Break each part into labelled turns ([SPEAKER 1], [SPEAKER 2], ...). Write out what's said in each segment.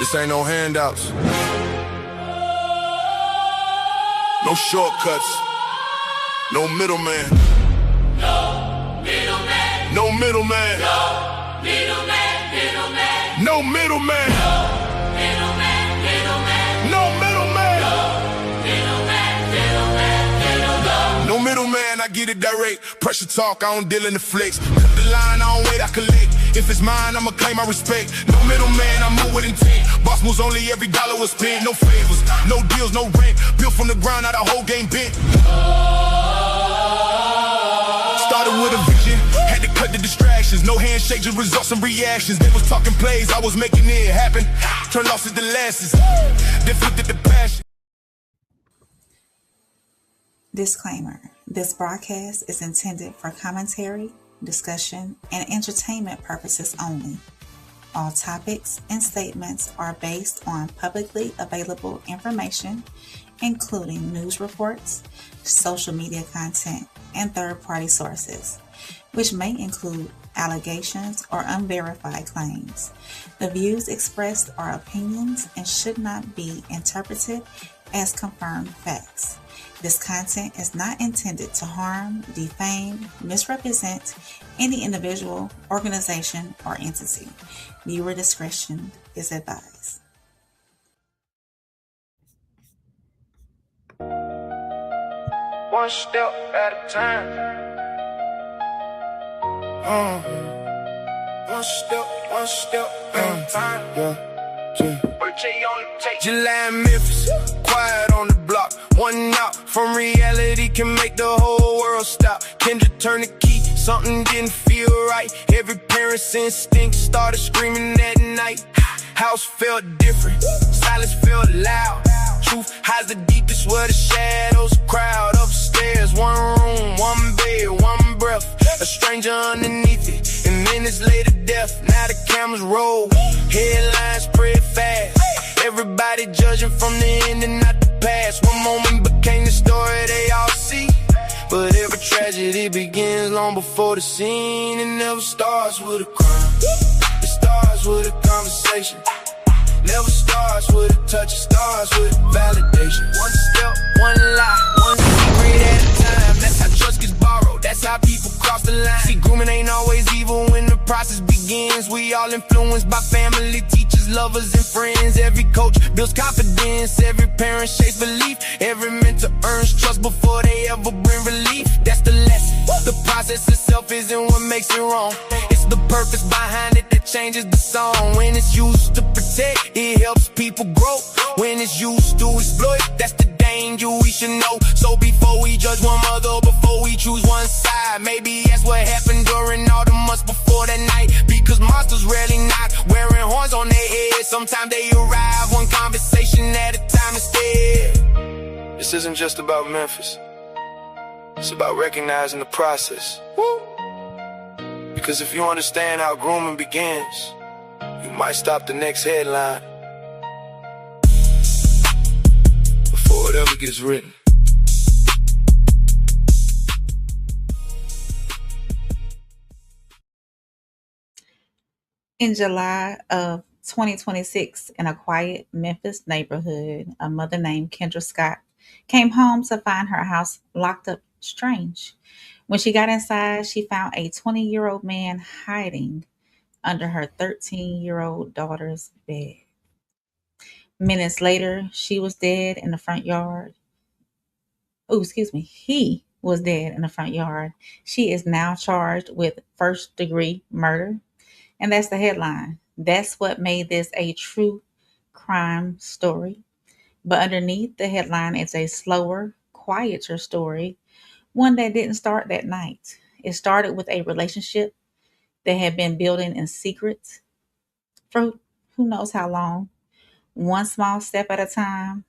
[SPEAKER 1] This ain't no handouts. No shortcuts. No middleman.
[SPEAKER 2] No middleman.
[SPEAKER 1] No middleman.
[SPEAKER 2] No middleman. Middleman.
[SPEAKER 1] No middleman.
[SPEAKER 2] Middleman. Middleman.
[SPEAKER 1] No middleman.
[SPEAKER 2] Middleman. Middleman.
[SPEAKER 1] No middleman, I get it direct. Pressure talk, I don't deal in the flex. Cut the line, I don't wait, I collect. If it's mine, I'ma claim my respect. No middleman, I move with intent. Boss moves only, every dollar was spent. No favors, no deals, no rent. Built from the ground, now the whole game bent. Started with a vision, had to cut the distractions. No handshake, just results and reactions. They was talking plays, I was making it happen. Turn losses to losses, then flipped it to passion.
[SPEAKER 3] Disclaimer: this broadcast is intended for commentary, discussion, and entertainment purposes only. All topics and statements are based on publicly available information, including news reports, social media content, and third-party sources, which may include allegations or unverified claims. The views expressed are opinions and should not be interpreted as confirmed facts. This content is not intended to harm, defame, misrepresent any individual, organization, or entity. Viewer discretion is advised.
[SPEAKER 1] One step at a time. One step at a time. July in Memphis, quiet on the block. One out from reality can make the whole world stop. Kendra turned the key, something didn't feel right. Every parent's instinct started screaming at night. House felt different, silence felt loud. Truth hides the deepest where the shadows crowd. Upstairs, one room, one bed, one breath. A stranger underneath it, and minutes later death. Now the cameras roll, headlines spread fast. Everybody judging from the end and not the past. One moment became the story they all see, but every tragedy begins long before the scene. It never starts with a crime, it starts with a conversation. Never starts with a touch, it starts with validation. One step, one lie, one secret at a time. That's how trust gets borrowed, that's how people cross the line. See, grooming ain't always evil when the process begins. We all influenced by family, teachers, lovers, and friends. Every coach builds confidence, every parent shapes belief. Every mentor earns trust before they ever bring relief. That's the lesson. The process itself isn't what makes it wrong. It's the purpose behind it that changes the song. When it's used to protect, it helps people grow. When it's used to exploit, that's the danger we should know. So before we judge one mother, before we choose one side, maybe that's what happened during all the months before that night. Because monsters rarely knock, wearing horns on their heads. Sometimes they arrive one conversation at a time instead. This isn't just about Memphis, it's about recognizing the process. Because if you understand how grooming begins, you might stop the next headline before it ever gets written.
[SPEAKER 3] In July of 2026, in a quiet Memphis neighborhood, a mother named Kendra Scott came home to find her house locked up strange. When she got inside, she found a 20-year-old man hiding under her 13-year-old daughter's bed. Minutes later, she was dead in the front yard. He was dead in the front yard. She is now charged with first-degree murder. And that's the headline. That's what made this a true crime story. But underneath the headline is a slower, quieter story, one that didn't start that night. It started with a relationship that had been building in secret for who knows how long, one small step at a time.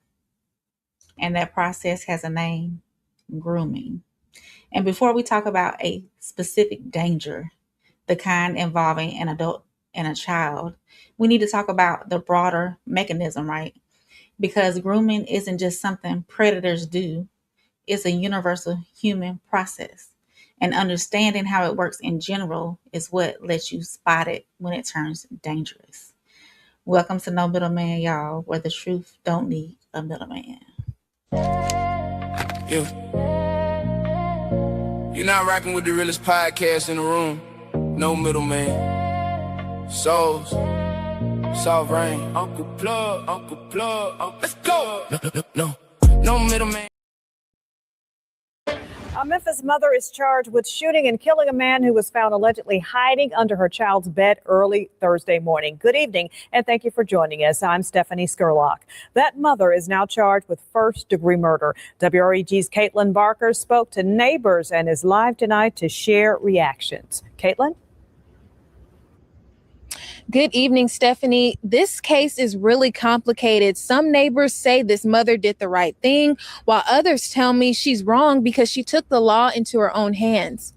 [SPEAKER 3] And that process has a name: grooming. And before we talk about a specific danger, the kind involving an adult and a child, we need to talk about the broader mechanism, right? Because grooming isn't just something predators do, it's a universal human process. And understanding how it works in general is what lets you spot it when it turns dangerous. Welcome to No Middleman, y'all, where the truth don't need a middleman.
[SPEAKER 1] Yeah. You're not rocking with the realest podcast in the room. No middleman. Souls. Soft rain. Uncle Plug. Let's go. No middleman.
[SPEAKER 4] A Memphis mother is charged with shooting and killing a man who was found allegedly hiding under her child's bed early Thursday morning. Good evening, and thank you for joining us. I'm Stephanie Skurlock. That mother is now charged with first-degree murder. WREG's Caitlin Barker spoke to neighbors and is live tonight to share reactions. Caitlin?
[SPEAKER 5] Good evening, Stephanie. This case is really complicated. Some neighbors say this mother did the right thing, while others tell me she's wrong because she took the law into her own hands.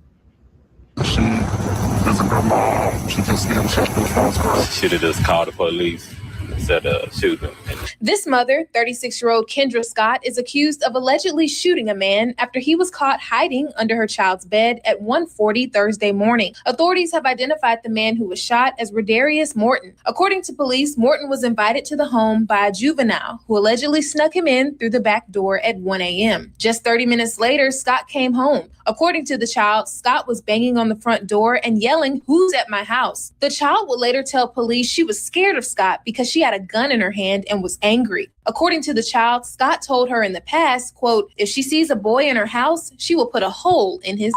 [SPEAKER 6] She isn't her mom. She just didn't check the phones.
[SPEAKER 7] Should have just called the police instead of shooting.
[SPEAKER 5] This mother, 36-year-old Kendra Scott, is accused of allegedly shooting a man after he was caught hiding under her child's bed at 1:40 Thursday morning. Authorities have identified the man who was shot as Rodarius Morton. According to police, Morton was invited to the home by a juvenile who allegedly snuck him in through the back door at 1 a.m. Just 30 minutes later, Scott came home. According to the child, Scott was banging on the front door and yelling, "Who's at my house?" The child would later tell police she was scared of Scott because she had a gun in her hand and was angry. According to the child, Scott told her in the past, quote, "If she sees a boy in her house, she will put a hole in his."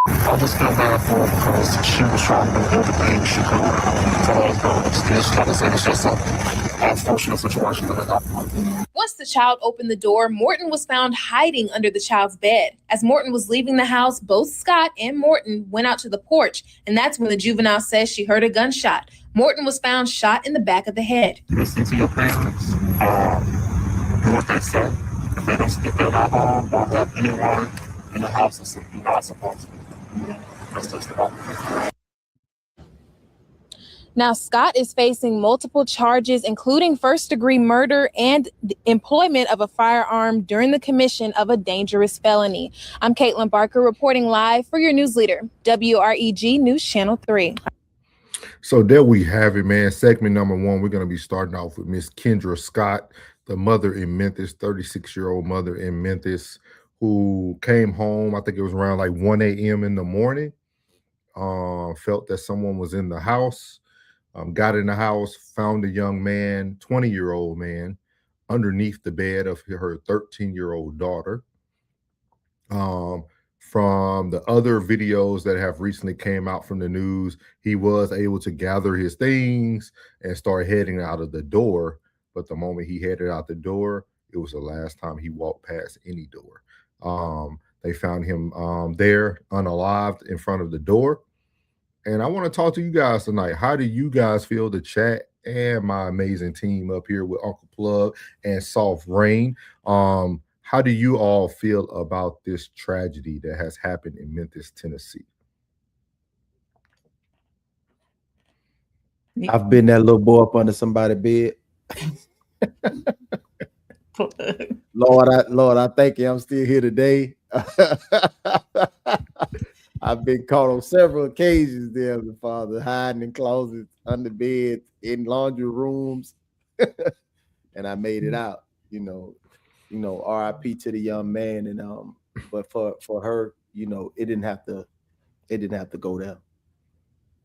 [SPEAKER 6] I just feel bad for her because she was trying to do everything she could to still try to say it's just an unfortunate situation that happened.
[SPEAKER 5] Once the child opened the door, Morton was found hiding under the child's bed. As Morton was leaving the house, both Scott and Morton went out to the porch, and that's when the juvenile says she heard a gunshot. Morton was found shot in the back of the head.
[SPEAKER 6] Listen to your parents. Do what they say. If they don't stick their home or have anyone in the house that's not supposed to be. That's just the opposite.
[SPEAKER 5] Now, Scott is facing multiple charges, including first-degree murder and the employment of a firearm during the commission of a dangerous felony. I'm Caitlin Barker reporting live for your news leader, WREG News Channel 3.
[SPEAKER 8] So there we have it, man. Segment number one, we're going to be starting off with Miss Kendra Scott, the mother in Memphis, 36-year-old mother in Memphis, who came home, I think it was around like 1 a.m. in the morning, felt that someone was in the house, got in the house, found a young man, 20-year-old man, underneath the bed of her 13-year-old daughter. From the other videos that have recently came out from the news, he was able to gather his things and start heading out of the door. But the moment he headed out the door, it was the last time he walked past any door. They found him there unalived in front of the door. And I want to talk to you guys tonight. How do you guys feel? The chat and my amazing team up here with Uncle Plug and Soft Rain. How do you all feel about this tragedy that has happened in Memphis, Tennessee?
[SPEAKER 9] I've been that little boy up under somebody's bed. Lord, I thank you. I'm still here today. I've been caught on several occasions, dear Father, hiding in closets, under beds, in laundry rooms, and I made it out. RIP to the young man, and but for her, it didn't have to go there.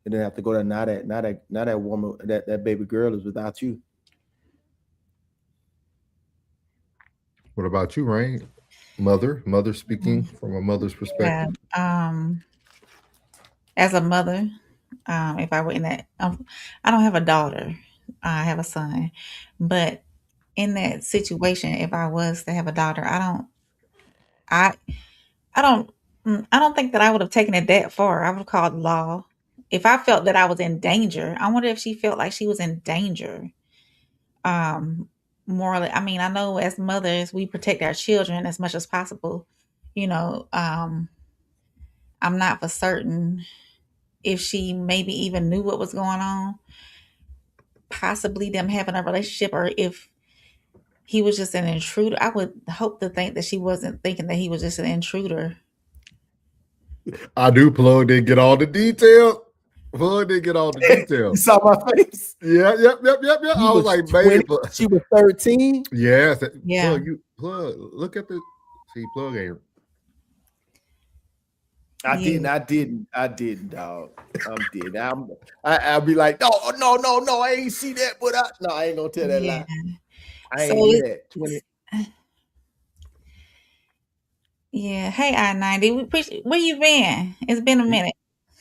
[SPEAKER 9] It didn't have to go there. Now that woman, that baby girl is without you.
[SPEAKER 8] What about you, Rain? Mother speaking from a mother's perspective.
[SPEAKER 3] Yeah, as a mother, if I were in that, I don't have a daughter. I have a son, but in that situation, if I was to have a daughter, I don't think that I would have taken it that far. I would have called law. If I felt that I was in danger, I wonder if she felt like she was in danger. Morally, I mean, I know as mothers, we protect our children as much as possible. I'm not for certain if she maybe even knew what was going on, possibly them having a relationship, or if he was just an intruder. I would hope to think that she wasn't thinking that he was just an intruder.
[SPEAKER 8] I do, Plug, didn't get all the details. Plug didn't get all the details.
[SPEAKER 9] You saw my face?
[SPEAKER 8] Yeah. I was like, babe.
[SPEAKER 9] She was 13.
[SPEAKER 8] Yes.
[SPEAKER 3] Yeah.
[SPEAKER 8] Plug. Look at the. See, Plug ain't.
[SPEAKER 9] I didn't, dog. I'm dead. I'll be like, no, I ain't see that, but I ain't gonna tell that lie. I ain't do that. 20.
[SPEAKER 3] Yeah. Hey, I-90. Where you been? It's been a minute.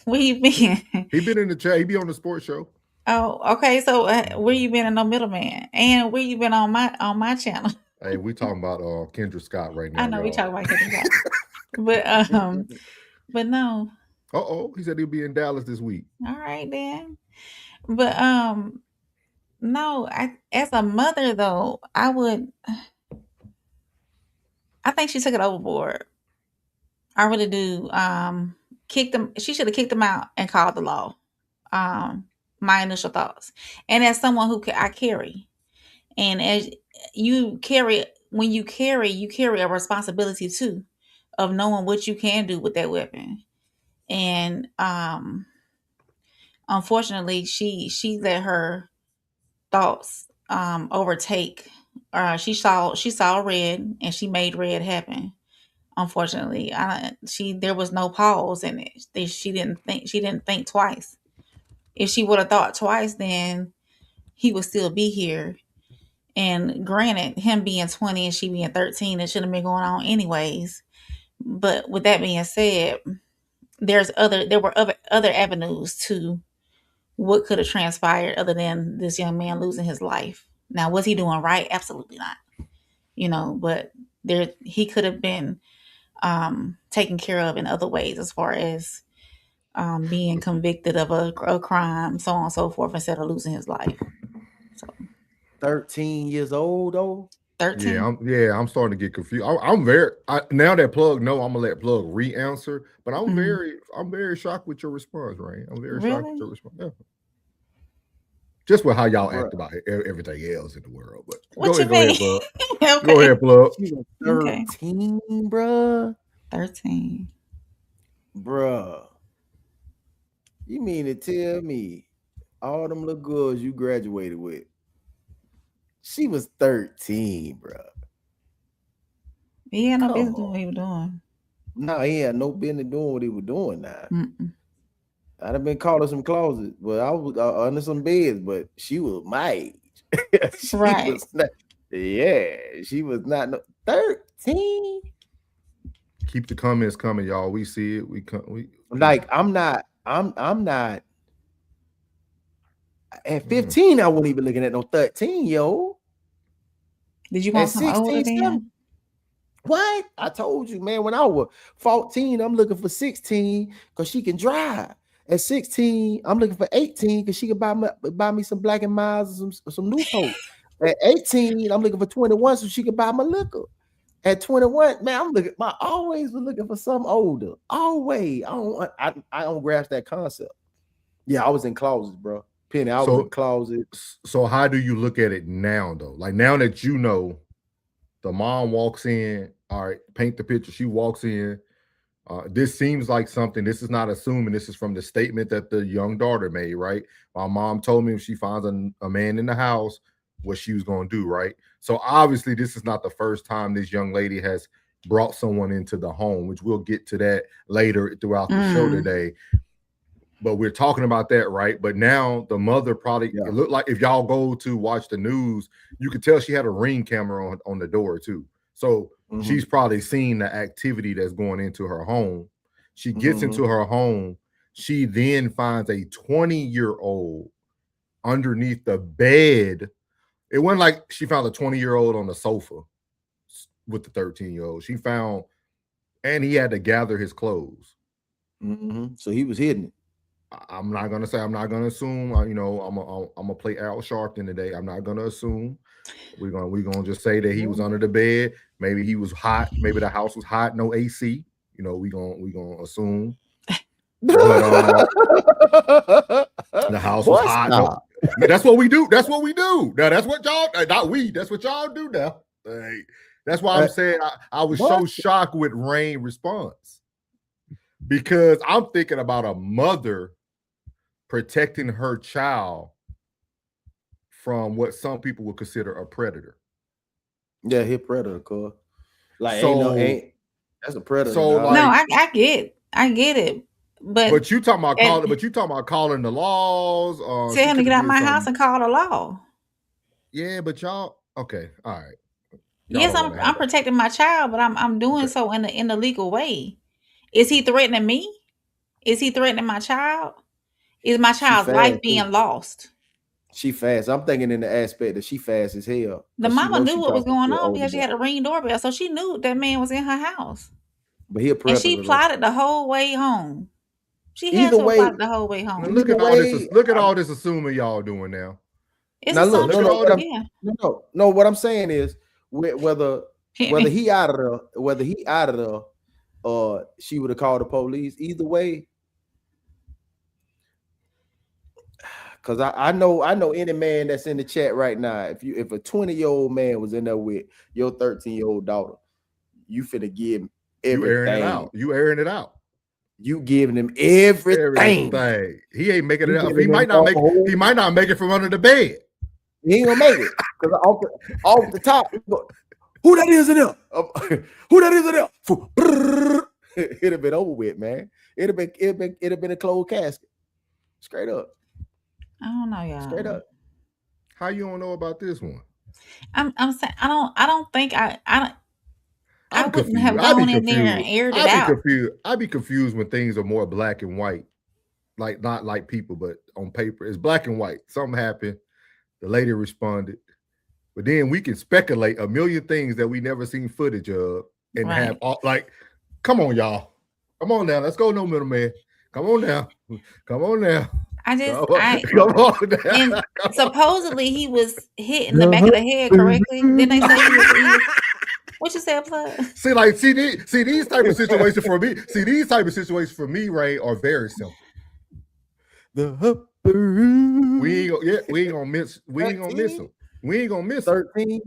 [SPEAKER 3] Where you been?
[SPEAKER 8] He been in the chat. He be on the sports show.
[SPEAKER 3] Oh, okay. So where you been in No Middleman? And where you been on my channel?
[SPEAKER 8] Hey, we talking about Kendra Scott right now.
[SPEAKER 3] I know we
[SPEAKER 8] y'all.
[SPEAKER 3] talking about Kendra Scott. but no.
[SPEAKER 8] He said he'll be in Dallas this week.
[SPEAKER 3] All right then. But no, as a mother though, I think she took it overboard. I really do. She should have kicked him out and called the law. My initial thoughts. And as someone who I carry, and as you carry, when you carry a responsibility too of knowing what you can do with that weapon. And unfortunately, she let her thoughts overtake. She saw red and she made red happen. Unfortunately, there was no pause in it. She didn't think twice. If she would have thought twice, then he would still be here. And granted, him being 20 and she being 13, it shouldn't have been going on anyways. But with that being said, there were other avenues to what could have transpired other than this young man losing his life. Now, was he doing right? Absolutely not. But he could have been taken care of in other ways as far as being convicted of a crime, so on and so forth, instead of losing his life. So
[SPEAKER 9] 13 years old though.
[SPEAKER 3] 13.
[SPEAKER 8] I'm starting to get confused. I'm very now that Plug no, I'm gonna let Plug re-answer, but I'm very shocked with your response, Rain. I'm very shocked with your response. Yeah. Just with how y'all act about everything else in the world. But
[SPEAKER 3] what
[SPEAKER 8] go ahead, Plug.
[SPEAKER 3] Okay.
[SPEAKER 8] Go ahead, Plug.
[SPEAKER 9] 13, bruh.
[SPEAKER 3] 13.
[SPEAKER 9] Bruh. You mean to tell me all them little girls you graduated with, she was 13, bruh.
[SPEAKER 3] He had no business doing what he was doing.
[SPEAKER 9] No, he had no business doing what he was doing now. I'd have been caught in some closets, but I was under some beds, but she was my age. She was not 13.
[SPEAKER 8] Keep the comments coming, y'all. We see it.
[SPEAKER 9] I'm not at 15. I wasn't even looking at no 13, yo.
[SPEAKER 3] Did you want some older than?
[SPEAKER 9] What? I told you, man, when I was 14, I'm looking for 16 because she can drive. At 16, I'm looking for 18 because she can buy me some Black and Milds and some Newport. At 18, I'm looking for 21 so she can buy my liquor. At 21, man, I always was looking for something older. Always. I don't grasp that concept. Yeah, I was in closets, bro. Penny, I was in closets.
[SPEAKER 8] So how do you look at it now, though? Like now that you know the mom walks in, all right, paint the picture. She walks in. This seems like something. This is not assuming. This is from the statement that the young daughter made, right? My mom told me if she finds a man in the house, what she was going to do, right? So obviously this is not the first time this young lady has brought someone into the home, which we'll get to that later throughout the show today. But we're talking about that, right? But now the mother probably, it looked like if y'all go to watch the news, you could tell she had a Ring camera on the door too. So she's probably seen the activity that's going into her home. She gets into her home. She then finds a 20-year-old underneath the bed. It wasn't like she found a 20-year-old on the sofa with the 13-year-old. She found, and he had to gather his clothes.
[SPEAKER 9] So he was hidden.
[SPEAKER 8] I'm not gonna say. I'm not gonna assume. I'm gonna play Al Sharpton today. I'm not gonna assume. We're gonna just say that he was under the bed. Maybe he was hot. Maybe the house was hot. No AC. We gonna assume. But, the house was hot. No, that's what we do. That's what we do. Now that's what y'all. Not we. That's what y'all do now. That's why I'm saying I was so shocked with Rain's response, because I'm thinking about a mother protecting her child from what some people would consider a predator.
[SPEAKER 9] Yeah, he a predator, cuz. Like
[SPEAKER 8] So-
[SPEAKER 9] ain't that's a predator.
[SPEAKER 8] so,
[SPEAKER 9] dog.
[SPEAKER 8] like-
[SPEAKER 3] No, I get it. But
[SPEAKER 8] you talking about
[SPEAKER 3] and-
[SPEAKER 8] calling? But you talking about calling the laws?
[SPEAKER 3] tell him to get out my house
[SPEAKER 8] something.
[SPEAKER 3] and call the law.
[SPEAKER 8] Yeah, but y'all. Okay, all right. Y'all
[SPEAKER 3] Yes,
[SPEAKER 8] don't wanna have
[SPEAKER 3] I'm
[SPEAKER 8] that.
[SPEAKER 3] protecting my child, but I'm doing
[SPEAKER 8] Okay.
[SPEAKER 3] so in the legal way. Is he threatening me? Is he threatening my child? Is my child's life
[SPEAKER 9] fast,
[SPEAKER 3] being
[SPEAKER 9] too.
[SPEAKER 3] lost?
[SPEAKER 9] She fast. I'm thinking in the aspect that she fast as hell.
[SPEAKER 3] The
[SPEAKER 9] 'cause she
[SPEAKER 3] mama
[SPEAKER 9] know
[SPEAKER 3] knew
[SPEAKER 9] she
[SPEAKER 3] what was
[SPEAKER 9] talking
[SPEAKER 3] going
[SPEAKER 9] to an
[SPEAKER 3] on
[SPEAKER 9] older
[SPEAKER 3] because she
[SPEAKER 9] boy.
[SPEAKER 3] had a Ring doorbell, so she knew that man was in her house,
[SPEAKER 9] But he a
[SPEAKER 3] and
[SPEAKER 9] predator.
[SPEAKER 3] she
[SPEAKER 9] though.
[SPEAKER 3] plotted the whole way home. She had
[SPEAKER 9] Either
[SPEAKER 3] to have
[SPEAKER 9] way-
[SPEAKER 3] plotted the whole way
[SPEAKER 8] Now,
[SPEAKER 3] home.
[SPEAKER 8] look at
[SPEAKER 9] Either
[SPEAKER 8] all
[SPEAKER 9] way,
[SPEAKER 8] this. Look at all this assuming y'all doing now.
[SPEAKER 3] It's
[SPEAKER 9] Now look,
[SPEAKER 3] assumption.
[SPEAKER 8] look at all this-
[SPEAKER 3] Yeah.
[SPEAKER 9] No. What I'm saying is whether he out of there, she would have called the police. Either way, because I know any man that's in the chat right now. If a 20-year-old man was in there with your 13-year-old daughter, you finna give him
[SPEAKER 8] You airing it
[SPEAKER 9] everything.
[SPEAKER 8] out. You airing it out.
[SPEAKER 9] You giving him everything.
[SPEAKER 8] Everything. He ain't making it
[SPEAKER 9] You
[SPEAKER 8] up.
[SPEAKER 9] giving
[SPEAKER 8] He might
[SPEAKER 9] him
[SPEAKER 8] not make.
[SPEAKER 9] all-
[SPEAKER 8] He might not make it from under the bed.
[SPEAKER 9] He ain't gonna make it because off the top, who that is in there? Who that is in there? It'd have been over with, man. It'd have been a closed casket. Straight up.
[SPEAKER 3] I don't know, y'all.
[SPEAKER 9] Straight up.
[SPEAKER 8] How you don't know about this one?
[SPEAKER 3] I'm saying I don't think I
[SPEAKER 8] I'm
[SPEAKER 3] wouldn't
[SPEAKER 8] confused.
[SPEAKER 3] have
[SPEAKER 8] I'd be
[SPEAKER 3] gone in there and
[SPEAKER 8] confused.
[SPEAKER 3] aired it
[SPEAKER 8] I'd be
[SPEAKER 3] out.
[SPEAKER 8] confused. I'd be confused when things are more black and white, like not like people, but on paper it's black and white. Something happened. The lady responded, but then we can speculate a million things that we never seen footage of, and
[SPEAKER 3] Right.
[SPEAKER 8] have all like, come on, y'all, come on now, let's go, no middleman. Come on now, come on now.
[SPEAKER 3] I just
[SPEAKER 8] Come on now.
[SPEAKER 3] and supposedly he was hit in the back of the head correctly. Didn't they say he was what you said, Plug?
[SPEAKER 8] See these type of situations for me. See these type of situations for me, Ray, are very simple. We ain't gonna miss. We ain't gonna miss them. We ain't gonna miss
[SPEAKER 9] 13,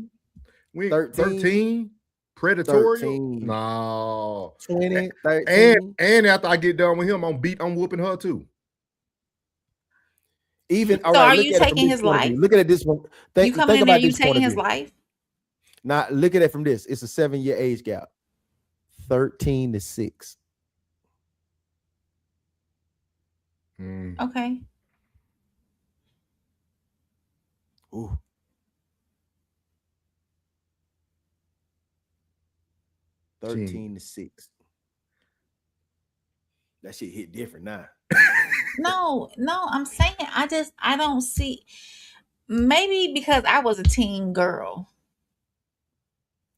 [SPEAKER 8] 13 predatory.
[SPEAKER 9] 13.
[SPEAKER 8] No.
[SPEAKER 9] 20, 13.
[SPEAKER 8] And after I get done with him, I'm whooping her too.
[SPEAKER 9] Even all
[SPEAKER 3] So
[SPEAKER 9] right,
[SPEAKER 3] are
[SPEAKER 9] look
[SPEAKER 3] you
[SPEAKER 9] at it from
[SPEAKER 3] taking
[SPEAKER 9] this
[SPEAKER 3] his
[SPEAKER 9] point of
[SPEAKER 3] life?
[SPEAKER 9] view. Look at it this one.
[SPEAKER 3] You coming in there, you taking his life?
[SPEAKER 9] Now look at it from this. It's a 7-year age gap. 13 to 6.
[SPEAKER 3] Okay.
[SPEAKER 9] Ooh.
[SPEAKER 8] Gee.
[SPEAKER 9] 13 to 6. That shit hit different now.
[SPEAKER 3] No, I'm saying I don't see, maybe because I was a teen girl.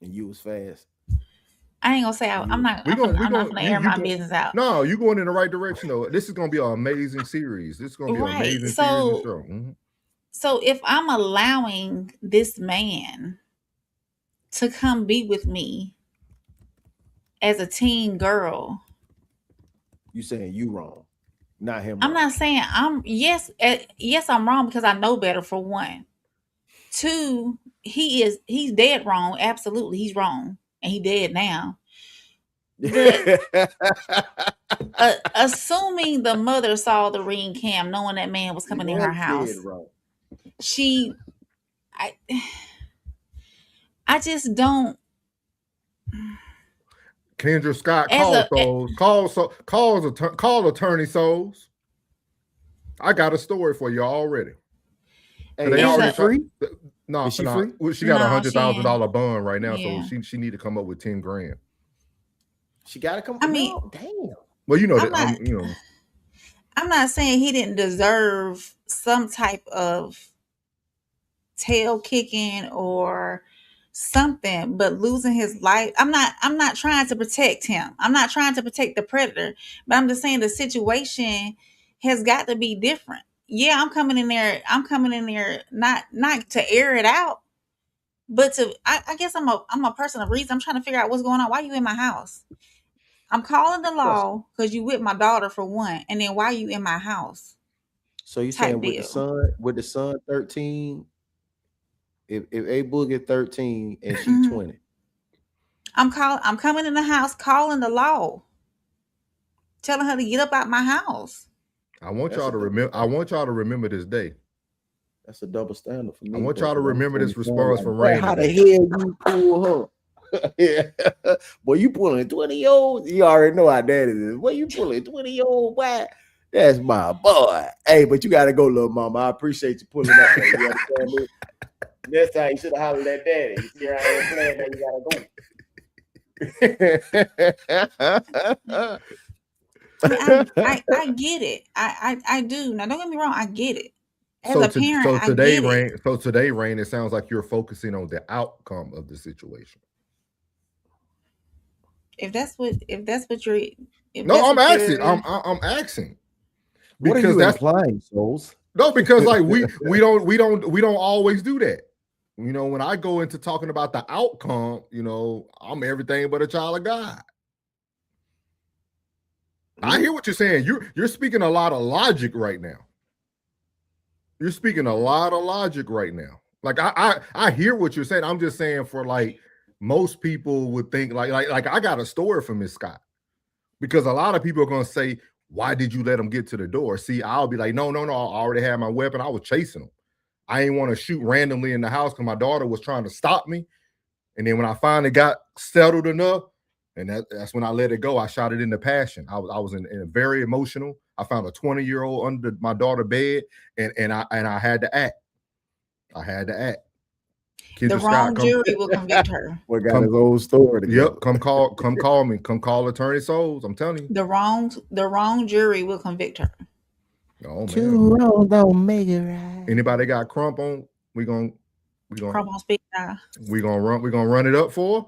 [SPEAKER 9] And you was fast.
[SPEAKER 3] I ain't gonna say I'm not gonna air my business out.
[SPEAKER 8] No, you going in the right direction though. This is gonna be an amazing series. This is gonna be an amazing series and show. Mhm.
[SPEAKER 3] So if I'm allowing this man to come be with me as a teen girl,
[SPEAKER 9] You saying you wrong, not him.
[SPEAKER 3] I'm
[SPEAKER 9] wrong.
[SPEAKER 3] not saying yes, I'm wrong because I know better, for one. Two, he's dead wrong. Absolutely, he's wrong. And he dead now. Assuming the mother saw the ring cam, knowing that man was coming in her house, I just don't.
[SPEAKER 8] Kendra Scott call Attorney Souls. I got a story for you already.
[SPEAKER 9] Hey,
[SPEAKER 8] they already
[SPEAKER 9] free?
[SPEAKER 8] No,
[SPEAKER 9] is she free?
[SPEAKER 8] Well, she got
[SPEAKER 3] No,
[SPEAKER 8] $100,000 bond right now,
[SPEAKER 3] yeah.
[SPEAKER 8] so she need to come up with 10 grand.
[SPEAKER 9] She got to come.
[SPEAKER 3] I mean,
[SPEAKER 9] no, damn.
[SPEAKER 8] Well, you know
[SPEAKER 3] I'm
[SPEAKER 8] that
[SPEAKER 3] not- I'm not saying he didn't deserve some type of tail kicking or something, but losing his life. I'm not trying to protect him. I'm not trying to protect the predator, but I'm just saying the situation has got to be different. Yeah, I'm coming in there not to air it out, but I guess I'm a person of reason. I'm trying to figure out what's going on. Why you in my house? I'm calling the law because you with my daughter, for one, and then why you in my house?
[SPEAKER 9] So you
[SPEAKER 3] Type
[SPEAKER 9] saying
[SPEAKER 3] deal.
[SPEAKER 9] with the son 13? If A Boogie 13 and she
[SPEAKER 3] Mhm.
[SPEAKER 9] 20.
[SPEAKER 3] I'm coming in the house, calling the law, telling her to get up out my house.
[SPEAKER 8] I want y'all to remember. I want y'all to remember this day.
[SPEAKER 9] That's a double standard for me.
[SPEAKER 8] I want y'all to remember this response from Rain.
[SPEAKER 9] How the hell you pull her? Yeah. Boy, you pulling 20-year-olds? You already know how that is. Boy, you pulling 20-year-old boy? That's my boy. Hey, but you gotta go, little mama. I appreciate you pulling up. Man. You understand me? Next time you should have hollered at daddy. You see how I'm playing that you gotta go.
[SPEAKER 3] I get it. I do. Now, don't get me wrong. I get it. As a parent,
[SPEAKER 8] today,
[SPEAKER 3] I get
[SPEAKER 8] Rain.
[SPEAKER 3] it.
[SPEAKER 8] So today, Rain. It sounds like you're focusing on the outcome of the situation.
[SPEAKER 3] If that's what you're.
[SPEAKER 8] No, I'm asking. I'm asking.
[SPEAKER 9] What are you implying, Souls?
[SPEAKER 8] No, because like we don't always do that. You know, when I go into talking about the outcome, you know, I'm everything but a child of God. I hear what you're saying. You're speaking a lot of logic right now. You're speaking a lot of logic right now. Like I hear what you're saying. I'm just saying for like most people would think like I got a story from Miss Scott, because a lot of people are gonna say, why did you let him get to the door? See, I'll be like, no, I already had my weapon. I was chasing him. I didn't want to shoot randomly in the house because my daughter was trying to stop me. And then when I finally got settled enough, and that's when I let it go. I shot it into passion. I was in very emotional. I found a 20-year-old under my daughter's bed, and I had to act. I had to act.
[SPEAKER 3] Kendra the wrong Scott, jury will convict her.
[SPEAKER 9] What got his old story together.
[SPEAKER 8] Yep, come call me. Come call Attorney Souls. I'm telling you.
[SPEAKER 3] The wrong jury will convict her.
[SPEAKER 8] Oh man.
[SPEAKER 9] Too wrong don't make it right.
[SPEAKER 8] Anybody got crump on? We gonna
[SPEAKER 3] crump on speed now.
[SPEAKER 8] We gonna run it up for her?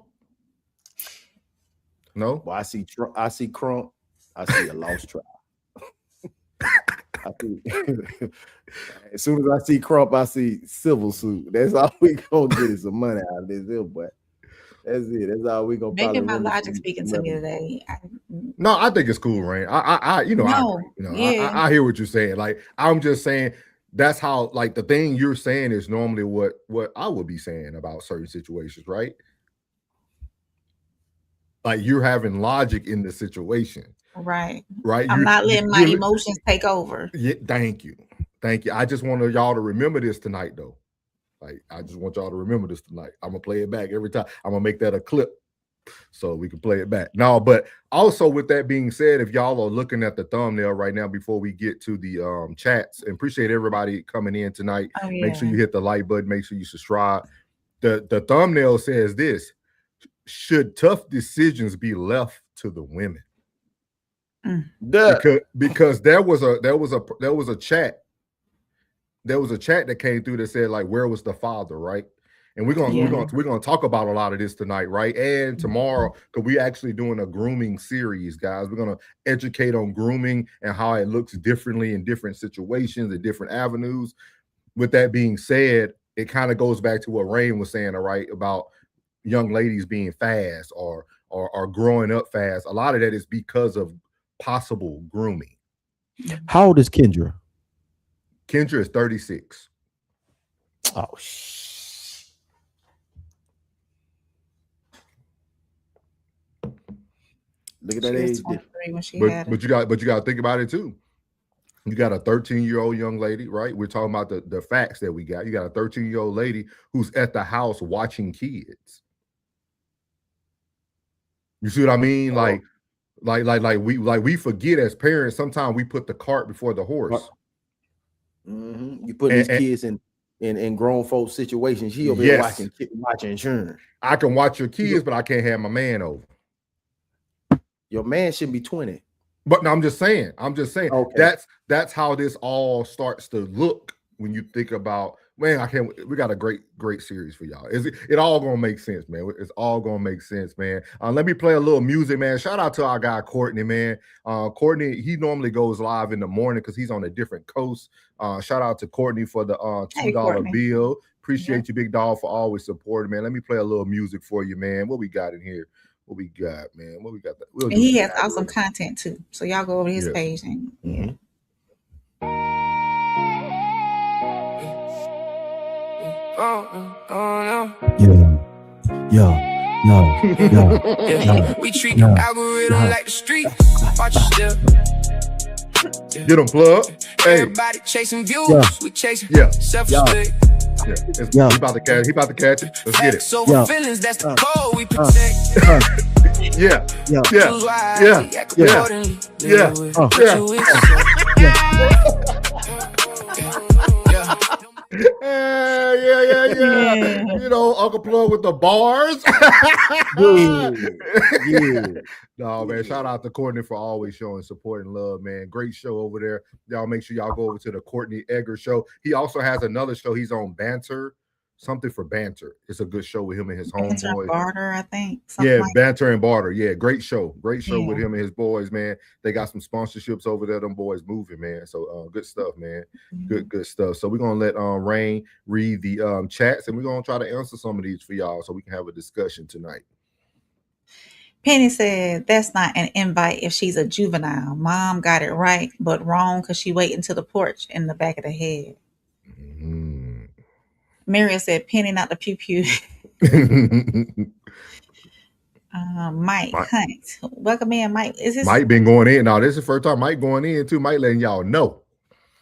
[SPEAKER 8] No.
[SPEAKER 9] Well, I see crump. I see a lost trial. As soon as I see crump, I see civil suit. That's all we gonna get is some money out of this deal, but that's it. That's all we gonna.
[SPEAKER 3] Maybe my logic speaking to me today.
[SPEAKER 8] No, I think it's cool, Rain. I hear what you're saying. Like I'm just saying that's how like the thing you're saying is normally what I would be saying about certain situations, right? Like you're having logic in the situation.
[SPEAKER 3] Right.
[SPEAKER 8] I'm
[SPEAKER 3] not letting my emotions take over.
[SPEAKER 8] Yeah, thank you. I just want y'all to remember this tonight, though. Like, I just want y'all to remember this tonight. I'm gonna play it back every time. I'm gonna make that a clip so we can play it back. No, but also with that being said, if y'all are looking at the thumbnail right now before we get to the chats, and appreciate everybody coming in tonight.
[SPEAKER 3] Oh, yeah.
[SPEAKER 8] Make sure you hit the like button. Make sure you subscribe. The thumbnail says this: should tough decisions be left to the women? Because there was a chat that came through that said like, where was the father, right? And we're gonna talk about a lot of this tonight, right? And tomorrow, because we're actually doing a grooming series, guys. We're gonna educate on grooming and how it looks differently in different situations and different avenues. With that being said, it kind of goes back to what Rain was saying, all right, about young ladies being fast or growing up fast. A lot of that is because of possible grooming.
[SPEAKER 9] How old is Kendra?
[SPEAKER 8] Kendra is 36.
[SPEAKER 9] Oh, look at that age.
[SPEAKER 8] But you got to think about it too. You got a 13-year-old young lady, right? We're talking about the facts that we got. You got a 13-year-old lady who's at the house watching kids. You see what I mean? Like we forget as parents. Sometimes we put the cart before the horse.
[SPEAKER 9] You put these kids in grown folks situations. He'll be watching insurance.
[SPEAKER 8] I can watch your kids, but I can't have my man over.
[SPEAKER 9] Your man shouldn't be 20.
[SPEAKER 8] But no, I'm just saying.
[SPEAKER 9] Okay.
[SPEAKER 8] That's how this all starts to look when you think about, man, we got a great series for y'all. It all gonna make sense, man. It's all gonna make sense, man. Let me play a little music, man. Shout out to our guy Courtney, man. Courtney, he normally goes live in the morning because he's on a different coast. Shout out to Courtney for the $2 bill. Appreciate you, big dog, for always supporting, man. Let me play a little music for you, man. What we got in here? What we got, man? What we got?
[SPEAKER 3] And he has awesome content too. So y'all go over his page and
[SPEAKER 1] We treat the algorithm like the street. Watch your step.
[SPEAKER 8] Get him, plug. Hey.
[SPEAKER 1] Everybody chasing views,
[SPEAKER 9] Yeah.
[SPEAKER 1] we chasing
[SPEAKER 9] Yeah.
[SPEAKER 1] self-respect.
[SPEAKER 8] Yeah. He about to catch it. Let's get it.
[SPEAKER 1] So
[SPEAKER 9] Yeah.
[SPEAKER 1] feelings, that's the code we protect.
[SPEAKER 8] Yeah.
[SPEAKER 9] Yeah.
[SPEAKER 8] Yeah.
[SPEAKER 1] Choose why
[SPEAKER 8] Yeah.
[SPEAKER 1] we act
[SPEAKER 8] Yeah.
[SPEAKER 1] accordingly.
[SPEAKER 8] Yeah.
[SPEAKER 1] Live with
[SPEAKER 9] Oh.
[SPEAKER 1] what
[SPEAKER 8] Yeah.
[SPEAKER 1] you accept.
[SPEAKER 8] Yeah. You know, Uncle Plug with the bars.
[SPEAKER 9] Yeah.
[SPEAKER 8] No, man. Shout out to Courtney for always showing support and love, man. Great show over there. Y'all make sure y'all go over to the Courtney Egger show. He also has another show. He's on Banter, something for Banter. It's a good show with him and his
[SPEAKER 3] Banter and
[SPEAKER 8] homeboys.
[SPEAKER 3] Barter, I think.
[SPEAKER 8] Yeah,
[SPEAKER 3] Like
[SPEAKER 8] Banter and Barter. Yeah, great show. Great show with
[SPEAKER 3] Yeah.
[SPEAKER 8] him and his boys, man. They got some sponsorships over there. Them boys moving, man. So good stuff, man. Good stuff. So we're gonna let Rain read the chats, and we're gonna try to answer some of these for y'all so we can have a discussion tonight.
[SPEAKER 3] Penny said, that's not an invite if she's a juvenile. Mom got it right, but wrong because she waiting to the porch in the back of the head. Miriam said, Penny, not the pew pew. Mike Hunt. Welcome in, Mike. Is this
[SPEAKER 8] Mike been going in. Now, this is the first time Mike going in too. Mike letting y'all know.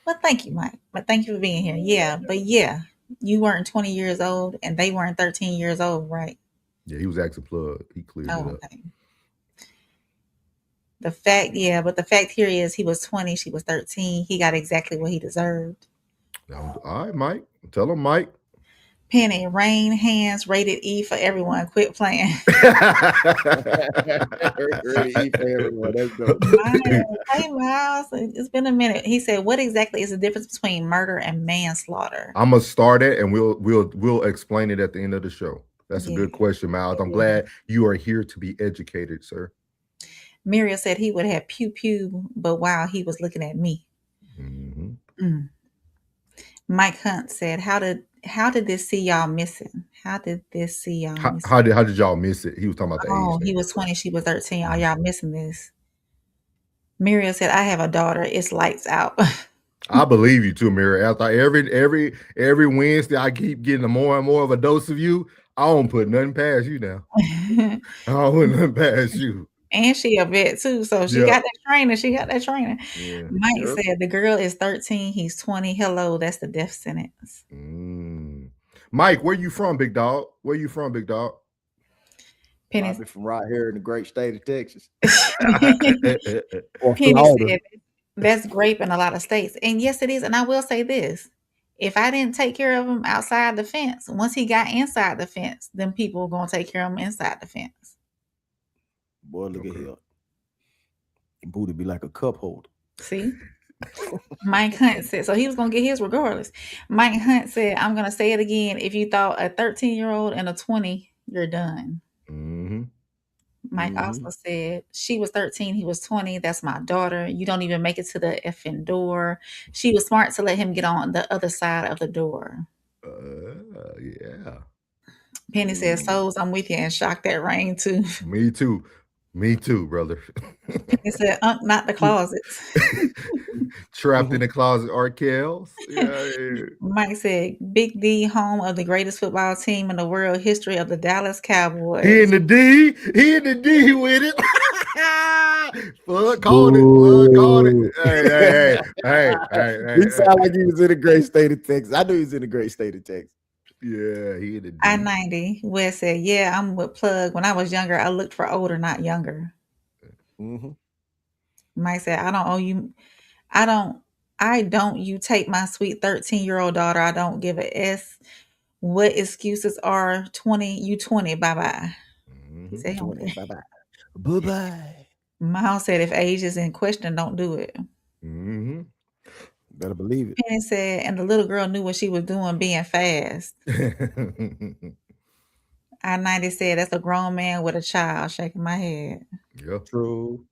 [SPEAKER 3] Well, thank you, Mike. But thank you for being here. Yeah, but yeah, you weren't 20 years old and they weren't 13 years old, right?
[SPEAKER 8] Yeah, he was actually Plug. He cleared it up.
[SPEAKER 3] Okay. The fact here is he was 20, she was 13. He got exactly what he deserved.
[SPEAKER 8] All right, Mike. Tell him, Mike.
[SPEAKER 3] Penny, rain hands, rated E for everyone. Quit playing.
[SPEAKER 9] Rated E for everyone. That's dope.
[SPEAKER 3] Hey, Miles, it's been a minute. He said, what exactly is the difference between murder and manslaughter?
[SPEAKER 8] I'm gonna start it and we'll explain it at the end of the show. That's a good question, Miles. I'm glad you are here to be educated, sir.
[SPEAKER 3] Miriam said he would have pew pew, but while he was looking at me. Mike Hunt said, how did this see y'all missing? How did this see y'all missing?
[SPEAKER 8] How did y'all miss it? He was talking about the age.
[SPEAKER 3] Oh, he was 20, she was 13. Are y'all missing this? Miriam said, I have a daughter. It's lights out. I
[SPEAKER 8] believe you too, Miriam. After every Wednesday, I keep getting more and more of a dose of you. I don't put nothing past you now. I don't put nothing past you.
[SPEAKER 3] And she a vet too, so she got that training.
[SPEAKER 8] Yeah.
[SPEAKER 3] Mike said the girl is 13, he's 20. Hello, that's the death sentence.
[SPEAKER 8] Mike, where you from, big dog?
[SPEAKER 3] Penny
[SPEAKER 9] Probably from right here in the great state of Texas.
[SPEAKER 3] Penny said that's grape in a lot of states. And yes, it is. And I will say this. If I didn't take care of him outside the fence, once he got inside the fence, then people were going to take care of him inside the fence.
[SPEAKER 9] Boy, look at him. The booty be like a cup holder.
[SPEAKER 3] See? Mike Hunt said, so he was going to get his regardless. Mike Hunt said, I'm going to say it again. If you thought a 13-year-old and a 20, you're done. Mike also said, she was 13, he was 20. That's my daughter. You don't even make it to the effing door. She was smart to let him get on the other side of the door.
[SPEAKER 8] Yeah.
[SPEAKER 3] Penny said, Souls, I'm with you, and shocked that rain too.
[SPEAKER 8] Me too, brother.
[SPEAKER 3] Penny said, not the closets.
[SPEAKER 8] Trapped in the closet, Arkels. Yeah.
[SPEAKER 3] Mike said, Big D, home of the greatest football team in the world history of the Dallas Cowboys.
[SPEAKER 8] He in the D with it. Fuck, called it. Hey.
[SPEAKER 9] He sound like he was in a great state of Texas. I knew he was in a great state of Texas.
[SPEAKER 8] Yeah, he in the D.
[SPEAKER 3] I-90. Wes said, yeah, I'm with Plug. When I was younger, I looked for older, not younger. Mike said, I don't you take my sweet 13-year-old daughter. I don't give a S. What excuses are 20? You 20. Bye-bye. He said,
[SPEAKER 9] bye-bye. Bye-bye.
[SPEAKER 3] Miles said, if age is in question, don't do it.
[SPEAKER 9] Better believe it.
[SPEAKER 3] Penny said, and the little girl knew what she was doing being fast. I-90 said, that's a grown man with a child, shaking my head.
[SPEAKER 8] Yeah,
[SPEAKER 9] true.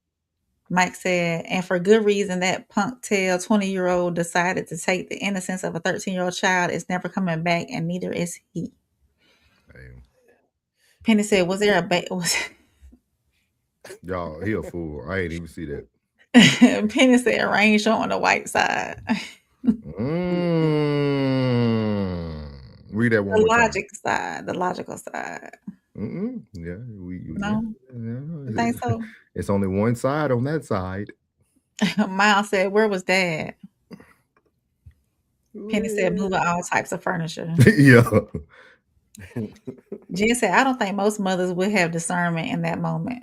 [SPEAKER 3] Mike said, and for good reason, that punk tail 20-year-old decided to take the innocence of a 13-year-old child. Is never coming back, and neither is he.
[SPEAKER 8] Damn.
[SPEAKER 3] Penny said, was there a
[SPEAKER 8] Y'all, he a fool. I ain't even see that.
[SPEAKER 3] Penny said, rain showing the white side.
[SPEAKER 8] Read that one
[SPEAKER 3] The
[SPEAKER 8] more
[SPEAKER 3] logical side.
[SPEAKER 8] Yeah.
[SPEAKER 3] No?
[SPEAKER 8] Yeah.
[SPEAKER 3] You think so?
[SPEAKER 8] It's only one side on that side.
[SPEAKER 3] Miles said, "Where was Dad?" Penny said, "Moving all types of furniture."
[SPEAKER 8] Yeah.
[SPEAKER 3] Jen said, "I don't think most mothers would have discernment in that moment."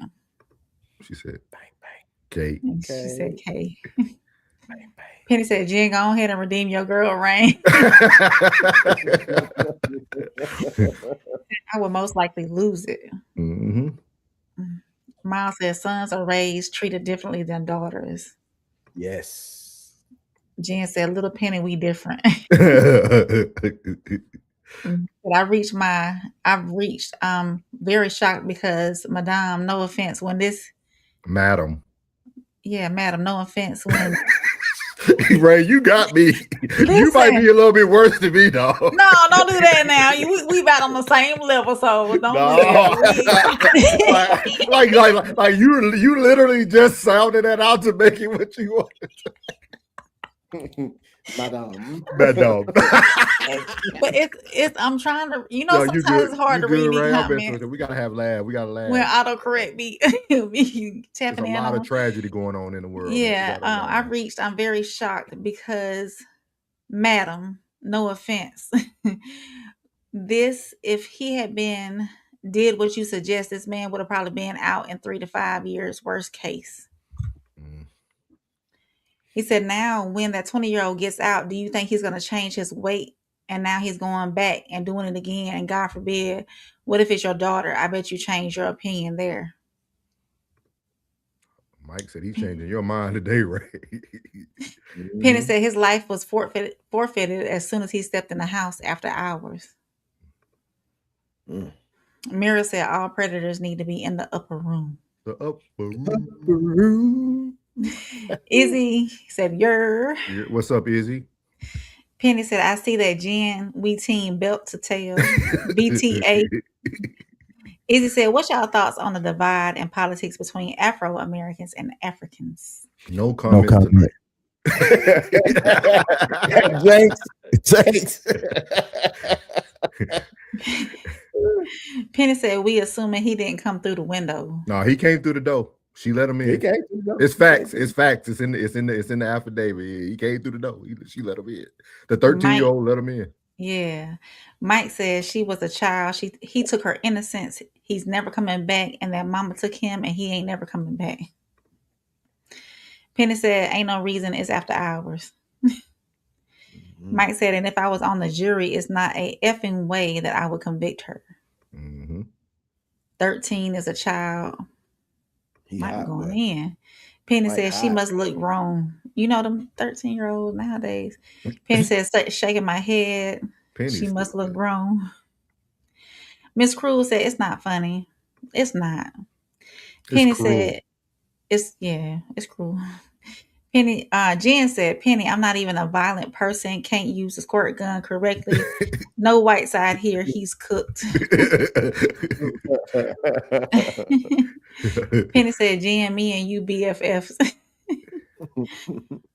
[SPEAKER 8] She said,
[SPEAKER 9] Bang, bang,
[SPEAKER 8] Kate.
[SPEAKER 3] And she said, "K."
[SPEAKER 9] bang, bang.
[SPEAKER 3] Penny said, "Jen, go ahead and redeem your girl reign." I would most likely lose it.
[SPEAKER 8] Hmm.
[SPEAKER 3] Miles said, "Sons are raised, treated differently than daughters."
[SPEAKER 9] Yes.
[SPEAKER 3] Jen said, "Little Penny, we different."
[SPEAKER 8] Madam.
[SPEAKER 3] But I've reached very shocked because Madame, no offense, when this Madam, no offense when
[SPEAKER 8] Ray, you got me. You might be
[SPEAKER 3] listen.
[SPEAKER 8] a little bit worse than me, dog.
[SPEAKER 3] No, don't do that now. We about on the same level, so don't do that.
[SPEAKER 8] like you literally just sounded that out to make it what you wanted.
[SPEAKER 9] Madam.
[SPEAKER 8] Madam.
[SPEAKER 3] But it's I'm trying to,
[SPEAKER 8] Yo,
[SPEAKER 3] sometimes
[SPEAKER 8] you good?
[SPEAKER 3] it's hard
[SPEAKER 8] You
[SPEAKER 3] to read
[SPEAKER 8] good,
[SPEAKER 3] these
[SPEAKER 8] Ray?
[SPEAKER 3] comments
[SPEAKER 8] We gotta have laugh. We gotta laugh.
[SPEAKER 3] when autocorrect be
[SPEAKER 8] There's
[SPEAKER 3] tapping
[SPEAKER 8] a
[SPEAKER 3] in
[SPEAKER 8] lot
[SPEAKER 3] on.
[SPEAKER 8] of tragedy going on in the world. Man.
[SPEAKER 3] Yeah, I'm very shocked because, Madam, no offense. This, if he had did what you suggest, this man would have probably been out in 3 to 5 years, worst case.
[SPEAKER 8] Mm.
[SPEAKER 3] He said, now when that 20-year-old gets out, do you think he's going to change his weight? And now he's going back and doing it again. And God forbid, what if it's your daughter? I bet you change your opinion there.
[SPEAKER 8] Mike said he's changing your mind today, Ray.
[SPEAKER 3] Penny said his life was forfeited as soon as he stepped in the house after hours. Mira said all predators need to be in the upper room.
[SPEAKER 8] The upper
[SPEAKER 9] room.
[SPEAKER 3] Izzy said, "Yer."
[SPEAKER 8] What's up, Izzy?
[SPEAKER 3] Penny said, "I see that Jen. We team belt to tail. BTA." Izzy said, "What's y'all thoughts on the divide in politics between Afro Americans and Africans?"
[SPEAKER 8] No comments tonight.
[SPEAKER 9] Thanks.
[SPEAKER 3] Penny said, "We assuming he didn't come through the window."
[SPEAKER 8] No, he came through the door. She let him in.
[SPEAKER 9] He came through the door.
[SPEAKER 8] It's facts. It's facts. It's in the affidavit. He came through the door. She let him in. The 13-year-old let him in.
[SPEAKER 3] Yeah. Mike says she was a child. He took her innocence. He's never coming back, and that mama took him, and he ain't never coming back. Penny said, "Ain't no reason it's after hours." Mike said, "And if I was on the jury, it's not a effing way that I would convict her." 13 is a child. Mike going in. Penny said she must look grown. You know them 13-year-olds nowadays. Penny said, shaking my head. She must look grown. Miss Cruz said, "It's not funny." It's not. Penny said, it's cruel. Penny, Jen said, "Penny, I'm not even a violent person. Can't use the squirt gun correctly. No white side here. He's cooked." Penny said, "Jen, me and you BFFs."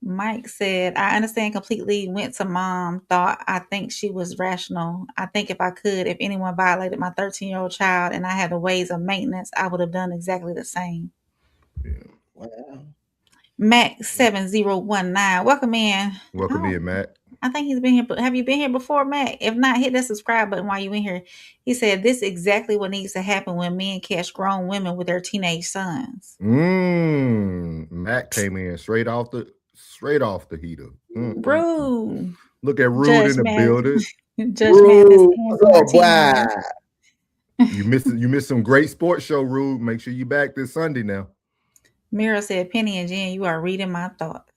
[SPEAKER 3] Mike said, "I understand completely. Went to mom. Thought I think she was rational. I think if anyone violated my 13-year-old child and I had the ways of maintenance, I would have done exactly the same."
[SPEAKER 8] Yeah.
[SPEAKER 9] Wow.
[SPEAKER 3] Mac 7019, welcome in.
[SPEAKER 8] Welcome in, Mac.
[SPEAKER 3] I think he's been here. But have you been here before, Mac? If not, hit that subscribe button while you in here. He said, "This is exactly what needs to happen when men catch grown women with their teenage sons."
[SPEAKER 8] Mac came in straight off the heater.
[SPEAKER 3] Rude.
[SPEAKER 8] Look at Rude in the building.
[SPEAKER 3] Judge Mathis.
[SPEAKER 8] You missed some great sports show, Rude. Make sure you back this Sunday now.
[SPEAKER 3] Mira said, "Penny and Jen, you are reading my thoughts."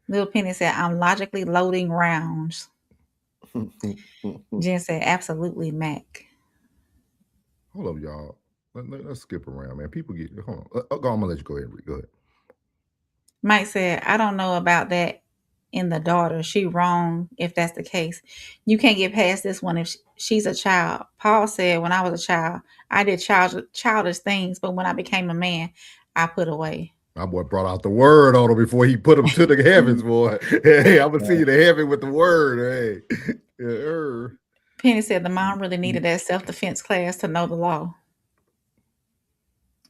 [SPEAKER 3] Little Penny said, "I'm logically loading rounds." Jen said, "Absolutely, Mac."
[SPEAKER 8] Hold up, y'all. Let's skip around, man. People get hold on. I'm gonna let you go ahead. Go ahead.
[SPEAKER 3] Mike said, "I don't know about that in the daughter. She wrong if that's the case. You can't get past this one if she's a child." Paul said, "When I was a child, I did childish things, but when I became a man, I put away."
[SPEAKER 8] My boy brought out the word on him before he put him to the heavens, boy. Hey, I'm gonna see you to heaven with the word. Hey.
[SPEAKER 3] Penny said the mom really needed that self-defense class to know the law.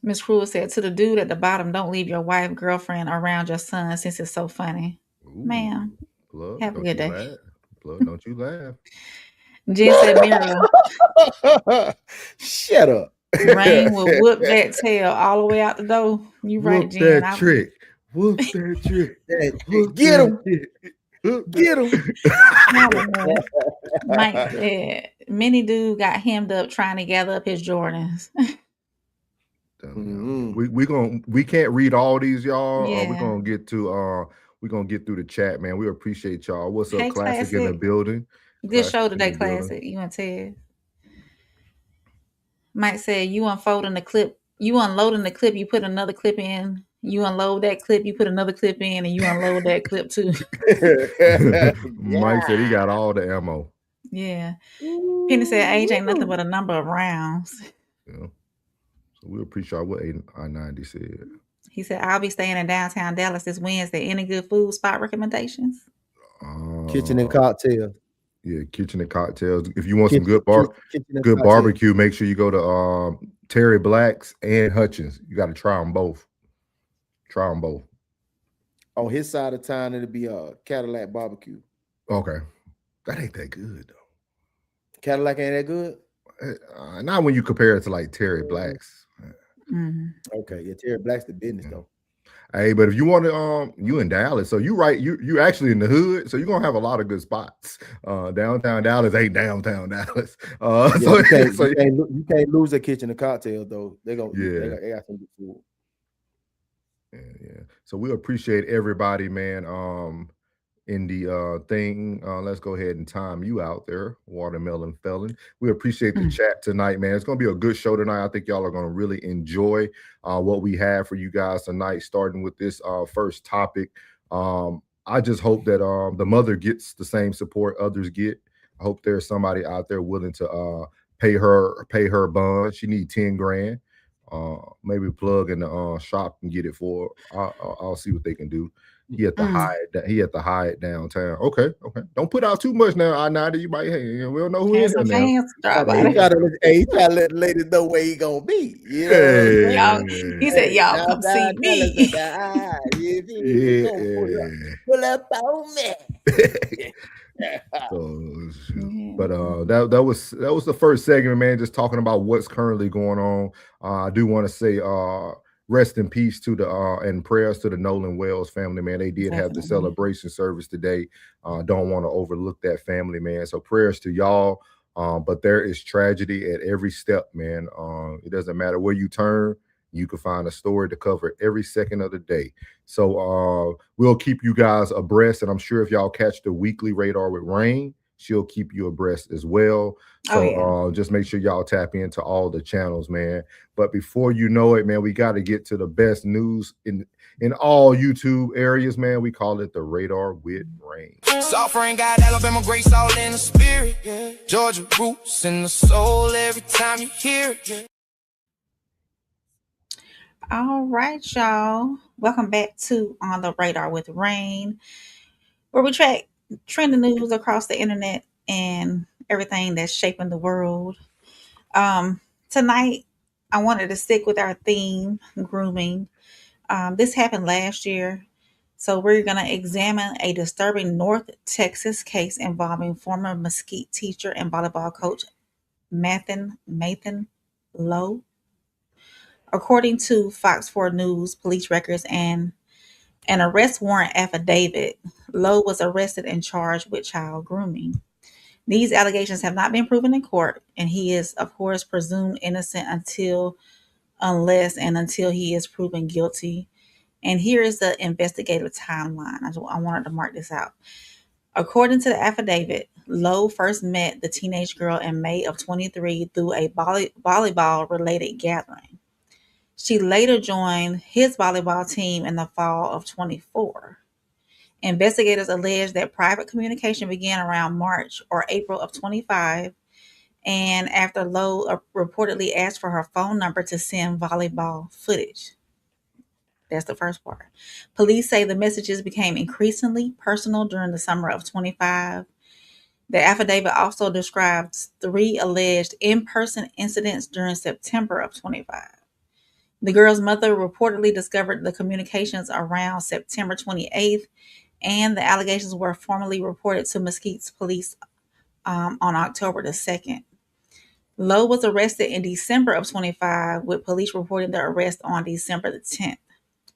[SPEAKER 3] Miss Cruel said to the dude at the bottom, don't leave your wife, girlfriend around your son since it's so funny.
[SPEAKER 8] Ooh,
[SPEAKER 3] Ma'am,
[SPEAKER 8] Plug,
[SPEAKER 3] have a
[SPEAKER 8] don't
[SPEAKER 3] good
[SPEAKER 8] you
[SPEAKER 3] day.
[SPEAKER 8] laugh. Plug, don't you laugh.
[SPEAKER 3] Jen said Miriam,
[SPEAKER 9] Shut up.
[SPEAKER 3] Rain will whoop that tail all the way out the door. You right,
[SPEAKER 8] Whoop
[SPEAKER 3] Jen.
[SPEAKER 8] that trick. Whoop that trick. Whoop
[SPEAKER 9] Get
[SPEAKER 8] that
[SPEAKER 9] him.
[SPEAKER 8] trick. Whoop
[SPEAKER 9] Get him.
[SPEAKER 3] that. Mike said many dude got hemmed up trying to gather up his Jordans.
[SPEAKER 8] We can't read all these, y'all.
[SPEAKER 3] Yeah.
[SPEAKER 8] We're gonna get through the chat, man. We appreciate y'all. What's up,
[SPEAKER 3] Hey,
[SPEAKER 8] Classic in the
[SPEAKER 3] Classic.
[SPEAKER 8] building?
[SPEAKER 3] Good
[SPEAKER 8] Classic
[SPEAKER 3] show
[SPEAKER 8] in
[SPEAKER 3] today,
[SPEAKER 8] the building.
[SPEAKER 3] Classic. You and Ted. Mike said you unfolding the clip, you unloading the clip, you put another clip in, you unload that clip, you put another clip in, and you unload that clip too.
[SPEAKER 8] Mike said he got all the ammo.
[SPEAKER 3] Yeah. Penny said age ain't nothing but a number of rounds.
[SPEAKER 8] Yeah. So we appreciate what I-90 said.
[SPEAKER 3] He said, I'll be staying in downtown Dallas this Wednesday. Any good food spot recommendations?
[SPEAKER 9] Kitchen and cocktail.
[SPEAKER 8] Yeah, kitchen and cocktails. If you want
[SPEAKER 9] Kitchen-
[SPEAKER 8] some good
[SPEAKER 9] kitchen and cocktail.
[SPEAKER 8] barbecue, make sure you go to Terry Black's and Hutchins. You got to try them both.
[SPEAKER 9] On his side of town, it'll be a Cadillac barbecue.
[SPEAKER 8] Okay. That ain't that good, though.
[SPEAKER 9] Cadillac ain't that good?
[SPEAKER 8] Not when you compare it to like Terry Black's.
[SPEAKER 9] Okay, yeah, Terry Black's the business, though.
[SPEAKER 8] Hey, but if you want to, you in Dallas, so you actually in the hood, so you're gonna have a lot of good spots. Downtown Dallas ain't downtown Dallas.
[SPEAKER 9] You can't lose a kitchen and cocktail though. They got some good food.
[SPEAKER 8] Yeah. So we appreciate everybody, man. In the thing, let's go ahead and time you out there, Watermelon Felon. We appreciate the chat tonight, man. It's gonna be a good show tonight. I think y'all are gonna really enjoy what we have for you guys tonight, starting with this first topic. I just hope that the mother gets the same support others get. I hope there's somebody out there willing to pay her bond. She need 10 grand. Maybe plug in the shop and get it for her. I'll see what they can do. He had to hide it downtown. Okay. Don't put out too much now. I-90, you might, we don't know who is there now.
[SPEAKER 9] He gotta let the ladies know where he gonna be. You know
[SPEAKER 3] he said, y'all come see me.
[SPEAKER 9] Pull up on me.
[SPEAKER 8] But that was the first segment, man. Just talking about what's currently going on. I do want to say rest in peace to the and prayers to the Nolan Wells family, man. They did have the celebration service today. Don't want to overlook that family, man. So prayers to y'all. But there is tragedy at every step, man. It doesn't matter where you turn. You can find a story to cover every second of the day. So we'll keep you guys abreast. And I'm sure if y'all catch the weekly Radar with Rain, she'll keep you abreast as well. So just make sure y'all tap into all the channels, man. But before you know it, man, we got to get to the best news in all YouTube areas, man. We call it the Radar with Rain.
[SPEAKER 1] Soft rain got Alabama grace all in the spirit. Yeah. Georgia roots in the soul every time you hear it. Yeah.
[SPEAKER 3] All right, y'all. Welcome back to On the Radar with Rain, where we track trending news across the internet and everything that's shaping the world. Tonight, I wanted to stick with our theme, grooming. This happened last year, so we're going to examine a disturbing North Texas case involving former Mesquite teacher and volleyball coach Mathan Lowe. According to Fox 4 News, police records, and an arrest warrant affidavit, Lowe was arrested and charged with child grooming. These allegations have not been proven in court, and he is, of course, presumed innocent until he is proven guilty. And here is the investigative timeline. I wanted to mark this out. According to the affidavit, Lowe first met the teenage girl in May of 23 through a volleyball-related gathering. She later joined his volleyball team in the fall of 24. Investigators allege that private communication began around March or April of 25, and after Lowe reportedly asked for her phone number to send volleyball footage. That's the first part. Police say the messages became increasingly personal during the summer of 25. The affidavit also describes 3 alleged in-person incidents during September of 25. The girl's mother reportedly discovered the communications around September 28th, and the allegations were formally reported to Mesquite's police on October the 2nd. Lowe was arrested in December of 25, with police reporting the arrest on December the 10th.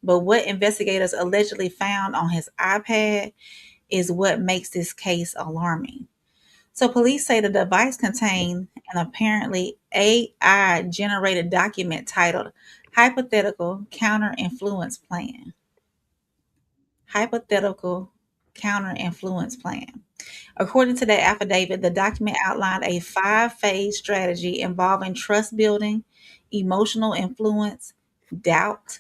[SPEAKER 3] But what investigators allegedly found on his iPad is what makes this case alarming. So police say the device contained an apparently AI-generated document titled Hypothetical Counter-Influence Plan. Hypothetical Counter-Influence Plan. According to that affidavit, the document outlined a 5-phase strategy involving trust building, emotional influence, doubt,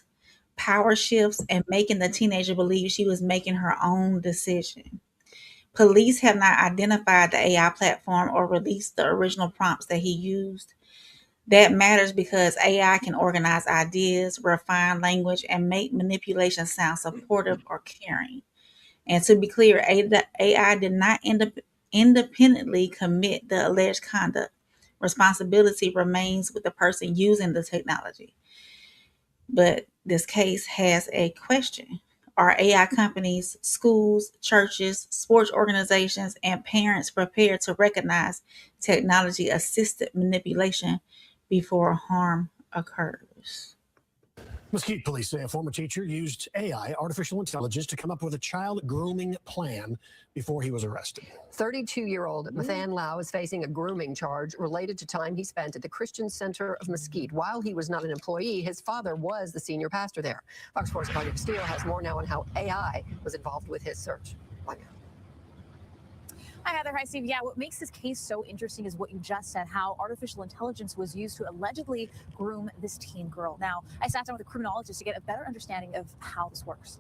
[SPEAKER 3] power shifts, and making the teenager believe she was making her own decision. Police have not identified the AI platform or released the original prompts that he used. That matters because AI can organize ideas, refine language, and make manipulation sound supportive or caring. And to be clear, AI did not independently commit the alleged conduct. Responsibility remains with the person using the technology. But this case has a question. Are AI companies, schools, churches, sports organizations, and parents prepared to recognize technology assisted manipulation before harm occurs?
[SPEAKER 10] Mesquite police say a former teacher used AI, artificial intelligence, to come up with a child grooming plan before he was arrested.
[SPEAKER 11] 32-year-old Mathan Lau is facing a grooming charge related to time he spent at the Christian Center of Mesquite. While he was not an employee, his father was the senior pastor there. Fox 4's Claudia Castillo has more now on how AI was involved with his search. Claudia.
[SPEAKER 12] Hi, Heather. Hi, Steve. Yeah, what makes this case so interesting is what you just said, how artificial intelligence was used to allegedly groom this teen girl. Now, I sat down with a criminologist to get a better understanding of how this works.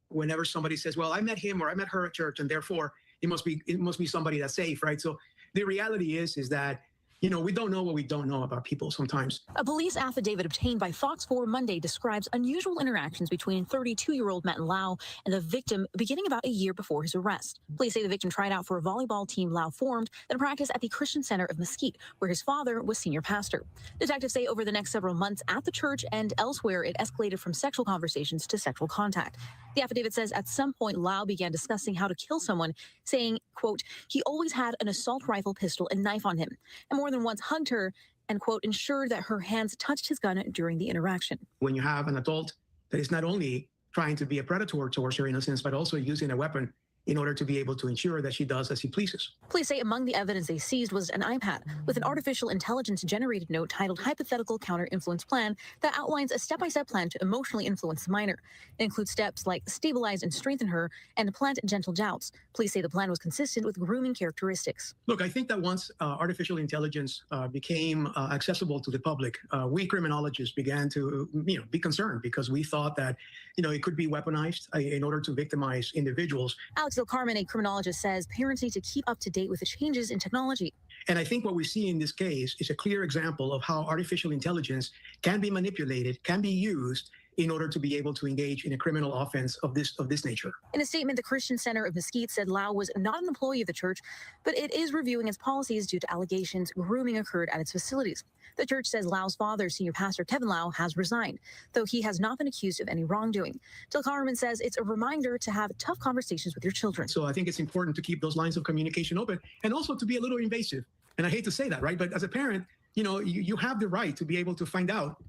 [SPEAKER 13] Whenever somebody says, well, I met him or I met her at church, and therefore it must be somebody that's safe, right? So the reality is that, you know, we don't know what we don't know about people sometimes.
[SPEAKER 12] A police affidavit obtained by Fox 4 Monday describes unusual interactions between 32-year-old Matt Lau and the victim beginning about a year before his arrest. Police say the victim tried out for a volleyball team Lau formed that practiced at the Christian Center of Mesquite, where his father was senior pastor. Detectives say over the next several months at the church and elsewhere, it escalated from sexual conversations to sexual contact. The affidavit says at some point, Lau began discussing how to kill someone, saying, quote, he always had an assault rifle, pistol, and knife on him, and more than once hugged her and, quote, ensured that her hands touched his gun during the interaction.
[SPEAKER 13] When you have an adult that is not only trying to be a predator towards her innocence, but also using a weapon in order to be able to ensure that she does as he pleases.
[SPEAKER 12] Police say among the evidence they seized was an iPad with an artificial intelligence-generated note titled Hypothetical Counter-Influence Plan that outlines a step-by-step plan to emotionally influence the minor. It includes steps like stabilize and strengthen her and plant gentle doubts. Police say the plan was consistent with grooming characteristics.
[SPEAKER 13] Look, I think that once artificial intelligence became accessible to the public, we criminologists began to be concerned because we thought that it could be weaponized in order to victimize individuals.
[SPEAKER 12] Alex Del Carmen, a criminologist, says parents need to keep up to date with the changes in technology.
[SPEAKER 13] And I think what we see in this case is a clear example of how artificial intelligence can be manipulated, can be used in order to be able to engage in a criminal offense of this nature.
[SPEAKER 12] In a statement, the Christian Center of Mesquite said Lau was not an employee of the church, but it is reviewing its policies due to allegations grooming occurred at its facilities. The church says Lau's father, senior pastor Kevin Lau, has resigned, though he has not been accused of any wrongdoing. Del Carmen says it's a reminder to have tough conversations with your children.
[SPEAKER 13] So I think it's important to keep those lines of communication open and also to be a little invasive. And I hate to say that, right? But as a parent, you have the right to be able to find out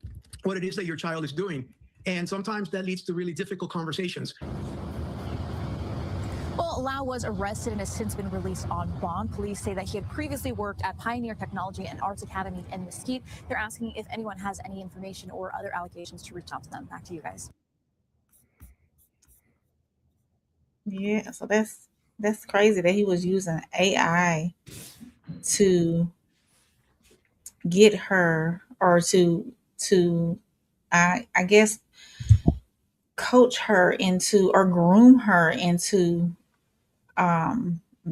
[SPEAKER 13] what it is that your child is doing. And sometimes that leads to really difficult conversations.
[SPEAKER 12] Well, Lau was arrested and has since been released on bond. Police say that he had previously worked at Pioneer Technology and Arts Academy in Mesquite. They're asking if anyone has any information or other allegations to reach out to them. Back to you guys.
[SPEAKER 3] Yeah, so that's crazy that he was using AI to get her, or to I guess coach her into, or groom her into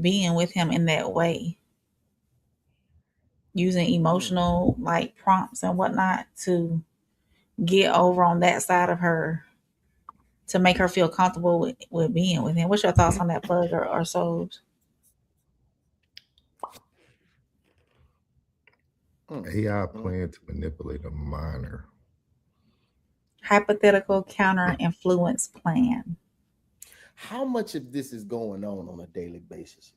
[SPEAKER 3] being with him in that way, using emotional prompts and whatnot to get over on that side of her, to make her feel comfortable with being with him. What's your thoughts on that, Plug or Souls?
[SPEAKER 8] AI plan to manipulate a minor.
[SPEAKER 3] hypothetical counter influence plan.
[SPEAKER 9] How much of this is going on a daily basis?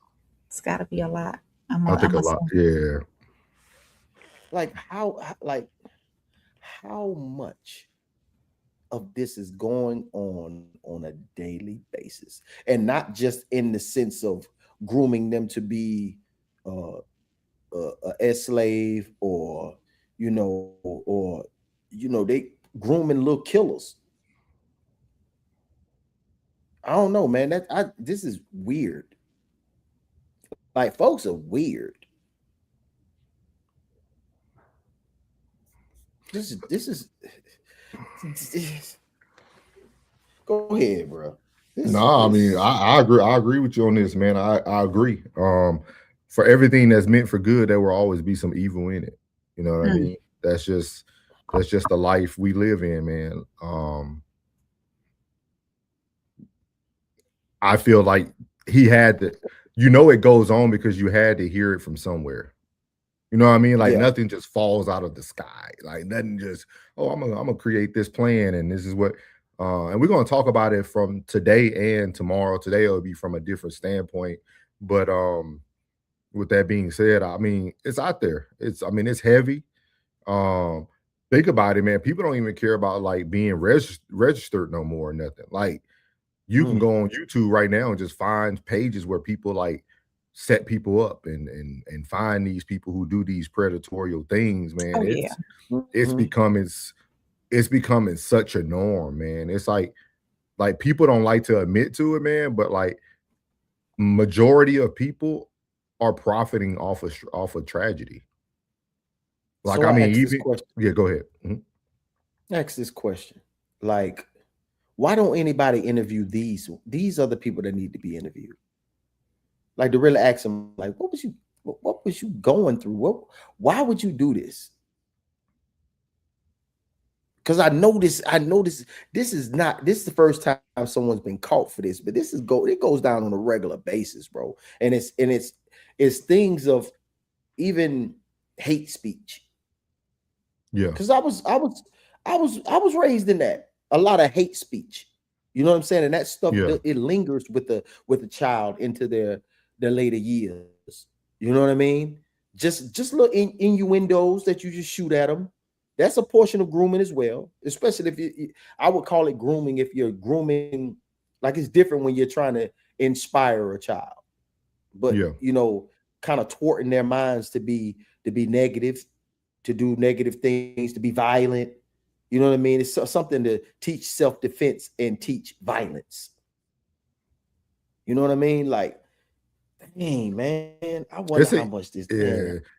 [SPEAKER 3] It's got to be a lot. I'm
[SPEAKER 8] I
[SPEAKER 3] a,
[SPEAKER 8] think
[SPEAKER 3] I'm
[SPEAKER 8] a
[SPEAKER 3] a,
[SPEAKER 8] lot. Yeah.
[SPEAKER 9] Like how much of this is going on a daily basis, and not just in the sense of grooming them to be uh, a slave, or they grooming little killers. I don't know, man. This is weird. Like, folks are weird. This is go ahead, bro.
[SPEAKER 8] No, I mean, I agree. I agree with you on this, man. I agree. For everything that's meant for good, there will always be some evil in it. You know what I mean? That's just the life we live in, man. I feel like he had to, it goes on because you had to hear it from somewhere. You know what I mean? Like,
[SPEAKER 9] Yeah.
[SPEAKER 8] nothing just falls out of the sky. Like, nothing just, oh, I'm gonna create this plan, and this is what and we're gonna talk about it from today and tomorrow. Today it'll be from a different standpoint. But with that being said, I mean, it's out there. It's heavy. Um, think about it, man. People don't even care about like being registered no more or nothing. Like, you can go on YouTube right now and just find pages where people like set people up and find these people who do these predatory things, man.
[SPEAKER 3] Oh, yeah.
[SPEAKER 8] It's becoming such a norm, man. It's like people don't like to admit to it, man, but like majority of people are profiting off of tragedy. Like,
[SPEAKER 9] So
[SPEAKER 8] I
[SPEAKER 9] I
[SPEAKER 8] mean,
[SPEAKER 9] ask this
[SPEAKER 8] even
[SPEAKER 9] question.
[SPEAKER 8] yeah, go ahead. Mhm.
[SPEAKER 9] Ask this question. Like, why don't anybody interview these? These are the people that need to be interviewed. Like, to really ask them, like, what was you going through? Why would you do this? Because I know this is the first time someone's been caught for this, but it goes down on a regular basis, bro. And it's things of even hate speech.
[SPEAKER 8] Yeah.
[SPEAKER 9] Because I was raised in that. A lot of hate speech. You know what I'm saying? And that stuff,
[SPEAKER 8] Yeah.
[SPEAKER 9] it lingers with the child into their later years. You know what I mean? Just little innuendos that you just shoot at them. That's a portion of grooming as well. Especially if I would call it grooming if you're grooming, like, it's different when you're trying to inspire a child. But
[SPEAKER 8] Yeah.
[SPEAKER 9] kind of thwarting their minds to be negative, to do negative things, to be violent. You know what I mean? It's something to teach self-defense and teach violence. You know what I mean? Like, dang, man, I wonder how much this.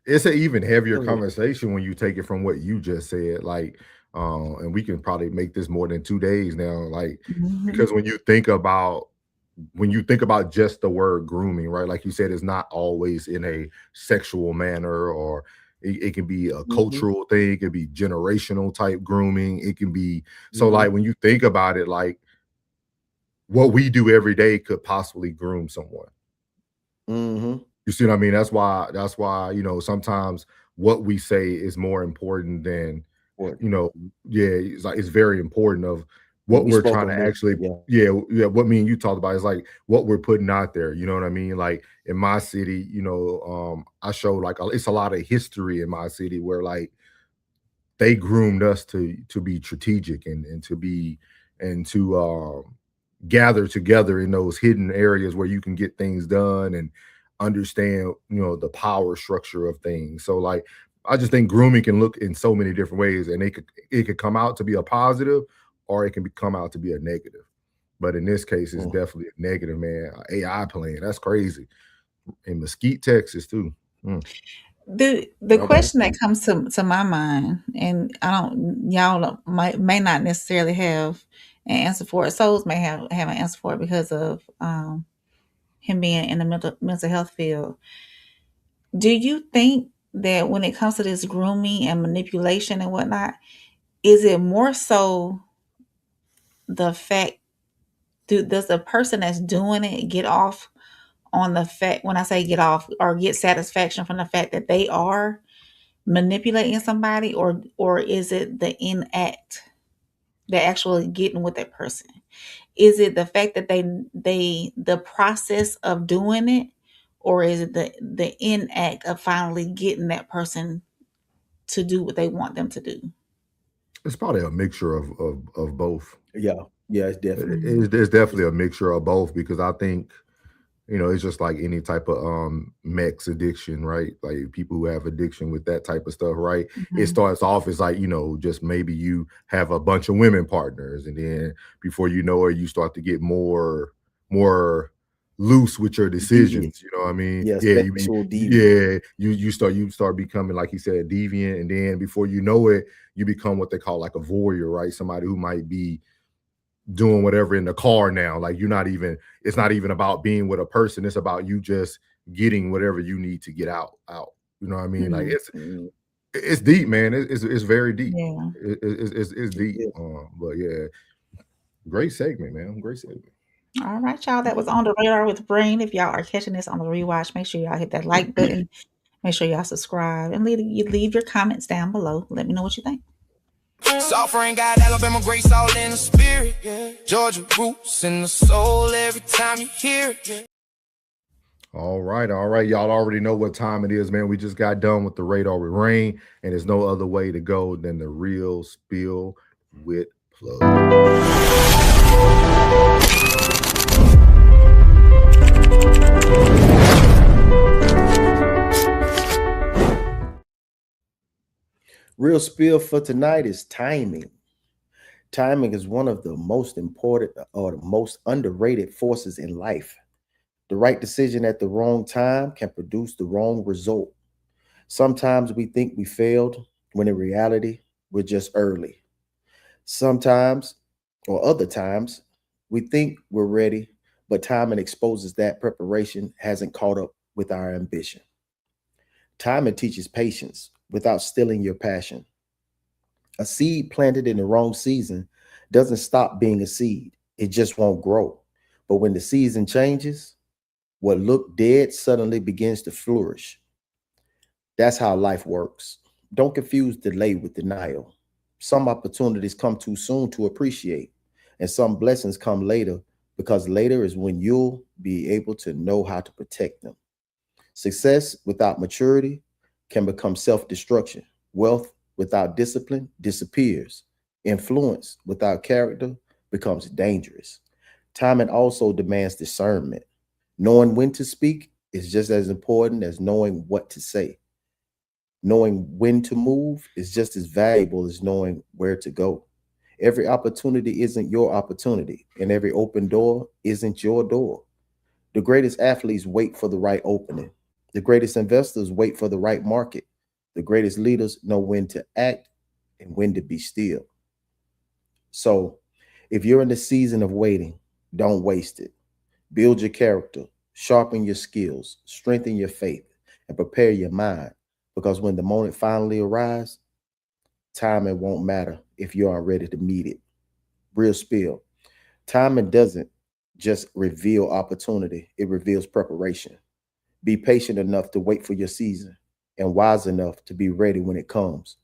[SPEAKER 8] It's an even heavier
[SPEAKER 9] Go ahead.
[SPEAKER 8] conversation when you take it from what you just said. Like, and we can probably make this more than 2 days now. Like, because when you think about just the word grooming, right? Like you said, it's not always in a sexual manner, or it can be a cultural thing. It can be generational type grooming. It can be like, when you think about it, like, what we do every day could possibly groom someone. You see what I mean? That's why sometimes what we say is more important than it's like, it's very important of what we're trying to actually what me and you talked about is like what we're putting out there. You know what I mean? Like, in my city, I show like it's a lot of history in my city where like they groomed us to be strategic and to gather together in those hidden areas where you can get things done and understand the power structure of things. So like, I just think grooming can look in so many different ways, and it could come out to be a positive, or it can come out to be a negative. But in this case, it's definitely a negative, man. AI playing, that's crazy. In Mesquite, Texas, too.
[SPEAKER 3] The question that comes to my mind, and y'all may not necessarily have an answer for it. Souls may have an answer for it because of him being in the mental health field. Do you think that when it comes to this grooming and manipulation and whatnot, is it more so the fact, does the person that's doing it get off on the fact, when I say get off, or get satisfaction from the fact that they are manipulating somebody, or is it the inact? they're actually getting with that person? Is it the fact that the process of doing it, or is it the end act of finally getting that person to do what they want them to do?
[SPEAKER 8] It's probably a mixture of both.
[SPEAKER 9] Yeah, it's definitely.
[SPEAKER 8] It's definitely a mixture of both, because I think, it's just like any type of mix addiction, right? Like people who have addiction with that type of stuff, right? It starts off as like, just maybe you have a bunch of women partners, and then before you know it, you start to get more loose with your decisions. You know what I mean?
[SPEAKER 9] Yes,
[SPEAKER 8] Yeah,
[SPEAKER 9] sexual deviant.
[SPEAKER 8] you start becoming, like you said, deviant, and then before you know it, you become what they call like a voyeur, right? Somebody who might be doing whatever in the car now. Like it's not even about being with a person. It's about you just getting whatever you need to get out. You know what I mean? Like it's deep, man. It's very deep.
[SPEAKER 3] Yeah.
[SPEAKER 8] It's deep. But yeah, great segment, man. Great segment.
[SPEAKER 3] All right, y'all. That was On the Radar with Brain. If y'all are catching this on the rewatch, make sure y'all hit that like button. Make sure y'all subscribe and leave your comments down below. Let me know what you think.
[SPEAKER 1] Sovereign got Alabama grace all in the spirit, yeah. Georgia roots in the soul every time you hear it, yeah.
[SPEAKER 8] All right. Y'all already know what time it is, man. We just got done with the Radar with Rain, and there's no other way to go than the real spill with Plug.
[SPEAKER 9] Real spill for tonight is timing. Timing is one of the most important or the most underrated forces in life. The right decision at the wrong time can produce the wrong result. Sometimes we think we failed when in reality, we're just early. Sometimes, or other times, we think we're ready, but timing exposes that preparation hasn't caught up with our ambition. Timing teaches patience without stealing your passion. A seed planted in the wrong season doesn't stop being a seed. It just won't grow. But when the season changes, what looked dead suddenly begins to flourish. That's how life works. Don't confuse delay with denial. Some opportunities come too soon to appreciate, and some blessings come later, because later is when you'll be able to know how to protect them. Success without maturity can become self-destruction. Wealth without discipline disappears. Influence without character becomes dangerous. Timing also demands discernment. Knowing when to speak is just as important as knowing what to say. Knowing when to move is just as valuable as knowing where to go. Every opportunity isn't your opportunity, and every open door isn't your door. The greatest athletes wait for the right opening. The greatest investors wait for the right market. The greatest leaders know when to act and when to be still. So, if you're in the season of waiting, don't waste it. Build your character, sharpen your skills, strengthen your faith, and prepare your mind. Because when the moment finally arrives, timing won't matter if you aren't ready to meet it. Real spill. Timing doesn't just reveal opportunity, it reveals preparation. Be patient enough to wait for your season and wise enough to be ready when it comes.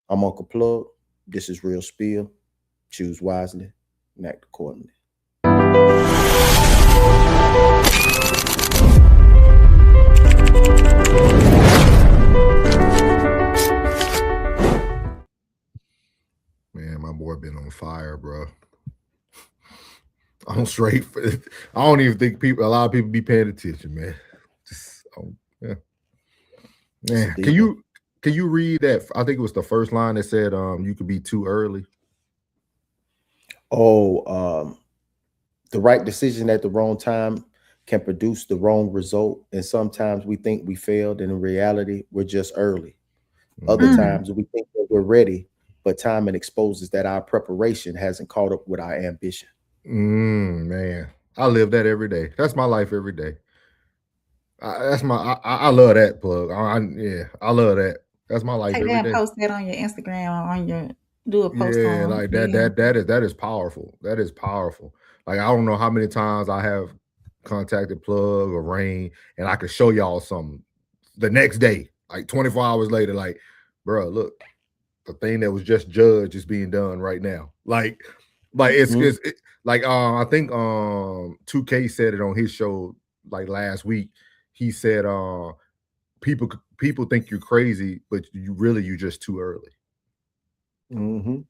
[SPEAKER 9] I'm Uncle Plug. This is Real Spill. Choose wisely and act accordingly.
[SPEAKER 8] Man, my boy been on fire, bro. I'm straight. I don't even think a lot of people be paying attention, man. Yeah. Man, can you read that? I think it was the first line that said, you could be too early.
[SPEAKER 9] The right decision at the wrong time can produce the wrong result. And sometimes we think we failed, and in reality, we're just early. Other times we think that we're ready, but timing exposes that our preparation hasn't caught up with our ambition.
[SPEAKER 8] Man, I live that every day. That's my life every day. I love that, Plug. I love that. That's my life
[SPEAKER 3] Take
[SPEAKER 8] every
[SPEAKER 3] that
[SPEAKER 8] day.
[SPEAKER 3] and post that on your Instagram or on your do a post
[SPEAKER 8] Yeah,
[SPEAKER 3] on.
[SPEAKER 8] like that is powerful. That is powerful. Like I don't know how many times I have contacted Plug or Rain, and I could show y'all something the next day, like 24 hours later, like, bro, look, the thing that was just judged is being done right now. Like it's like I think 2K said it on his show like last week. He said people think you're crazy, but you're just too early.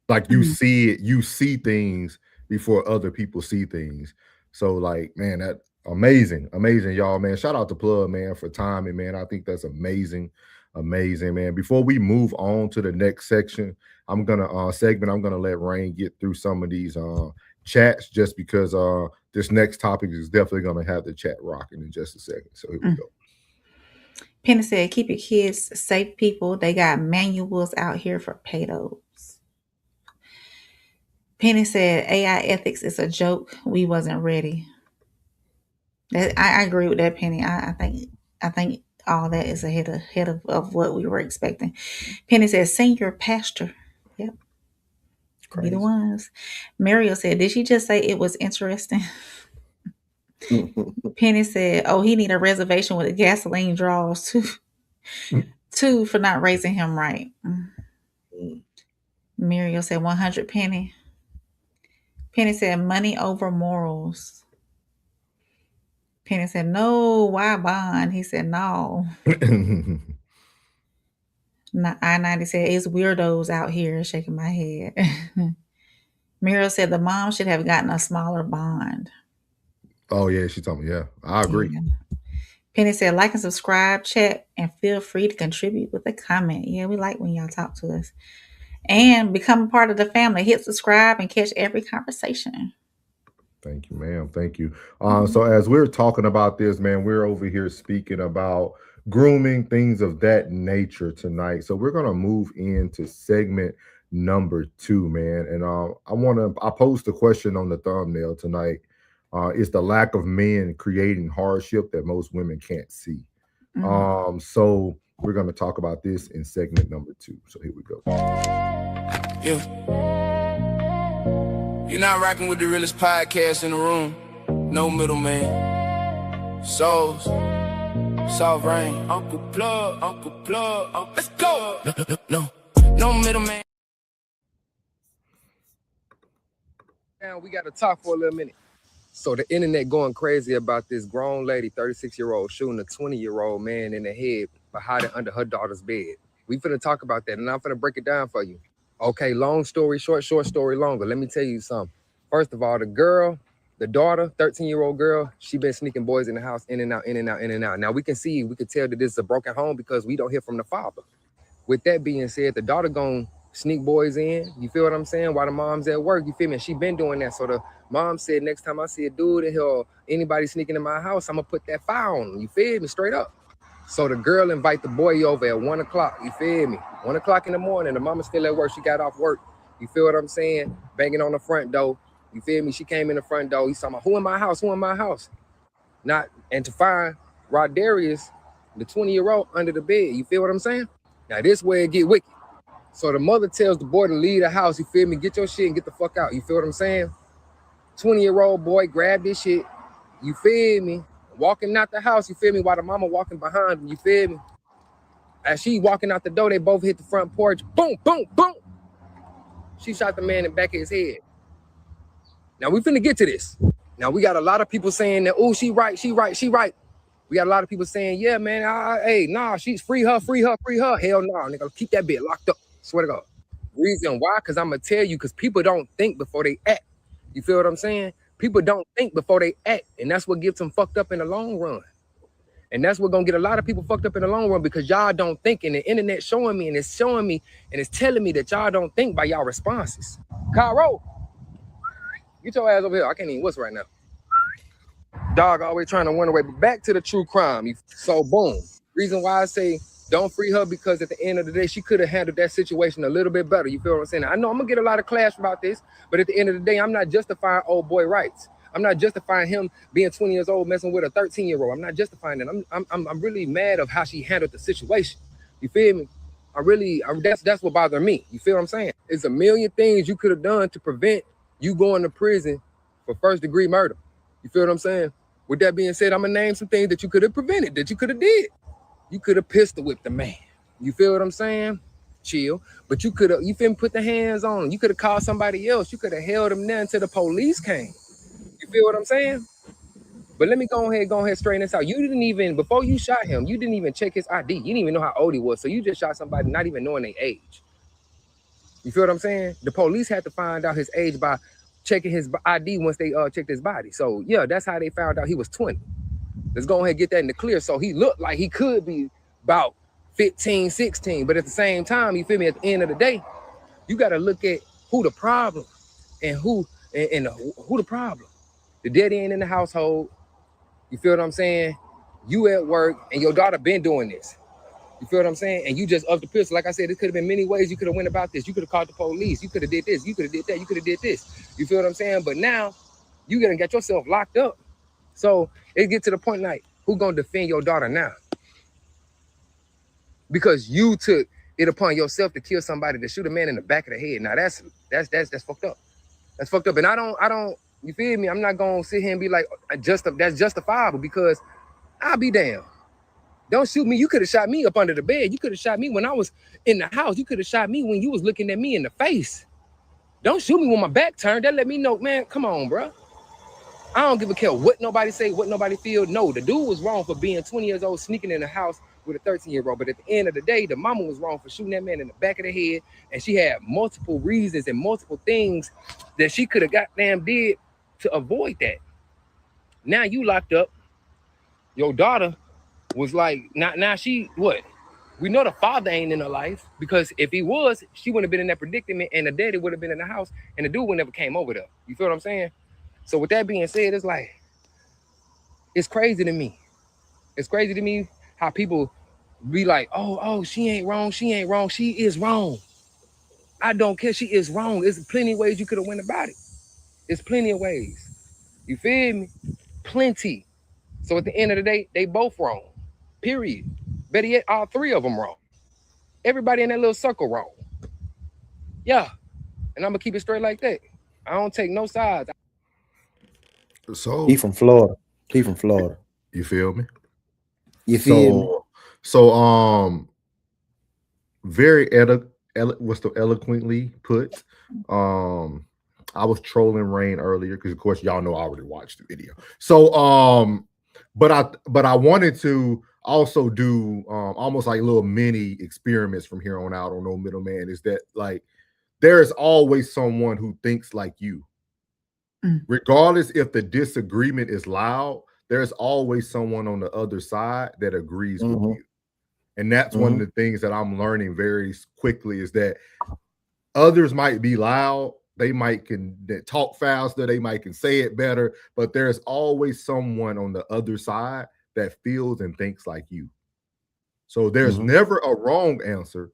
[SPEAKER 8] Like you see things before other people see things. So like, man, that amazing, y'all, man. Shout out to Plug, man, for timing, man. I think that's amazing, man. Before we move on to the next section, I'm gonna let Rain get through some of these chats, just because this next topic is definitely gonna have the chat rocking in just a second. So here we go.
[SPEAKER 3] Penny said, keep your kids safe, people. They got manuals out here for pedos. Penny said, AI ethics is a joke. We wasn't ready. I agree with that, Penny. I think all that is ahead of what we were expecting. Penny said, senior pastor. Yep. Be the ones. Mario said, did she just say it was interesting? Penny said, oh, he need a reservation with a gasoline draws too. Two for not raising him right. Mario said 100 Penny. Penny said money over morals. Penny said, no, why bond? He said, no. I-90 said, it's weirdos out here, shaking my head. Muriel said the mom should have gotten a smaller bond.
[SPEAKER 8] Oh, yeah, she told me, yeah. I agree.
[SPEAKER 3] Yeah. Penny said, like and subscribe, chat, and feel free to contribute with a comment. Yeah, we like when y'all talk to us. And become a part of the family. Hit subscribe and catch every conversation.
[SPEAKER 8] Thank you, ma'am. Thank you. So as we're talking about this, man, we're over here speaking about grooming, things of that nature tonight. So we're going to move into segment number 2, man. And I posed a question on the thumbnail tonight. Is the lack of men creating hardship that most women can't see? So we're going to talk about this in segment number 2. So here we go.
[SPEAKER 1] Yeah. You're not rocking with the realest podcast in the room. No middleman. Souls. Soft rain. Uncle Plug. Let's go. No middleman.
[SPEAKER 14] Now we got to talk for a little minute. So the internet going crazy about this grown lady, 36-year-old, shooting a 20-year-old man in the head by hiding under her daughter's bed. We finna talk about that, and I'm finna break it down for you. Okay, long story short, short story longer. Let me tell you something. First of all, the daughter, 13-year-old girl, she been sneaking boys in the house, in and out. Now we can tell that this is a broken home because we don't hear from the father. With that being said, the daughter gonna sneak boys in, you feel what I'm saying, while the mom's at work, you feel me? She been doing that. So the mom said, next time I see a dude in here, anybody sneaking in my house, I'm gonna put that fire on them, you feel me, straight up. So the girl invite the boy over at 1 o'clock, you feel me? 1 o'clock in the morning, the mama's still at work, she got off work, you feel what I'm saying? Banging on the front door, you feel me? She came in the front door, he's talking about, who in my house? And to find Rodarius, the 20-year-old, under the bed, you feel what I'm saying? Now this way it get wicked. So the mother tells the boy to leave the house, you feel me? Get your shit and get the fuck out, you feel what I'm saying? 20-year-old boy grabbed this shit, you feel me? Walking out the house, you feel me? While the mama walking behind him, you feel me? As she walking out the door, they both hit the front porch. Boom, boom, boom. She shot the man in the back of his head. Now we finna get to this. Now we got a lot of people saying that, oh, she right. We got a lot of people saying, yeah, man, she's free her. Hell no, nigga, keep that bitch locked up. Swear to God. Reason why? Because I'm going to tell you, because people don't think before they act. You feel what I'm saying? People don't think before they act. And that's what gets them fucked up in the long run. And that's what's going to get a lot of people fucked up in the long run, because y'all don't think. And the internet showing me, and it's telling me that y'all don't think by y'all responses. Cairo, get your ass over here. I can't even whistle right now. Dog always trying to run away. But back to the true crime. So boom. Reason why I say don't free her, because at the end of the day, she could have handled that situation a little bit better. You feel what I'm saying? I know I'm gonna get a lot of clash about this, but at the end of the day, I'm not justifying old boy rights. I'm not justifying him being 20 years old messing with a 13-year-old. I'm not justifying that. I'm really mad of how she handled the situation. You feel me? That's what bothers me. You feel what I'm saying? It's a million things you could have done to prevent you going to prison for first-degree murder. You feel what I'm saying? With that being said, I'm gonna name some things that you could have prevented, that you could have did. You could have pistol whipped the man. You feel what I'm saying? chill. But you could have, you feel me, put the hands on him. You could have called somebody else. You could have held him there until the police came. You feel what I'm saying? But let me go ahead, straighten this out. You didn't even, before you shot him, you didn't even check his ID. You didn't even know how old he was. So you just shot somebody not even knowing their age. You feel what I'm saying? The police had to find out his age by checking his ID once they checked his body. So yeah, that's how they found out he was 20. Let's go ahead and get that in the clear. So he looked like he could be about 15, 16. But at the same time, you feel me, at the end of the day, you got to look at who the problem and who the problem. The daddy ain't in the household. You feel what I'm saying? You at work and your daughter been doing this. You feel what I'm saying? And you just up the pistol. Like I said, it could have been many ways you could have went about this. You could have called the police. You could have did this. You could have did that. You could have did this. You feel what I'm saying? But now you gonna get yourself locked up. So it get to the point like, who gonna defend your daughter now? Because you took it upon yourself to kill somebody, to shoot a man in the back of the head. Now that's fucked up. That's fucked up. And I don't. You feel me? I'm not gonna sit here and be like, that's justifiable, because I'll be damned. Don't shoot me. You could have shot me up under the bed. You could have shot me when I was in the house. You could have shot me when you was looking at me in the face. Don't shoot me when my back turned. That let me know, man, come on, bro. I don't give a care what nobody say, what nobody feel. No, the dude was wrong for being 20 years old, sneaking in the house with a 13-year-old. But at the end of the day, the mama was wrong for shooting that man in the back of the head. And she had multiple reasons and multiple things that she could have goddamn did to avoid that. Now you locked up. Your daughter was like, now she, what? We know the father ain't in her life, because if he was, she wouldn't have been in that predicament, and the daddy would have been in the house, and the dude would never came over there. You feel what I'm saying? So with that being said, it's like, it's crazy to me. It's crazy to me how people be like, oh, she ain't wrong. She ain't wrong. She is wrong. I don't care. She is wrong. There's plenty of ways you could have went about it. There's plenty of ways. You feel me? Plenty. So at the end of the day, they both wrong. Period. Better yet, all three of them wrong. Everybody in that little circle wrong. Yeah. And I'm going to keep it straight like that. I don't take no sides.
[SPEAKER 8] So
[SPEAKER 9] he from Florida.
[SPEAKER 8] You feel me?
[SPEAKER 9] You feel me?
[SPEAKER 8] So very eloquently put. I was trolling Rain earlier because, of course, y'all know I already watched the video. So but I wanted to also do almost like little mini experiments from here on out on No Middleman. Is that like there is always someone who thinks like you. Regardless if the disagreement is loud, there's always someone on the other side that agrees with you. And that's one of the things that I'm learning very quickly, is that others might be loud, they might can talk faster, they might can say it better, but there's always someone on the other side that feels and thinks like you. So there's never a wrong answer.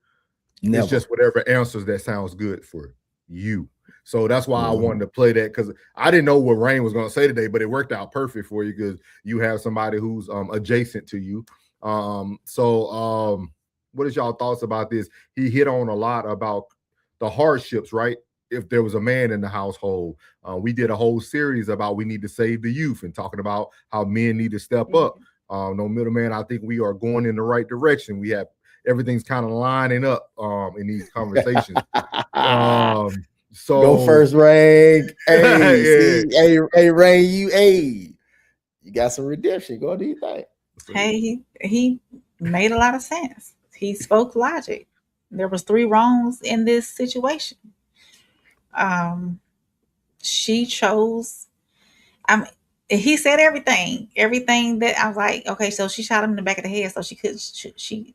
[SPEAKER 8] Never. It's just whatever answers that sounds good for you. So that's why I wanted to play that, because I didn't know what Rain was going to say today, but it worked out perfect for you because you have somebody who's adjacent to you. What is y'all thoughts about this? He hit on a lot about the hardships, right? If there was a man in the household. We did a whole series about we need to save the youth and talking about how men need to step up. No Middleman, I think we are going in the right direction. We have everything's kind of lining up in these conversations. So
[SPEAKER 9] go first, Rain. Hey, Rain, you got some redemption. Go do you think?
[SPEAKER 3] Hey, he made a lot of sense. He spoke logic. There was 3 wrongs in this situation. She chose. He said everything that I was like, okay, so she shot him in the back of the head, so she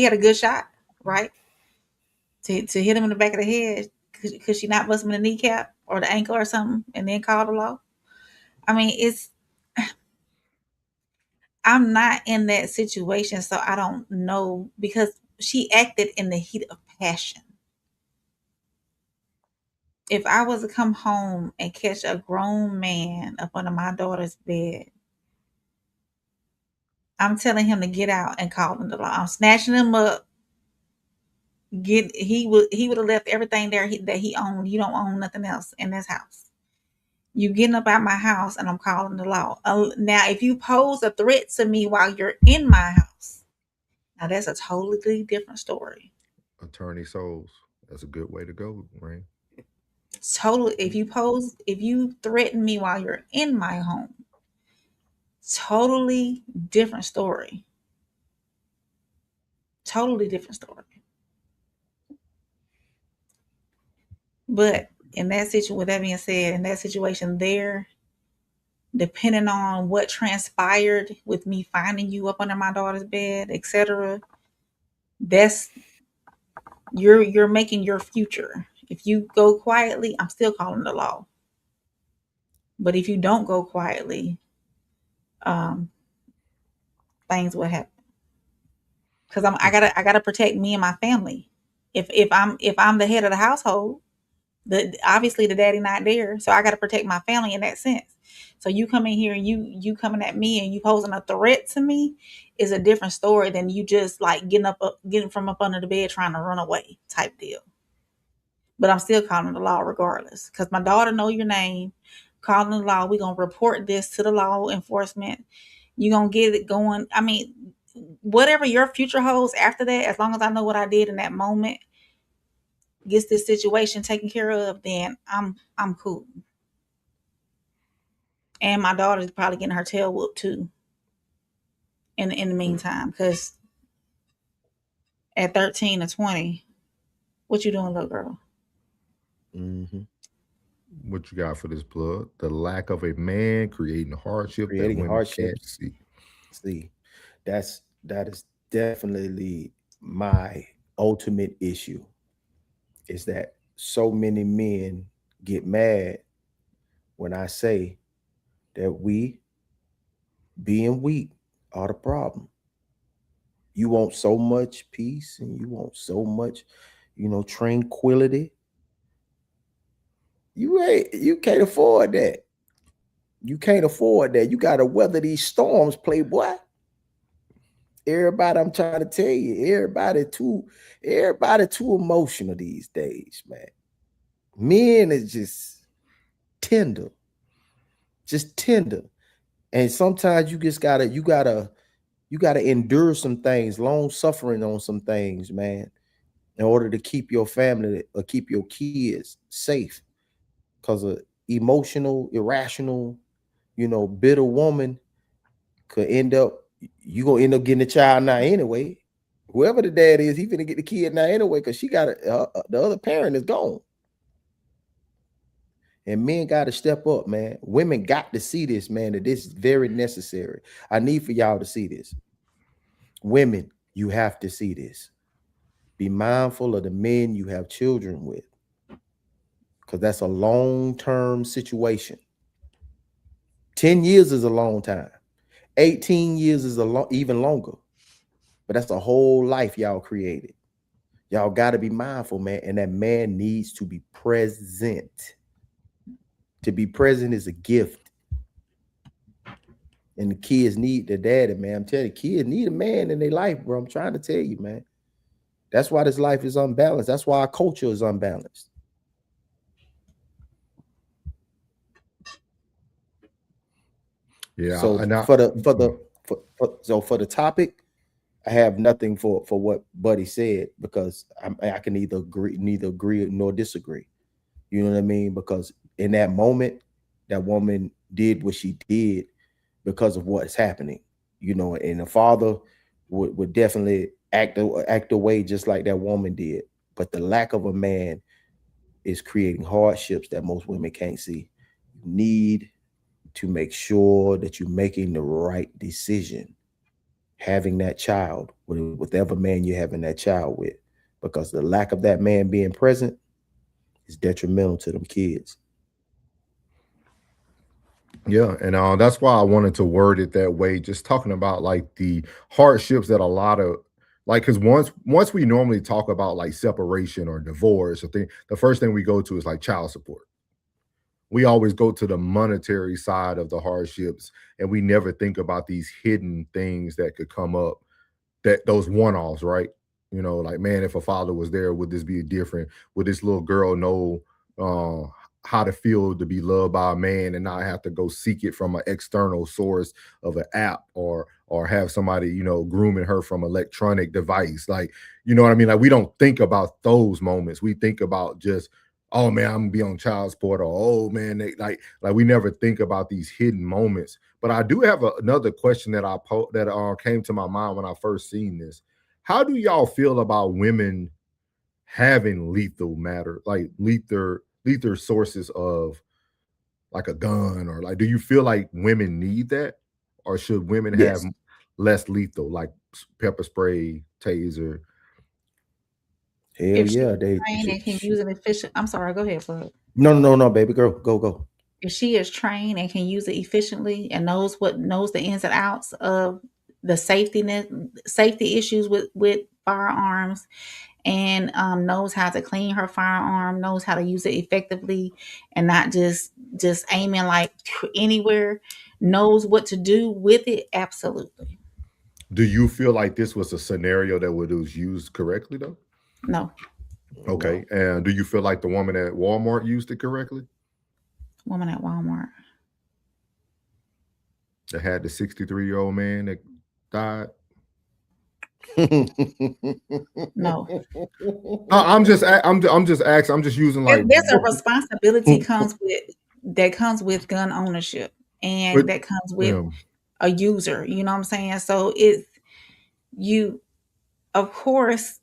[SPEAKER 3] had a good shot, right? To hit him in the back of the head. Could she not bust him in the kneecap or the ankle or something and then call the law? I mean, I'm not in that situation, so I don't know, because she acted in the heat of passion. If I was to come home and catch a grown man up under my daughter's bed, I'm telling him to get out and call him the law. I'm snatching him up. He would have left everything there that he owned. You don't own nothing else in this house. You getting up out my house and I'm calling the law. Now, if you pose a threat to me while you're in my house, now that's a totally different story.
[SPEAKER 8] Attorney souls. That's a good way to go, Rain.
[SPEAKER 3] Totally. If you threaten me while you're in my home, totally different story. Totally different story. But in that situation, with that being said, in that situation there, depending on what transpired with me finding you up under my daughter's bed, etc., that's you're making your future. If you go quietly, I'm still calling the law. But if you don't go quietly, um, things will happen. Because I gotta protect me and my family. If I'm the head of the household, obviously the daddy not there, so I gotta protect my family in that sense. So you come in here and you coming at me and you posing a threat to me is a different story than you just like getting from up under the bed trying to run away type deal. But I'm still calling the law regardless because my daughter know your name. Calling the law, we're gonna report this to the law enforcement. You're gonna get it going. I mean, whatever your future holds after that, as long as I know what I did in that moment, gets this situation taken care of, then I'm cool. And my daughter's probably getting her tail whooped too. In the meantime, because at 13 or 20, what you doing, little girl?
[SPEAKER 9] Mm-hmm.
[SPEAKER 8] What you got for this plug? The lack of a man creating hardship that
[SPEAKER 9] Creating
[SPEAKER 8] women can't
[SPEAKER 9] hardships.
[SPEAKER 8] see.
[SPEAKER 9] See, that is definitely my ultimate issue. Is that so many men get mad when I say that we being weak are the problem. You want so much peace and you want so much, tranquility. You can't afford that. You can't afford that. You gotta weather these storms, playboy. Everybody, I'm trying to tell you, everybody too emotional these days, man. Men is tender, just tender. And sometimes you gotta endure some things, long suffering on some things, man, in order to keep your family or keep your kids safe. Because a emotional, irrational, bitter woman could end up, you gonna end up getting a child now anyway. Whoever the dad is, he finna get the kid now anyway, because the other parent is gone. And men got to step up, man. Women got to see this, man, that this is very necessary. I need for y'all to see this. Women, you have to see this. Be mindful of the men you have children with, because that's a long-term situation. 10 years is a long time. 18 years is even longer. But that's a whole life y'all created. Y'all got to be mindful, man. And that man needs to be present. To be present is a gift. And the kids need their daddy, man. I'm telling you, kids need a man in their life, bro. I'm trying to tell you, man. That's why this life is unbalanced. That's why our culture is unbalanced.
[SPEAKER 8] Yeah.
[SPEAKER 9] So for the topic, I have nothing for what Buddy said, because I can neither agree nor disagree. You know what I mean? Because in that moment, that woman did what she did because of what's happening. And the father would definitely act away just like that woman did. But the lack of a man is creating hardships that most women can't see. You need to make sure that you're making the right decision having that child with whatever man you're having that child with, because the lack of that man being present is detrimental to them kids.
[SPEAKER 8] Yeah, and that's why I wanted to word it that way, just talking about like the hardships that a lot of like, because once we normally talk about like separation or divorce or thing, the first thing we go to is like child support. We always go to the monetary side of the hardships, and we never think about these hidden things that could come up, that those one-offs, right? Like, man, if a father was there, would this be different? Would this little girl know how to feel to be loved by a man and not have to go seek it from an external source of an app or have somebody, you know, grooming her from electronic device. Like, you know what I mean? Like, we don't think about those moments. We think about just, oh man, I'm gonna be on child support, or oh man, like we never think about these hidden moments. But I do have another question that came to my mind when I first seen this. How do y'all feel about women having lethal matter, like lethal sources of like a gun, or like, do you feel like women need that, or should women have
[SPEAKER 9] Yes.
[SPEAKER 8] less lethal, like pepper spray, taser?
[SPEAKER 9] Hell
[SPEAKER 3] If she's
[SPEAKER 9] yeah, they
[SPEAKER 3] trained and can use an efficient, I'm sorry, go ahead, bud.
[SPEAKER 9] no, baby girl, go.
[SPEAKER 3] If she is trained and can use it efficiently and knows the ins and outs of the safety issues with firearms, and knows how to clean her firearm, knows how to use it effectively, and not just aiming like anywhere, knows what to do with it, absolutely.
[SPEAKER 8] Do you feel like this was a scenario that was used correctly though?
[SPEAKER 3] No.
[SPEAKER 8] Okay. And do you feel like the woman at Walmart used it correctly?
[SPEAKER 3] Woman at Walmart.
[SPEAKER 8] That had the 63-year-old man that died?
[SPEAKER 3] No.
[SPEAKER 8] I'm just asking. I'm just using like
[SPEAKER 3] there's a responsibility comes with gun ownership, and that comes with a user. You know what I'm saying? So of course,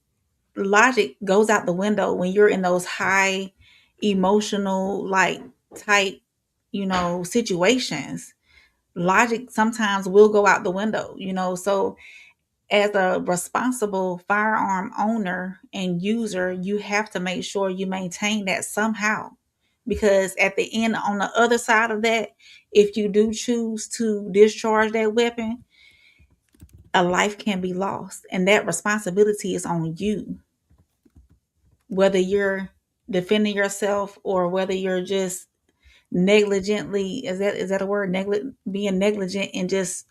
[SPEAKER 3] logic goes out the window when you're in those high emotional like type, situations. Logic sometimes will go out the window, so as a responsible firearm owner and user, you have to make sure you maintain that somehow. Because at the end, on the other side of that, if you do choose to discharge that weapon, a life can be lost. And that responsibility is on you. Whether you're defending yourself or whether you're just negligently, is that a word? Being negligent and just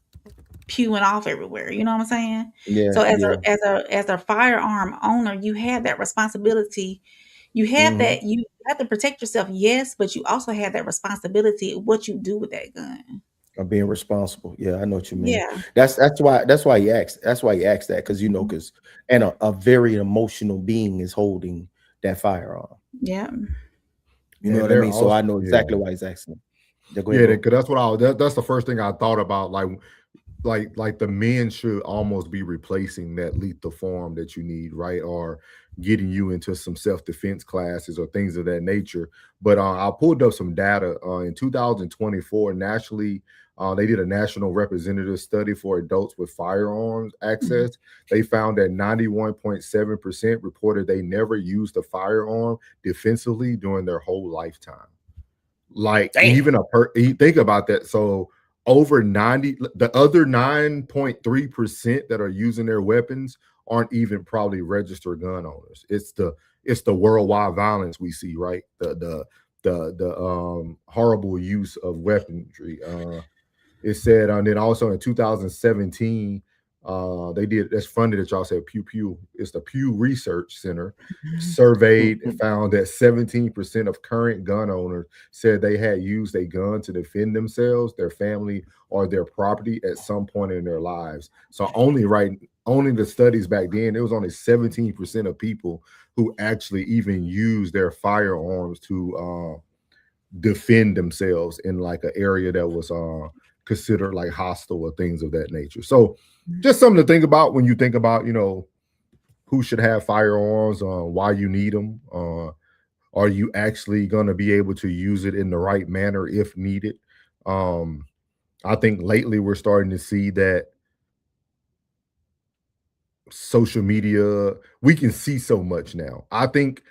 [SPEAKER 3] pewing off everywhere. You know what I'm saying?
[SPEAKER 9] Yeah.
[SPEAKER 3] So as a firearm owner, you have that responsibility. You have that, you have to protect yourself, yes, but you also have that responsibility of what you do with that gun.
[SPEAKER 9] Of being responsible. Yeah, I know what you mean.
[SPEAKER 3] Yeah.
[SPEAKER 9] That's why you asked. That's why you asked that, because because a very emotional being is holding that firearm.
[SPEAKER 3] Yeah.
[SPEAKER 9] You know what I mean? So I know exactly why he's asking.
[SPEAKER 8] Yeah, because that's the first thing I thought about. Like the men should almost be replacing that lethal form that you need, right? Or getting you into some self-defense classes or things of that nature. But I pulled up some data in 2024 nationally. They did a national representative study for adults with firearms access. They found that 91.7% reported they never used a firearm defensively during their whole lifetime. Like, even think about that. So over 90, the other 9.3% that are using their weapons aren't even probably registered gun owners. It's the worldwide violence we see, right? The horrible use of weaponry. It said, and then also in 2017, they did, that's funny that y'all said Pew. It's the Pew Research Center surveyed and found that 17% of current gun owners said they had used a gun to defend themselves, their family, or their property at some point in their lives. So only the studies back then, it was only 17% of people who actually even used their firearms to defend themselves in like an area that was considered like hostile or things of that nature. So just something to think about when you think about, who should have firearms, why you need them. Are you actually going to be able to use it in the right manner if needed? I think lately we're starting to see that social media, we can see so much now. I think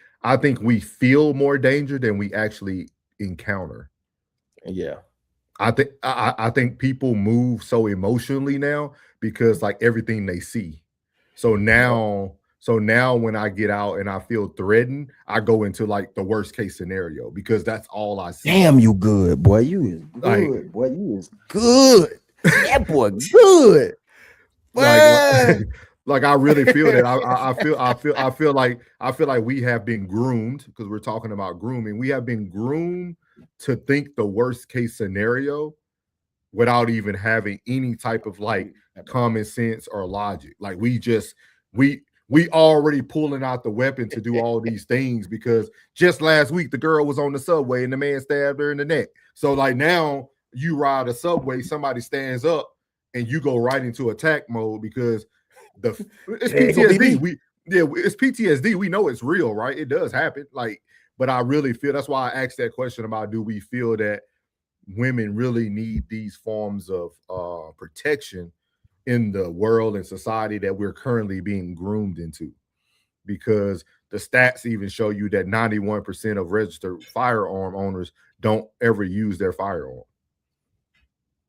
[SPEAKER 8] we feel more danger than we actually encounter.
[SPEAKER 9] Yeah.
[SPEAKER 8] I think people move so emotionally now because like everything they see. So now when I get out and I feel threatened, I go into like the worst case scenario because that's all I see.
[SPEAKER 9] Damn, you good, boy. You is good, boy. You is good. That boy good.
[SPEAKER 8] Like I really feel that. I feel like we have been groomed because we're talking about grooming. We have been groomed to think the worst case scenario without even having any type of like common sense or logic. Like we already pulling out the weapon to do all these things because just last week the girl was on the subway and the man stabbed her in the neck. So like now you ride a subway, somebody stands up and you go right into attack mode because it's PTSD. It's PTSD. We know it's real, right? It does happen. Like, but I really feel that's why I asked that question about do we feel that women really need these forms of protection in the world and society that we're currently being groomed into, because the stats even show you that 91% of registered firearm owners don't ever use their firearm.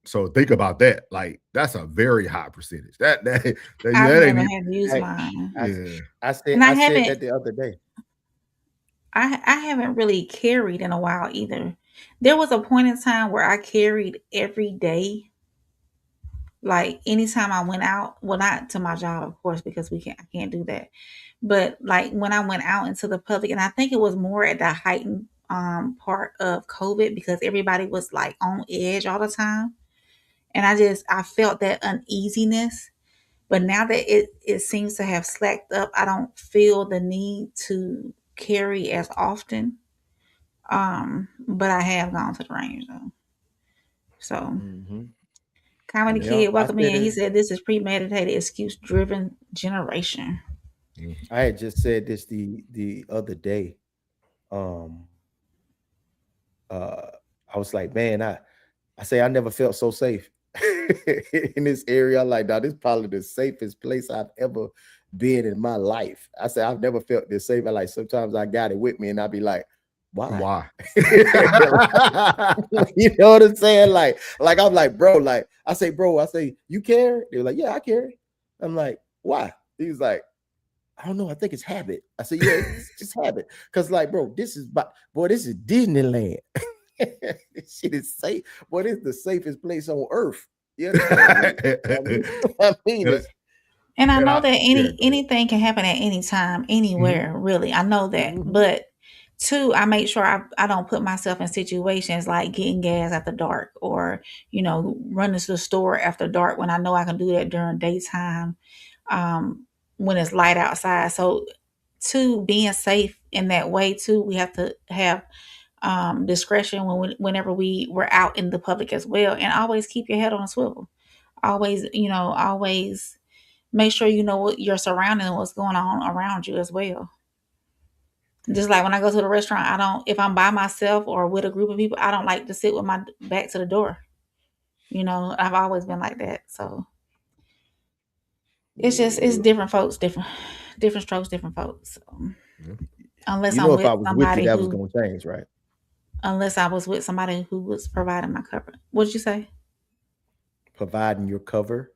[SPEAKER 8] So think about that. Like that's a very high percentage. That
[SPEAKER 3] I've never had to use mine.
[SPEAKER 9] I said that the other day.
[SPEAKER 3] I haven't really carried in a while either. There was a point in time where I carried every day. Like anytime I went out, well, not to my job, of course, because I can't do that. But like when I went out into the public, and I think it was more at the heightened part of COVID because everybody was like on edge all the time. And I felt that uneasiness. But now that it seems to have slacked up, I don't feel the need to carry as often. But I have gone to the range though. So Comedy Kid, welcome in. He said this is premeditated, excuse driven generation.
[SPEAKER 9] I had just said this the other day. I was like, man, I say I never felt so safe in this area. I'm like, now this is probably the safest place I've ever been in my life. I say I've never felt this safe. I like sometimes I got it with me and I'd be like, why? You know what I'm saying? Like I'm like, bro, like I say, you care? They were like, yeah, I care. I'm like, why? He was like, I don't know. I think it's habit. I said, yeah, it's just habit. Cause like, bro, this is Disneyland. Shit is safe. What is the safest place on earth? You know I mean,
[SPEAKER 3] and I know that anything can happen at any time, anywhere, really. I know that. But two, I make sure I don't put myself in situations like getting gas after dark or, running to the store after dark when I know I can do that during daytime, when it's light outside. So two, being safe in that way too, we have to have discretion whenever we're out in the public as well, and always keep your head on a swivel. Always make sure you know what your surroundings and what's going on around you as well. Just like when I go to the restaurant, if I'm by myself or with a group of people, I don't like to sit with my back to the door. I've always been like that. So it's different folks, different strokes, different folks. So, unless I'm with somebody
[SPEAKER 9] that was going to change, right?
[SPEAKER 3] Unless I was with somebody who was providing my cover. What did you say?
[SPEAKER 9] Providing your cover?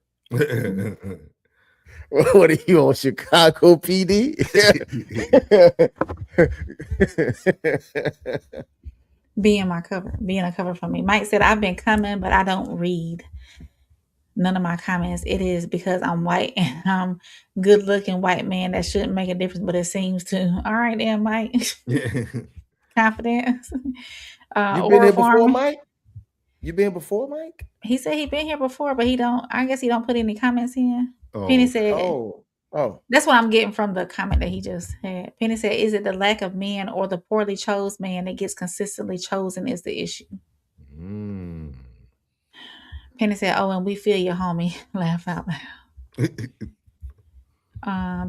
[SPEAKER 9] What are you on, Chicago PD?
[SPEAKER 3] Being a cover for me. Mike said, I've been coming, but I don't read none of my comments. It is because I'm white and I'm good looking white man. That shouldn't make a difference, but it seems to. All right then, Mike. Confidence.
[SPEAKER 9] You been here before, Mike? You been before, Mike?
[SPEAKER 3] He said he been here before, but I guess he don't put any comments in. Penny said,
[SPEAKER 9] oh.
[SPEAKER 3] That's what I'm getting from the comment that he just had. Penny said, is it the lack of men or the poorly chose man that gets consistently chosen is the issue? Penny said, oh, and we feel you, homie. Laugh out loud.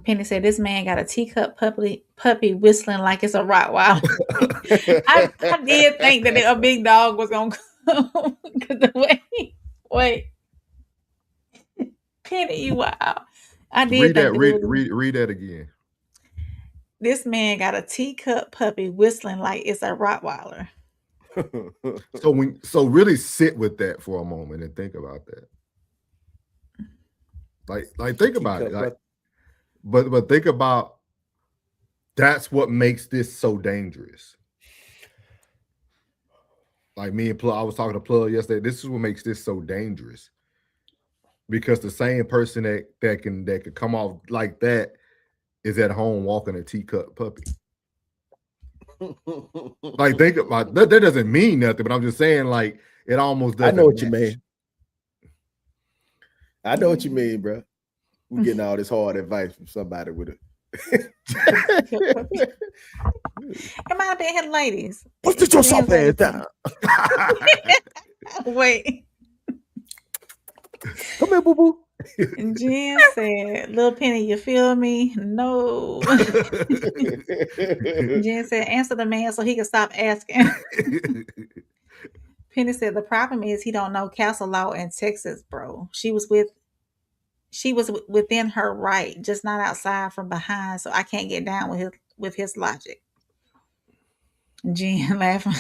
[SPEAKER 3] Penny said, this man got a teacup puppy whistling like it's a Rottweiler. I did think that a big dog was going to come. Wait. Penny, you wow. I did
[SPEAKER 8] read that again.
[SPEAKER 3] This man got a teacup puppy whistling like it's a Rottweiler.
[SPEAKER 8] So really sit with that for a moment and think about that. Like think about it. Like, but think about that's what makes this so dangerous. Like me and Plug, I was talking to Plug yesterday. This is what makes this so dangerous. because the same person that could come off like that is at home walking a teacup puppy. Like, think about that. That doesn't mean nothing, but I'm just saying, like, it almost doesn't.
[SPEAKER 9] I know what you
[SPEAKER 8] match.
[SPEAKER 9] mean. I know what you mean, bro. We're getting all this hard advice from somebody with it.
[SPEAKER 3] It might have been his ladies.
[SPEAKER 9] Put your soft ass down.
[SPEAKER 3] Wait.
[SPEAKER 9] Come here, boo boo.
[SPEAKER 3] Jen said, "Little Penny, you feel me? No." Jen said, "Answer the man so he can stop asking." Penny said, "The problem is he don't know castle law in Texas, bro. She was within her right, just not outside from behind. So I can't get down with his logic." Jen laughing.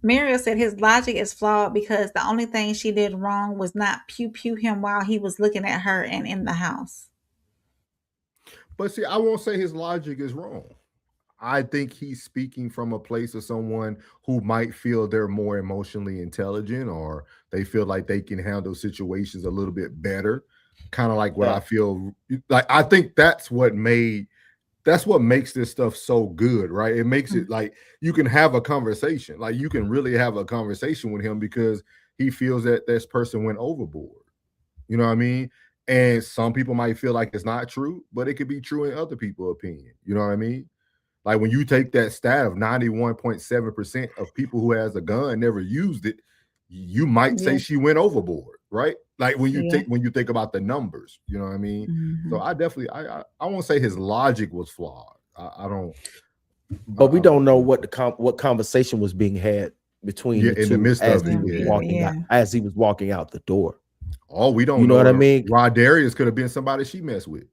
[SPEAKER 3] Muriel said his logic is flawed because the only thing she did wrong was not pew pew him while he was looking at her and in the house.
[SPEAKER 8] But see, I won't say his logic is wrong. I think he's speaking from a place of someone who might feel they're more emotionally intelligent, or they feel like they can handle situations a little bit better. Kind of like what I feel like. I think that's what makes this stuff so good, right? It makes it like you can have a conversation. Like, you can really have a conversation with him because he feels that this person went overboard. You know what I mean? And some people might feel like it's not true, but it could be true in other people's opinion. You know what I mean? Like, when you take that stat of 91.7% of people who has a gun never used it, you might say she went overboard, right? Like, when you think about the numbers, you know what I mean?
[SPEAKER 3] Mm-hmm.
[SPEAKER 8] So I definitely I won't say his logic was flawed. I don't.
[SPEAKER 9] But we don't know what conversation was being had between the two
[SPEAKER 8] the midst
[SPEAKER 9] as
[SPEAKER 8] of
[SPEAKER 9] he
[SPEAKER 8] it,
[SPEAKER 9] was walking out, as he was walking out the door.
[SPEAKER 8] Oh, we don't.
[SPEAKER 9] You know what I mean?
[SPEAKER 8] Rodarius could have been somebody she messed with.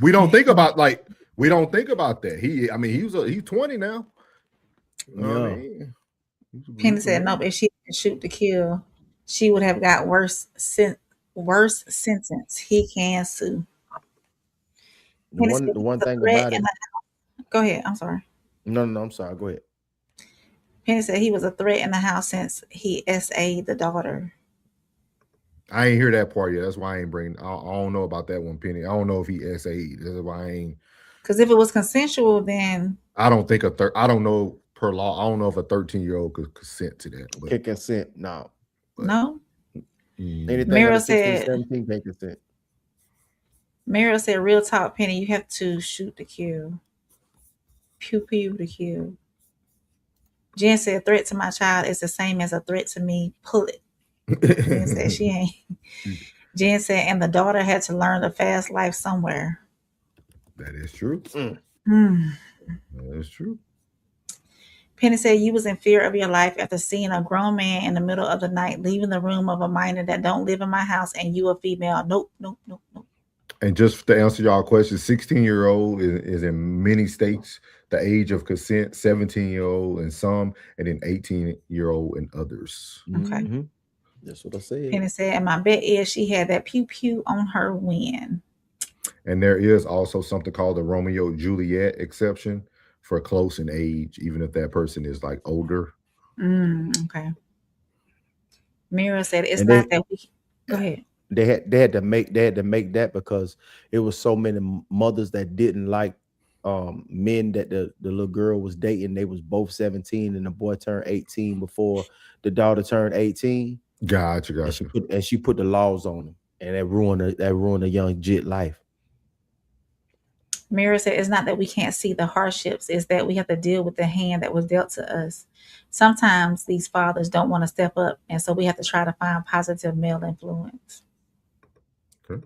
[SPEAKER 8] We don't think about that. He's 20 now. You know what I mean?
[SPEAKER 3] Penny said, "Nope. If she didn't shoot to kill, she would have got worse sentence. He can sue."
[SPEAKER 9] The one thing about it.
[SPEAKER 3] Go ahead. I'm sorry.
[SPEAKER 9] No, I'm sorry. Go ahead.
[SPEAKER 3] Penny said he was a threat in the house since he SA'd the daughter.
[SPEAKER 8] I ain't hear that part yet. That's why I ain't bringing. I don't know about that one, Penny. I don't know if he SA'd. That's why I ain't.
[SPEAKER 3] Because if it was consensual, then
[SPEAKER 8] I don't think I don't know per law. I don't know if a 13-year-old could consent to that. But,
[SPEAKER 9] can consent? No.
[SPEAKER 3] No.
[SPEAKER 9] Anything
[SPEAKER 3] Muriel
[SPEAKER 9] under 16,
[SPEAKER 3] said.
[SPEAKER 9] 17 can consent.
[SPEAKER 3] Muriel said, "Real talk, Penny. You have to shoot to kill. Pew pew to kill." Jen said, "Threat to my child is the same as a threat to me. Pull it." Jen said she ain't. Jen said, "And the daughter had to learn the fast life somewhere."
[SPEAKER 8] That is true. That is true.
[SPEAKER 3] Penny said, "You was in fear of your life after seeing a grown man in the middle of the night leaving the room of a minor that don't live in my house, and you a female. Nope.
[SPEAKER 8] And just to answer y'all question, 16-year-old is in many states the age of consent, 17-year-old in some, and then 18-year-old in others.
[SPEAKER 3] Okay.
[SPEAKER 9] Mm-hmm. That's what I said.
[SPEAKER 3] Penny said, "And my bet is she had that pew pew on her win."
[SPEAKER 8] And there is also something called the Romeo Juliet exception for close in age, even if that person is like older.
[SPEAKER 3] Okay. Mira said, "It's not that we." Go ahead.
[SPEAKER 9] They had to make that because it was so many mothers that didn't like men that the little girl was dating. They was both 17 and the boy turned 18 before the daughter turned 18.
[SPEAKER 8] Gotcha.
[SPEAKER 9] And she put the laws on them, and that ruined a young jit life.
[SPEAKER 3] Mira said, "It's not that we can't see the hardships, it's that we have to deal with the hand that was dealt to us. Sometimes these fathers don't want to step up, and so we have to try to find positive male influence."
[SPEAKER 8] Okay.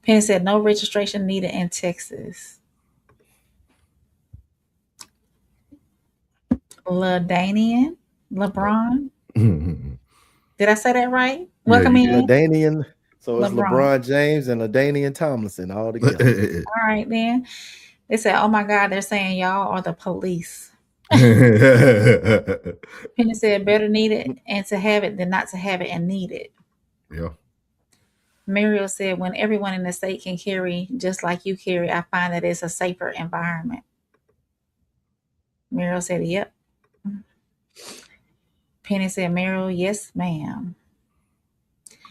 [SPEAKER 3] Penny said, "No registration needed in Texas." LaDanian? LeBron? Did I say that right? Welcome in.
[SPEAKER 9] LaDanian. So it's
[SPEAKER 3] LeBron.
[SPEAKER 9] LeBron James and LaDanian Tomlinson all together.
[SPEAKER 3] All right, then. They said, "Oh my God, they're saying y'all are the police."
[SPEAKER 8] Yeah.
[SPEAKER 3] Penny said, "Better need it and to have it than not to have it and need it." Muriel said, "When everyone in the state can carry just like you carry, I find that it's a safer environment." Muriel said, "Yep." Penny said, Meryl, yes, ma'am.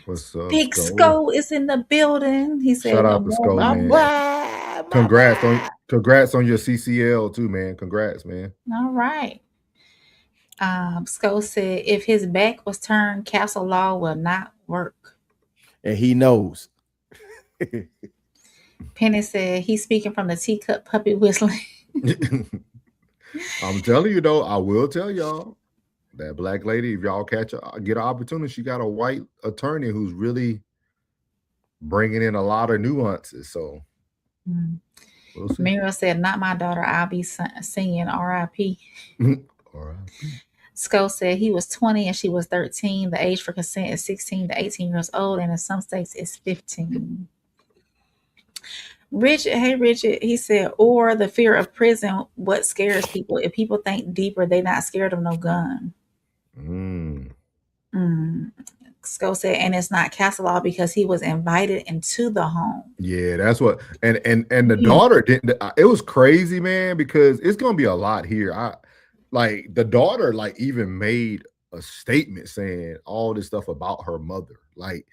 [SPEAKER 8] What's up,
[SPEAKER 3] Big
[SPEAKER 8] Sko?
[SPEAKER 3] Sko is in the building. He said,
[SPEAKER 8] Shout out to Sko, man. Congrats on your CCL too, man. Congrats, man.
[SPEAKER 3] All right. Sko said, if his back was turned, castle law will not work.
[SPEAKER 9] And he knows.
[SPEAKER 3] Penny said, he's speaking from the teacup puppy whistling.
[SPEAKER 8] I'm telling you though, I will tell y'all that black lady, if y'all get an opportunity, she got a white attorney who's really bringing in a lot of nuances. So we'll see.
[SPEAKER 3] Meryl said, not my daughter. I'll be singing R.I.P.
[SPEAKER 8] R.I.P.
[SPEAKER 3] Sko said he was 20 and she was 13. The age for consent is 16 to 18 years old, and in some states it's 15. Richard, he said, or the fear of prison, what scares people? If people think deeper, they're not scared of no gun. Sko said, and it's not castle law because he was invited into the home.
[SPEAKER 8] Yeah, that's what, and the daughter didn't. It was crazy, man, because it's gonna be a lot here. Like the daughter, like even made a statement saying all this stuff about her mother. Like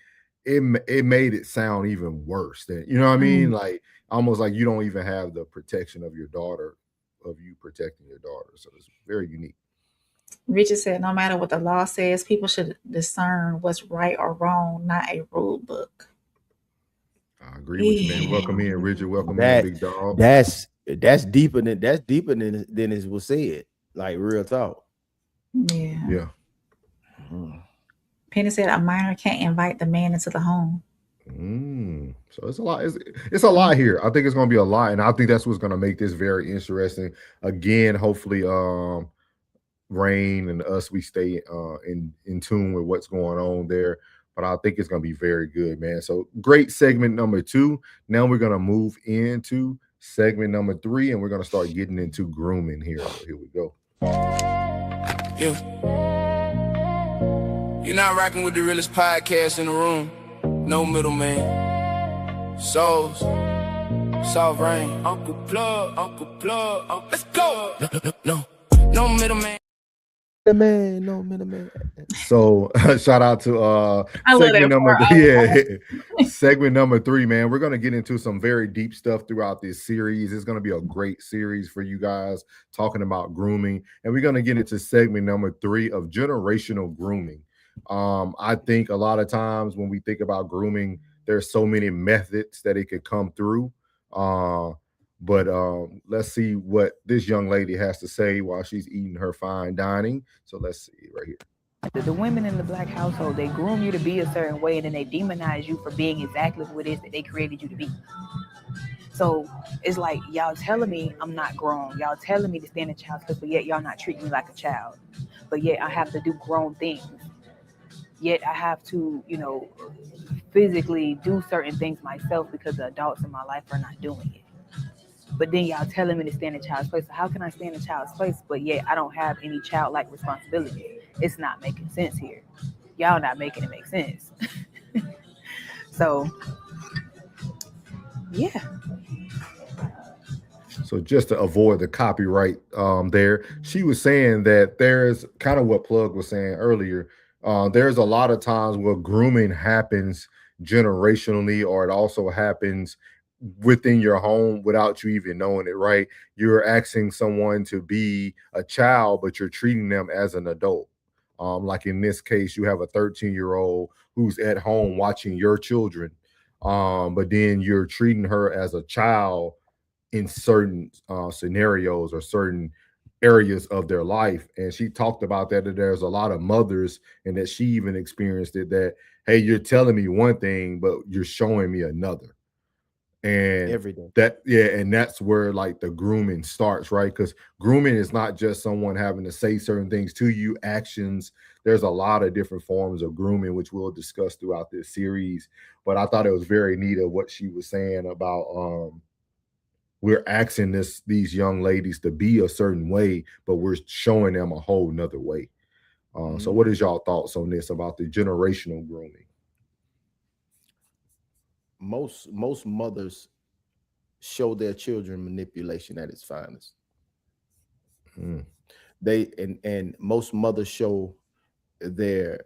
[SPEAKER 8] it made it sound even worse than, you know what I mean? Like almost like you don't even have the protection of your daughter, of you protecting your daughter. So it's very unique.
[SPEAKER 3] Richard said, no matter what the law says, people should discern what's right or wrong, not a rule book.
[SPEAKER 8] I agree with you, man. Welcome in, Richard. Welcome in, big dog.
[SPEAKER 9] That's deeper than it was said. Like real talk.
[SPEAKER 3] Yeah. Penny said a minor can't invite the man into the home.
[SPEAKER 8] So it's a lot. It's a lot here. I think it's going to be a lot, and I think that's what's going to make this very interesting. Again, hopefully, Rain and us, we stay in tune with what's going on there. But I think it's going to be very good, man. So great segment number 2. Now we're going to move into segment number 3, and we're going to start getting into grooming here. So here we go.
[SPEAKER 1] Yeah. You're not rocking with the realest podcast in the room. No middleman. Souls. Soft Rain. Uncle Plug. Let's go. No middleman.
[SPEAKER 9] No middleman.
[SPEAKER 8] So shout out to segment number segment number 3, man. We're gonna get into some very deep stuff throughout this series. It's gonna be a great series for you guys talking about grooming, and we're gonna get into segment number 3 of generational grooming. I think a lot of times when we think about grooming, there's so many methods that it could come through. But let's see what this young lady has to say while she's eating her fine dining. So let's see right here.
[SPEAKER 15] The women in the black household, they groom you to be a certain way, and then they demonize you for being exactly who it is that they created you to be. So it's like, y'all telling me I'm not grown. Y'all telling me to stand in child's place, but yet y'all not treating me like a child. But yet I have to do grown things. Yet I have to, physically do certain things myself because the adults in my life are not doing it. But then y'all telling me to stand in child's place. So how can I stand in child's place, but yet I don't have any childlike responsibility? It's not making sense here. Y'all not making it make sense. So, yeah.
[SPEAKER 8] So just to avoid the copyright there, she was saying that there's kind of what Plug was saying earlier. There's a lot of times where grooming happens generationally, or it also happens within your home without you even knowing it, right? You're asking someone to be a child, but you're treating them as an adult. Like in this case, you have a 13-year-old who's at home watching your children, but then you're treating her as a child in certain scenarios or certain areas of their life. And she talked about that there's a lot of mothers, and that she even experienced it, that, hey, you're telling me one thing, but you're showing me another. And
[SPEAKER 9] every day.
[SPEAKER 8] And that's where like the grooming starts, right? Because grooming is not just someone having to say certain things to you, actions. There's a lot of different forms of grooming, which we'll discuss throughout this series. But I thought it was very neat of what she was saying about we're asking these young ladies to be a certain way, but we're showing them a whole nother way. So what is y'all thoughts on this about the generational grooming?
[SPEAKER 9] Most mothers show their children manipulation at its finest. They and most mothers show their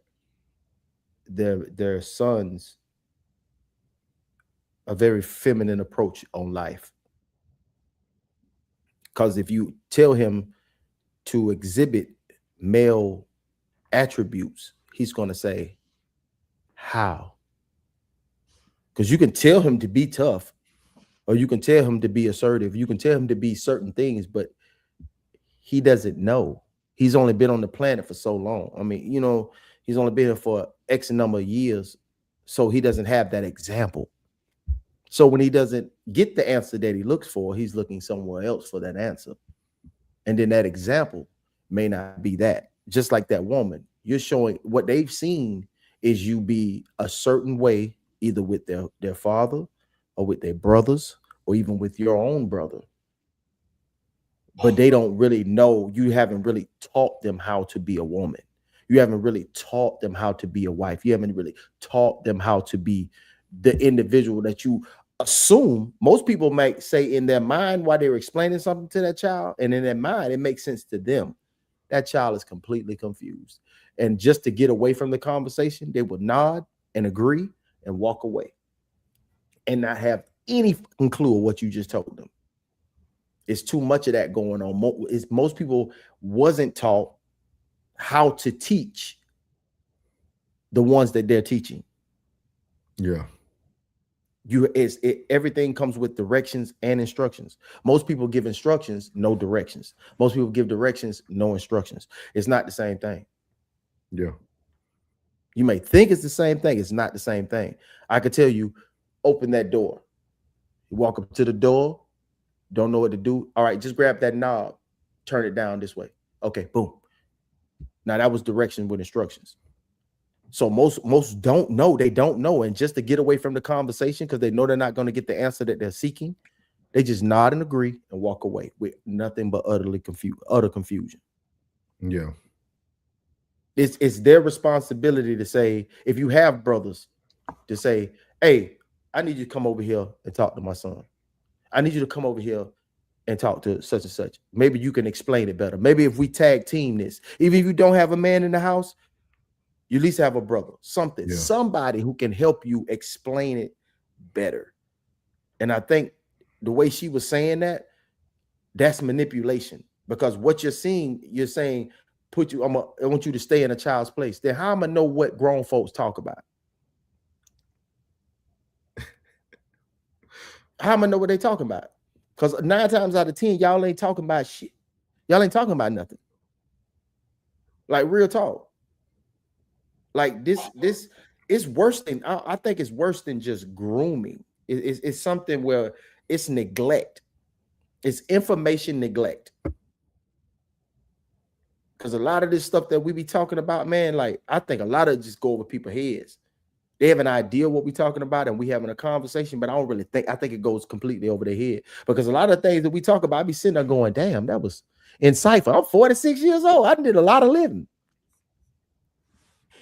[SPEAKER 9] sons a very feminine approach on life. Because if you tell him to exhibit male attributes, he's going to say, how? Because you can tell him to be tough, or you can tell him to be assertive, you can tell him to be certain things, but he doesn't know. He's only been on the planet for so long. I mean, you know, he's only been here for X number of years, so he doesn't have that example. So when he doesn't get the answer that he looks for, he's looking somewhere else for that answer. And then that example may not be that. Just like that woman, you're showing what they've seen is you be a certain way, either with their father or with their brothers or even with your own brother. But they don't really know. You haven't really taught them how to be a woman. You haven't really taught them how to be a wife. You haven't really taught them how to be the individual that you assume. Most people might say in their mind while they're explaining something to that child, and in their mind, it makes sense to them. That child is completely confused. And just to get away from the conversation, they will nod and agree and walk away and not have any clue of what you just told them. It's too much of that going on. Most people wasn't taught how to teach the ones that they're teaching.
[SPEAKER 8] Yeah.
[SPEAKER 9] Everything comes with directions and instructions. Most people give instructions, no directions. Most people give directions, no instructions. It's not the same thing.
[SPEAKER 8] Yeah.
[SPEAKER 9] You may think it's the same thing. It's not the same thing. I could tell you, open that door. You walk up to the door, don't know what to do. All right, just grab that knob, turn it down this way. Okay, boom. Now that was direction with instructions. So most don't know. They don't know. And just to get away from the conversation, because they know they're not going to get the answer that they're seeking, they just nod and agree and walk away with nothing but utter confusion.
[SPEAKER 8] Yeah.
[SPEAKER 9] It's their responsibility to say, if you have brothers, to say, hey, I need you to come over here and talk to my son. I need you to come over here and talk to such and such. Maybe you can explain it better. Maybe if we tag team this, even if you don't have a man in the house, you at least have a brother, somebody who can help you explain it better. And I think the way she was saying that's manipulation, because what you're seeing, you're saying, I want you to stay in a child's place. Then how am I know what grown folks talk about? How am I know what they talking about? Because 9 times out of 10, y'all ain't talking about shit. Y'all ain't talking about nothing. Like real talk. Like this is worse than, I think it's worse than just grooming. It's something where it's neglect. It's information neglect. Because a lot of this stuff that we be talking about, man, like I think a lot of it just go over people's heads. They have an idea what we're talking about and we having a conversation, but I think it goes completely over their head. Because a lot of things that we talk about, I be sitting there going, damn, that was insightful. I'm 46 years old. I did a lot of living.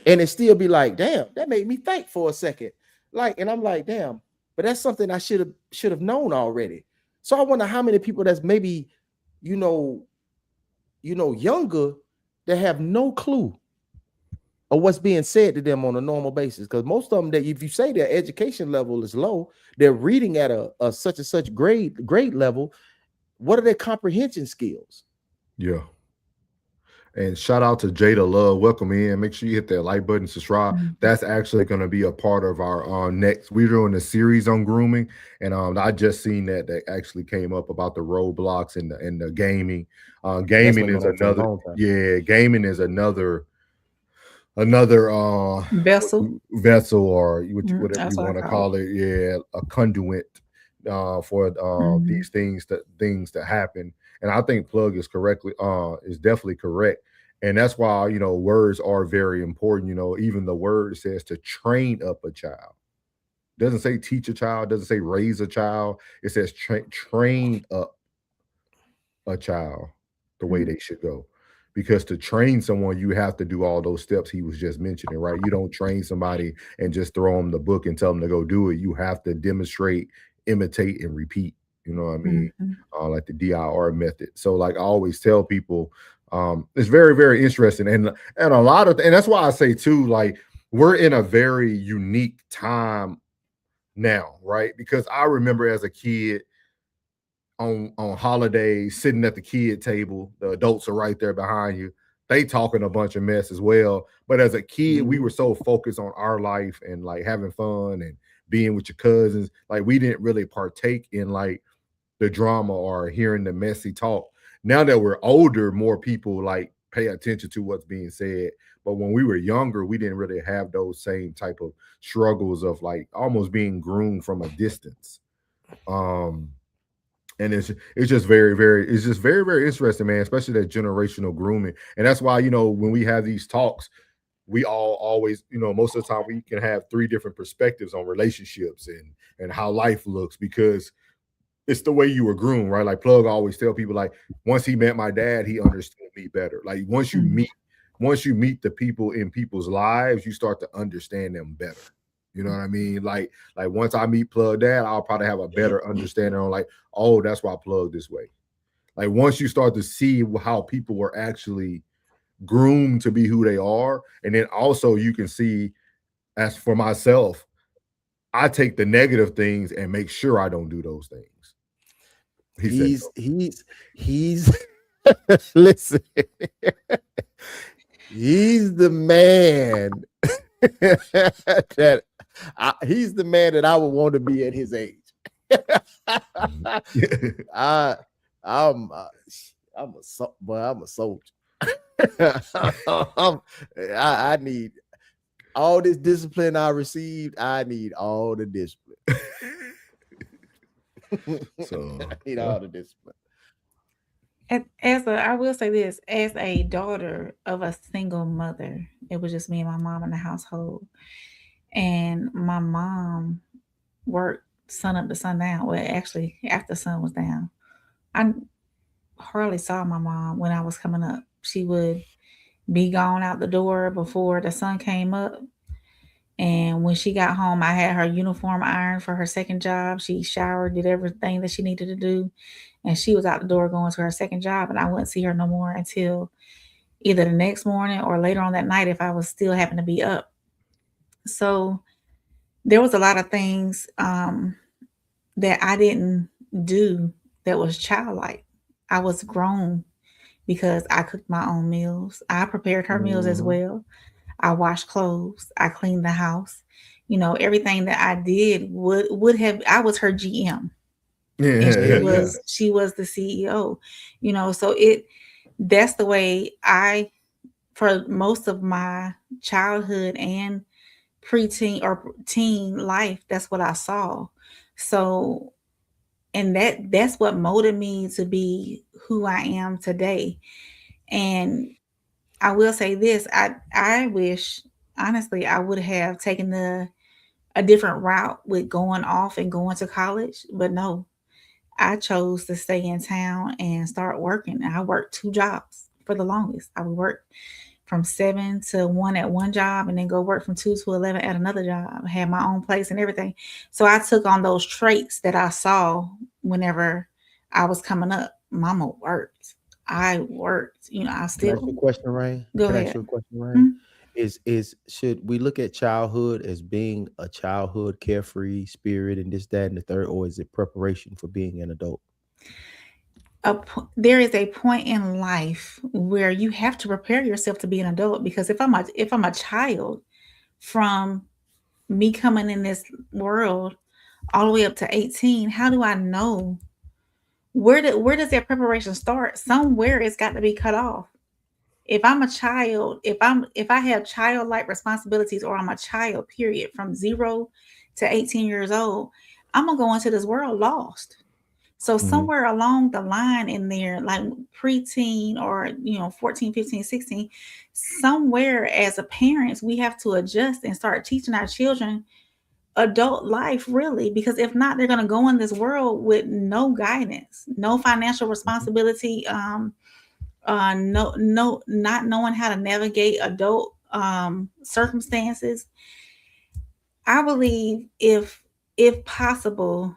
[SPEAKER 9] And it still be like, damn, that made me think for a second. Like, and I'm like, damn, but that's something I should have known already. So I wonder how many people that's maybe, younger that have no clue of what's being said to them on a normal basis. Because most of them, that if you say their education level is low, they're reading at a such and such grade level. What are their comprehension skills?
[SPEAKER 8] Yeah. And shout out to Jada Love. Welcome in. Make sure you hit that like button, subscribe. Mm-hmm. That's actually going to be a part of our next. We're doing a series on grooming, and I just seen that actually came up about the roadblocks and the gaming. Gaming is another. Yeah, gaming is another vessel, or whatever you want to call it. Yeah, a conduit for these things that happen. And I think Plug is definitely correct. And that's why, words are very important. Even the word says to train up a child. It doesn't say teach a child, doesn't say raise a child. It says train up a child the way they should go. Because to train someone, you have to do all those steps he was just mentioning, right? You don't train somebody and just throw them the book and tell them to go do it. You have to demonstrate, imitate, and repeat. You know what I mean? Like the DIR method. So like I always tell people, It's very, very interesting. And a lot of, and that's why I say too, like, we're in a very unique time now, right? Because I remember as a kid on holidays, sitting at the kid table, the adults are right there behind you. They talking a bunch of mess as well. But as a kid, we were so focused on our life and like having fun and being with your cousins. Like, we didn't really partake in like the drama or hearing the messy talk. Now that we're older, more people like pay attention to what's being said. But when we were younger, we didn't really have those same type of struggles of like almost being groomed from a distance. And it's just very, very, it's just very, very interesting, man, especially that generational grooming. And that's why, when we have these talks, we all always, most of the time we can have 3 different perspectives on relationships and how life looks, because it's the way you were groomed, right? Like Plug always tell people, like, once he met my dad, he understood me better. Like once you meet the people in people's lives, you start to understand them better. You know what I mean? Like once I meet Plug Dad, I'll probably have a better understanding on like, oh, that's why Plug this way. Like once you start to see how people were actually groomed to be who they are, and then also you can see, as for myself, I take the negative things and make sure I don't do those things.
[SPEAKER 9] He's listen. He's the man he's the man that I would want to be at his age. I'm a soldier. I need all this discipline I received. I need all the discipline.
[SPEAKER 8] So
[SPEAKER 9] I need all the discipline.
[SPEAKER 3] I will say this, as a daughter of a single mother, it was just me and my mom in the household. And my mom worked sun up to sundown. Well, actually, after the sun was down. I hardly saw my mom when I was coming up. She would be gone out the door before the sun came up. And when she got home, I had her uniform ironed for her second job. She showered, did everything that she needed to do. And she was out the door going to her second job. And I wouldn't see her no more until either the next morning or later on that night if I was still having to be up. So there was a lot of things that I didn't do that was childlike. I was grown because I cooked my own meals. I prepared her meals as well. I washed clothes. I cleaned the house. Everything that I did would have. I was her GM, and she was the CEO. So that's the way for most of my childhood and preteen or teen life, that's what I saw. So, and that's what molded me to be who I am today. And I will say this, I wish, honestly, I would have taken a different route with going off and going to college, but no, I chose to stay in town and start working. I worked 2 jobs for the longest. I would work from 7 to 1 at one job and then go work from 2 to 11 at another job. I had my own place and everything. So I took on those traits that I saw whenever I was coming up. Mama worked. I worked. I still.
[SPEAKER 9] Can I ask you a question, Ray?
[SPEAKER 3] Go
[SPEAKER 9] Can I
[SPEAKER 3] ahead.
[SPEAKER 9] ask you a question, Ray?
[SPEAKER 3] Mm-hmm.
[SPEAKER 9] Should we look at childhood as being a childhood carefree spirit and this, that, and the third, or is it preparation for being an adult?
[SPEAKER 3] There is a point in life where you have to prepare yourself to be an adult, because if I'm a child, from me coming in this world all the way up to 18, how do I know where does that preparation start? Somewhere it's got to be cut off. If I'm a child, if I have childlike responsibilities, or I'm a child, period, from 0 to 18 years old, I'm gonna go into this world lost. So somewhere along the line in there, like preteen or 14, 15, 16, somewhere as a parents, we have to adjust and start teaching our children adult life, really, because if not, they're going to go in this world with no guidance, no financial responsibility, no, not knowing how to navigate adult circumstances. I believe if possible,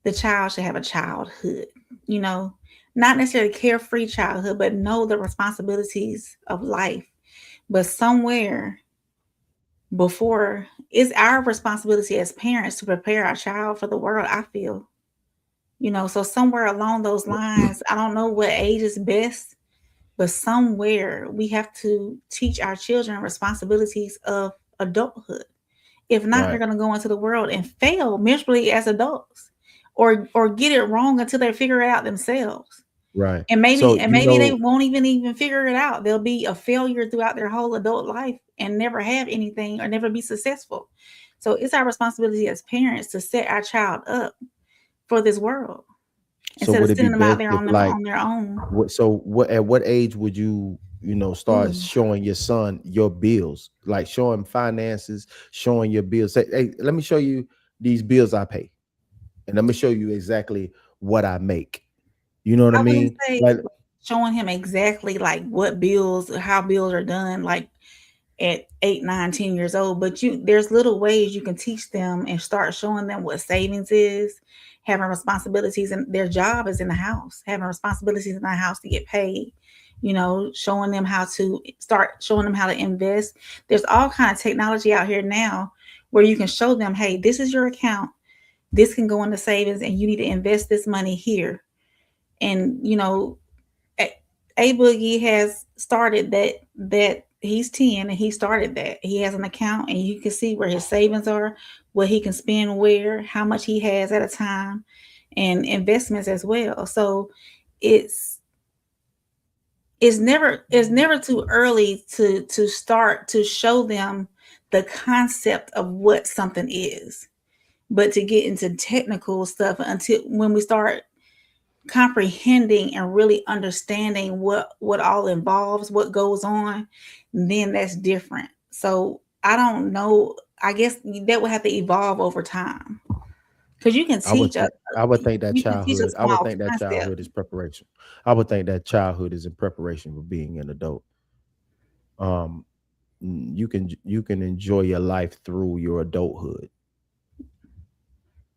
[SPEAKER 3] the child should have a childhood, not not necessarily carefree childhood, but know the responsibilities of life. But somewhere before, it's our responsibility as parents to prepare our child for the world, I feel. So somewhere along those lines, I don't know what age is best, but somewhere we have to teach our children responsibilities of adulthood. If not, they're
[SPEAKER 9] Right.
[SPEAKER 3] going to go into the world and fail miserably as adults, or get it wrong until they figure it out themselves.
[SPEAKER 9] Right.
[SPEAKER 3] And maybe
[SPEAKER 9] So
[SPEAKER 3] and maybe they won't even figure it out. They'll be a failure throughout their whole adult life and never have anything or never be successful. So it's our responsibility as parents to set our child up for this world
[SPEAKER 9] so
[SPEAKER 3] instead of
[SPEAKER 9] would it be
[SPEAKER 3] sending them out
[SPEAKER 9] best
[SPEAKER 3] there
[SPEAKER 9] if,
[SPEAKER 3] on
[SPEAKER 9] like,
[SPEAKER 3] their own.
[SPEAKER 9] what at what age would you start
[SPEAKER 3] Ooh.
[SPEAKER 9] showing your son your bills, like showing finances, showing your bills? Say, hey, let me show you these bills I pay, and let me show you exactly what I make. You know what I
[SPEAKER 3] I wouldn't
[SPEAKER 9] mean?
[SPEAKER 3] say
[SPEAKER 9] Like,
[SPEAKER 3] showing him exactly like what bills, how bills are done, like at 8, 9, 10 years old. But there's little ways you can teach them and start showing them what savings is, having responsibilities, and their job is in the house, having responsibilities in the house to get paid. Showing them how to invest. There's all kind of technology out here now where you can show them, hey, this is your account. This can go into savings, and you need to invest this money here. And A Boogie has started that he's 10 and he started that. He has an account and you can see where his savings are, what he can spend where, how much he has at a time, and investments as well. So it's never too early to start to show them the concept of what something is. But to get into technical stuff until when we start comprehending and really understanding what all involves, what goes on, then that's different. So I don't know. I guess that would have to evolve over time because you can
[SPEAKER 9] I would
[SPEAKER 3] teach
[SPEAKER 9] think I would think that
[SPEAKER 3] you can teach a
[SPEAKER 9] childhood. I would
[SPEAKER 3] small
[SPEAKER 9] think that
[SPEAKER 3] concept.
[SPEAKER 9] childhood is preparation. I would think that childhood is in preparation for being an adult. Um, you can enjoy your life through your adulthood.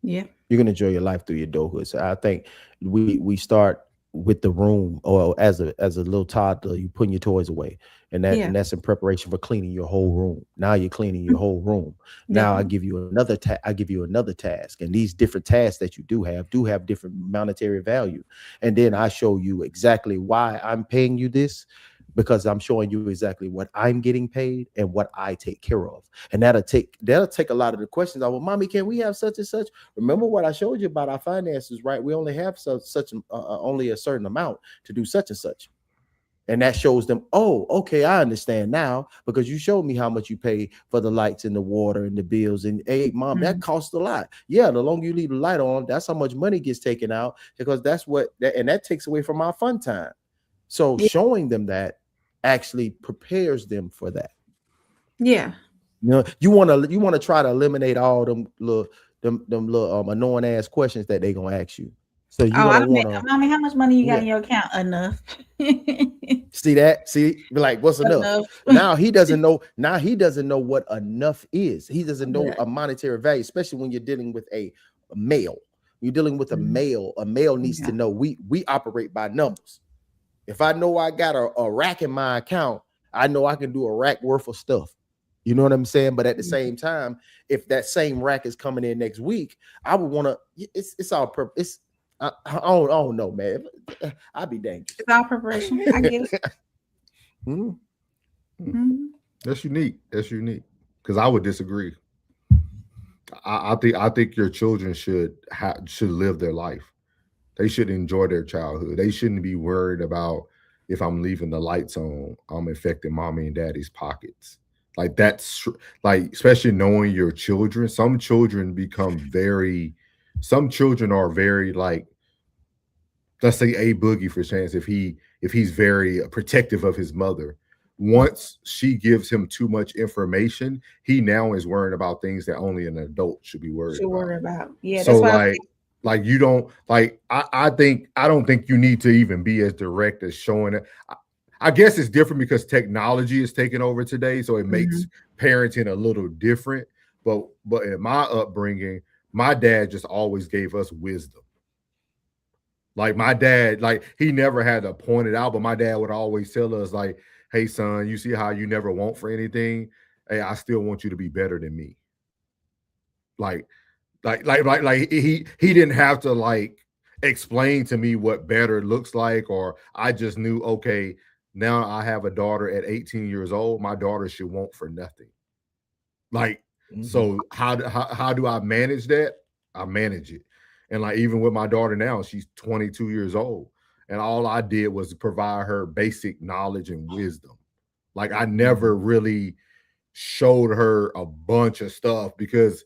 [SPEAKER 3] Yeah.
[SPEAKER 9] You can enjoy your life through your adulthood. So I think we start with the room, or as a little toddler, you putting your toys away, and
[SPEAKER 3] Yeah.
[SPEAKER 9] that's in preparation for cleaning your whole room. Now you're cleaning your whole room. Now I
[SPEAKER 3] Definitely.
[SPEAKER 9] give you another task, and these different tasks that you do have different monetary value, and then I show you exactly why I'm paying you this, because I'm showing you exactly what I'm getting paid and what I take care of. And that'll take a lot of the questions. Well, mommy, can we have such and such? Remember what I showed you about our finances, right? We only have only a certain amount to do such and such. And that shows them, oh, okay, I understand now, because you showed me how much you pay for the lights and the water and the bills. And hey, mom, that costs a lot. Yeah, the longer you leave the light on, that's how much money gets taken out, because that takes away from our fun time. So
[SPEAKER 3] Yeah.
[SPEAKER 9] showing them that actually prepares them for that.
[SPEAKER 3] Yeah.
[SPEAKER 9] You want to try to eliminate all them little annoying ass questions that they gonna ask you. So you're
[SPEAKER 3] Oh, I
[SPEAKER 9] gonna
[SPEAKER 3] don't
[SPEAKER 9] want to,
[SPEAKER 3] Mommy, how much money you got
[SPEAKER 9] yeah.
[SPEAKER 3] in your account? Enough.
[SPEAKER 9] See, be like, what's enough?
[SPEAKER 3] Enough.
[SPEAKER 9] Now he doesn't know. Now he doesn't know what enough is. He doesn't know
[SPEAKER 3] Yeah.
[SPEAKER 9] a monetary value, especially when you're dealing with a male. You're dealing with a
[SPEAKER 3] Mhm.
[SPEAKER 9] male. A male needs
[SPEAKER 3] Yeah.
[SPEAKER 9] to know. We operate by numbers. If I know I got a rack in my account, I know I can do a rack worth of stuff. You know what I'm saying? But at the same time, if that same rack is coming in next week, I would want to. It's all purpose. I don't know, man. I'd be dangerous.
[SPEAKER 3] It's all preparation. I get it.
[SPEAKER 8] Mhm.
[SPEAKER 3] Mhm.
[SPEAKER 8] That's unique. That's unique. Because I would disagree. I think your children should live their life. They should enjoy their childhood. They shouldn't be worried about if I'm leaving the lights on, I'm affecting mommy and daddy's pockets. Like that's like, especially knowing your children. Some children are very like, let's say A Boogie for chance, if he's very protective of his mother. Once she gives him too much information, he now is worrying about things that only an adult should be worried
[SPEAKER 3] Should
[SPEAKER 8] about.
[SPEAKER 3] worry about. Yeah,
[SPEAKER 8] So
[SPEAKER 3] that's why I say
[SPEAKER 8] like you don't like I don't think you need to even be as direct as showing it. I guess it's different because technology is taking over today, so it makes parenting a little different. But in my upbringing, my dad just always gave us wisdom. Like my dad, like he never had to point it out, but my dad would always tell us, like, hey son, you see how you never want for anything? Hey, I still want you to be better than me. Like he didn't have to like explain to me what better looks like, or I just knew, okay, now I have a daughter at 18 years old. My daughter should want for nothing. Like, so how do I manage that? I manage it. And like even with my daughter now, she's 22 years old. And all I did was provide her basic knowledge and wisdom. Like I never really showed her a bunch of stuff because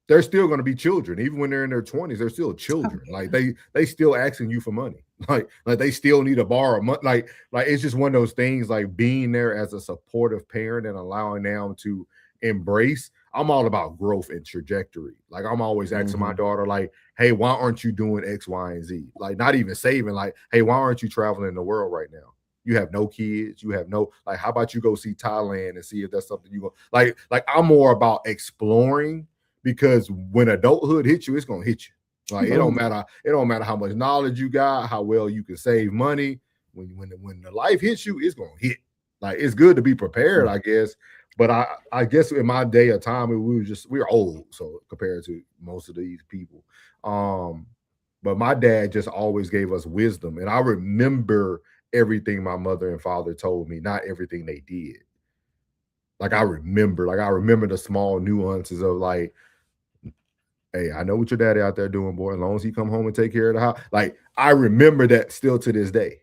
[SPEAKER 8] they're still going to be children. Even when they're in their 20s, they're still children. Like they still asking you for money. Like they still need to borrow money. Like it's just one of those things, like being there as a supportive parent and allowing them to embrace. I'm all about growth and trajectory. Like I'm always asking my daughter, like, hey, why aren't you doing X, Y, and Z? Like not even saving, like, hey, why aren't you traveling the world right now? You have no kids, you have no, like, how about you go see Thailand and see if that's something you go like I'm more about exploring, because when adulthood hits you, it's gonna hit you. Like it don't matter how much knowledge you got, how well you can save money. When the life hits you, it's gonna hit. Like it's good to be prepared, I guess. But I guess in my day of time, we were old, so compared to most of these people. But my dad just always gave us wisdom, and I remember everything my mother and father told me, not everything they did. Like I remember the small nuances of like, hey, I know what your daddy out there doing, boy. As long as he come home and take care of the house. Like I remember that still to this day.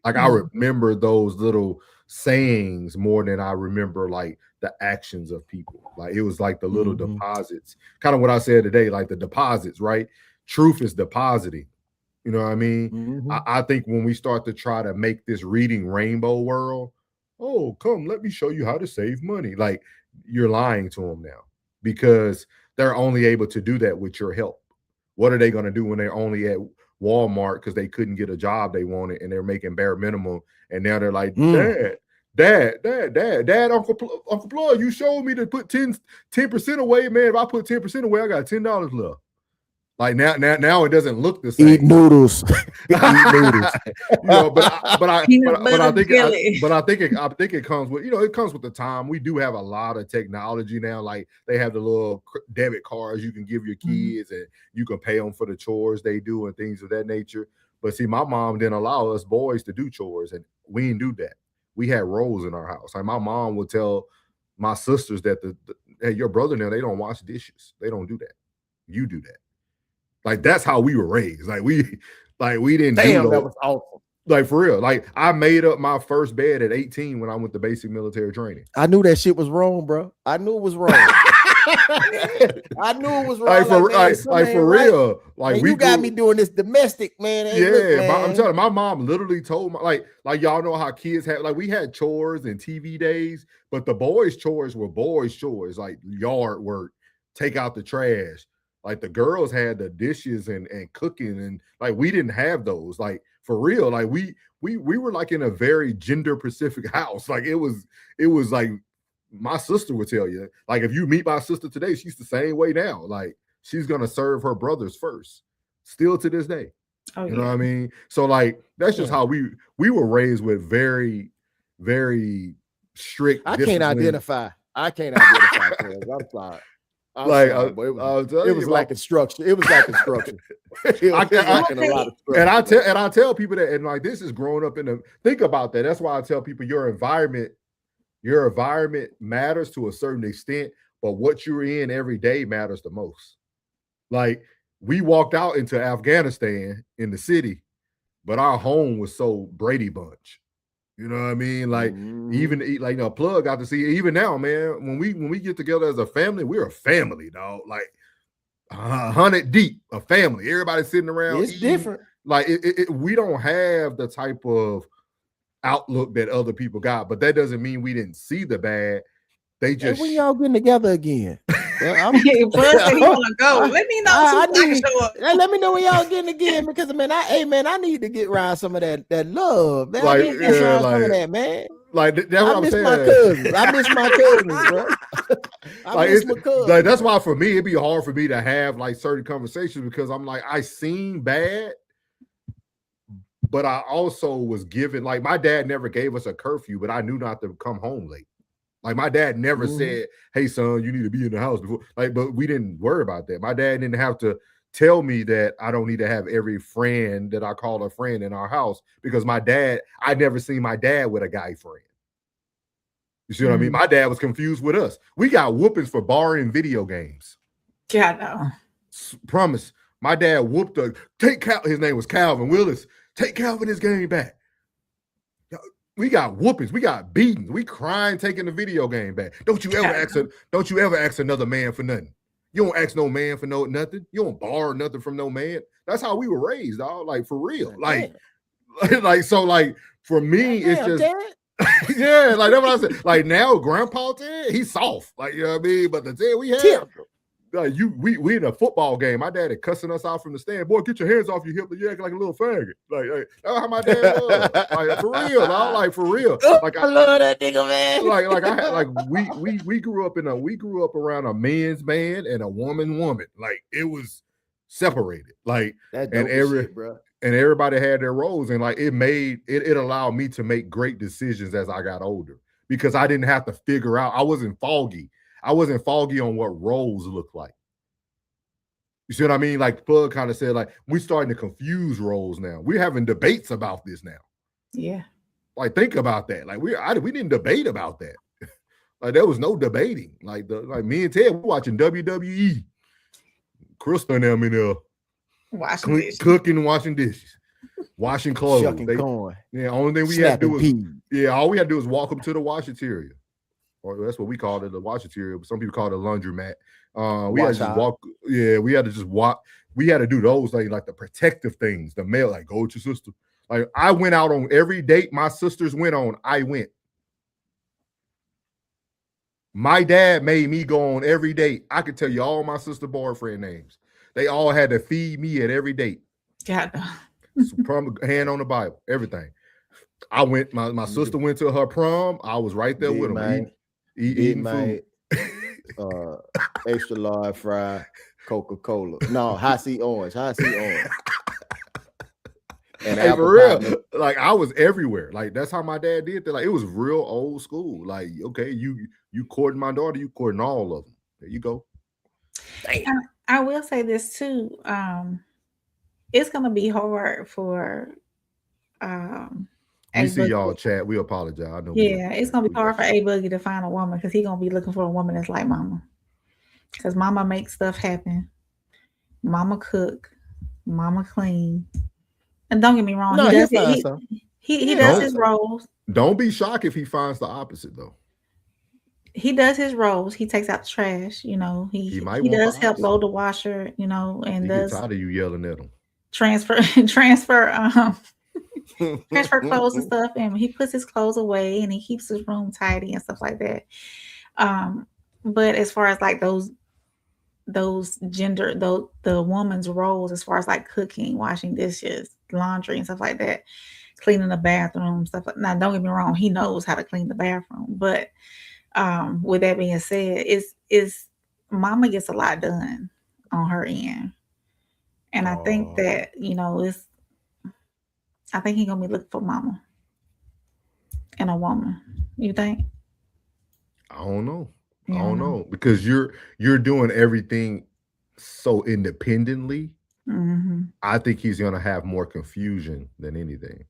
[SPEAKER 8] Like I remember those little sayings more than I remember like the actions of people. Like it was like the little deposits, kind of what I said today, like the deposits, right? Truth is depositing. You know what I mean? I think when we start to try to make this reading rainbow world, oh, come, let me show you how to save money. Like you're lying to them now, because they're only able to do that with your help. What are they going to do when they're only at Walmart because they couldn't get a job they wanted and they're making bare minimum, and now they're like, Dad, Uncle Floyd, you showed me to put 10% away, man. If I put 10% away, I got $10 left. Like now it doesn't look the same.
[SPEAKER 9] Eat noodles. Eat noodles.
[SPEAKER 8] You know, but I think it comes with, it comes with the time. We do have a lot of technology now. Like they have the little debit cards you can give your kids, and you can pay them for the chores they do and things of that nature. But see, my mom didn't allow us boys to do chores, and we didn't do that. We had roles in our house. Like my mom would tell my sisters that hey, your brother now, they don't wash dishes. They don't do that. You do that. Like that's how we were raised. Like we didn't.
[SPEAKER 9] Damn, that was awesome.
[SPEAKER 8] Like for real. Like I made up my first bed at 18 when I went to basic military training.
[SPEAKER 9] I knew that shit was wrong, bro. I knew it was wrong. I knew it was wrong.
[SPEAKER 8] For real. Like
[SPEAKER 9] man, you got me doing this domestic, man.
[SPEAKER 8] I'm telling you, my mom literally told me, like y'all know how kids have, like we had chores and TV days, but the boys' chores were boys' chores, like yard work, take out the trash. Like the girls had the dishes and cooking, and like we didn't have those. Like for real, like we were like in a very gender specific house. Like it was like my sister would tell you, like if you meet my sister today, she's the same way now. Like she's gonna serve her brothers first, still to this day. You know what I mean? So like that's just how we were raised, with very, very strict.
[SPEAKER 9] I can't identify. I'm sorry. It was like instruction. It was like instruction.
[SPEAKER 8] And I tell people that, and like this is growing up in the, think about that. That's why I tell people your environment matters to a certain extent, but what you're in every day matters the most. Like we walked out into Afghanistan in the city, but our home was so Brady Bunch. You know what I mean? Like even like Plug got to see, even now, man, when we get together as a family, we're a family, dog. Like 100 deep, a family. Everybody sitting around.
[SPEAKER 9] It's different.
[SPEAKER 8] Like we don't have the type of outlook that other people got, but that doesn't mean we didn't see the bad. They just,
[SPEAKER 9] when y'all getting together again?
[SPEAKER 3] Bud said he want to go. Let me know so I can show up.
[SPEAKER 9] Let me know when y'all getting again, because man, I need to get around some of that love. Man,
[SPEAKER 8] like,
[SPEAKER 9] I need to get around some of that, man.
[SPEAKER 8] Like that's what I'm saying.
[SPEAKER 9] I miss my cousins, bro. I miss my cousins.
[SPEAKER 8] Like that's why for me it'd be hard for me to have like certain conversations, because I'm like, I seen bad, but I also was given, like, my dad never gave us a curfew, but I knew not to come home late. Like, my dad never said, hey, son, you need to be in the house before. Like, but we didn't worry about that. My dad didn't have to tell me that I don't need to have every friend that I call a friend in our house, because I never seen my dad with a guy friend. You see what I mean? My dad was confused with us. We got whoopings for borrowing video games.
[SPEAKER 3] Yeah, no.
[SPEAKER 8] Promise. My dad whooped his name was Calvin Willis. Take Calvin his game back. We got whoopings. We got beatings. We crying taking the video game back. Don't you ever ask another man for nothing. You don't ask no man for nothing. You don't borrow nothing from no man. That's how we were raised, dog. Like, for real. Like for me, it's just yeah, like that's what I said. Like, now grandpa Ted, he's soft. Like, you know what I mean? But the Ted we had, like, we in a football game. My dad had cussing us out from the stand. Boy, get your hands off your hip. You acting like a little faggot. Like that's how my dad was. Like, for real, dog. Like, for real. Like,
[SPEAKER 9] I love that nigga, man.
[SPEAKER 8] We grew up around a men's man and a woman. Like, it was separated. Like, and everybody had their roles, and like it allowed me to make great decisions as I got older, because I didn't have to figure out. I wasn't foggy on what roles look like. You see what I mean? Like Pug kind of said, like, we're starting to confuse roles now. We're having debates about this now.
[SPEAKER 3] Yeah.
[SPEAKER 8] Like, think about that. Like, we didn't debate about that. Like, there was no debating. Like me and Ted were watching WWE. Crystal and them in there cooking, washing dishes, washing clothes.
[SPEAKER 9] Shucking corn.
[SPEAKER 8] Yeah, only thing we had to do all we had to do is walk them to the washateria. Or that's what we called it, the washateria, but some people call it a laundromat. We had to just walk. Yeah, we had to just walk. We had to do those things, like the protective things, the male, like, go with your sister. Like, I went out on every date my sisters went on. I went. My dad made me go on every date. I could tell you all my sister boyfriend names. They all had to feed me at every date.
[SPEAKER 3] God.
[SPEAKER 8] Hand on the Bible, everything. I went. My sister went to her prom. I was right there with them, eating food.
[SPEAKER 9] Extra large fry, Coca-Cola. No, high C orange. And
[SPEAKER 8] hey, for real, like, I was everywhere. Like, that's how my dad did that. Like, it was real old school. Like, okay, you courting my daughter, you courting all of them. There you go.
[SPEAKER 3] I will say this too. It's gonna be hard for
[SPEAKER 8] we see y'all chat. We apologize. I know.
[SPEAKER 3] Yeah, it's gonna be hard for A Boogie to find a woman, because he's gonna be looking for a woman that's like mama. Because mama makes stuff happen. Mama cook. Mama clean. And don't get me wrong, he does his roles.
[SPEAKER 8] Don't be shocked if he finds the opposite, though.
[SPEAKER 3] He does his roles. He takes out the trash. You know, he does help load the washer. You know, and does
[SPEAKER 8] tired of you yelling at him.
[SPEAKER 3] Transfer clothes and stuff, and he puts his clothes away, and he keeps his room tidy and stuff like that. But as far as like the woman's roles, as far as like cooking, washing dishes, laundry, and stuff like that, cleaning the bathroom, stuff like. Now, don't get me wrong, he knows how to clean the bathroom, but with that being said, is mama gets a lot done on her end, and I think that, you know, I think he's gonna be looking for mama and a woman. You think?
[SPEAKER 8] I don't know. I don't know, because you're doing everything so independently.
[SPEAKER 3] Mm-hmm.
[SPEAKER 8] I think he's gonna have more confusion than anything.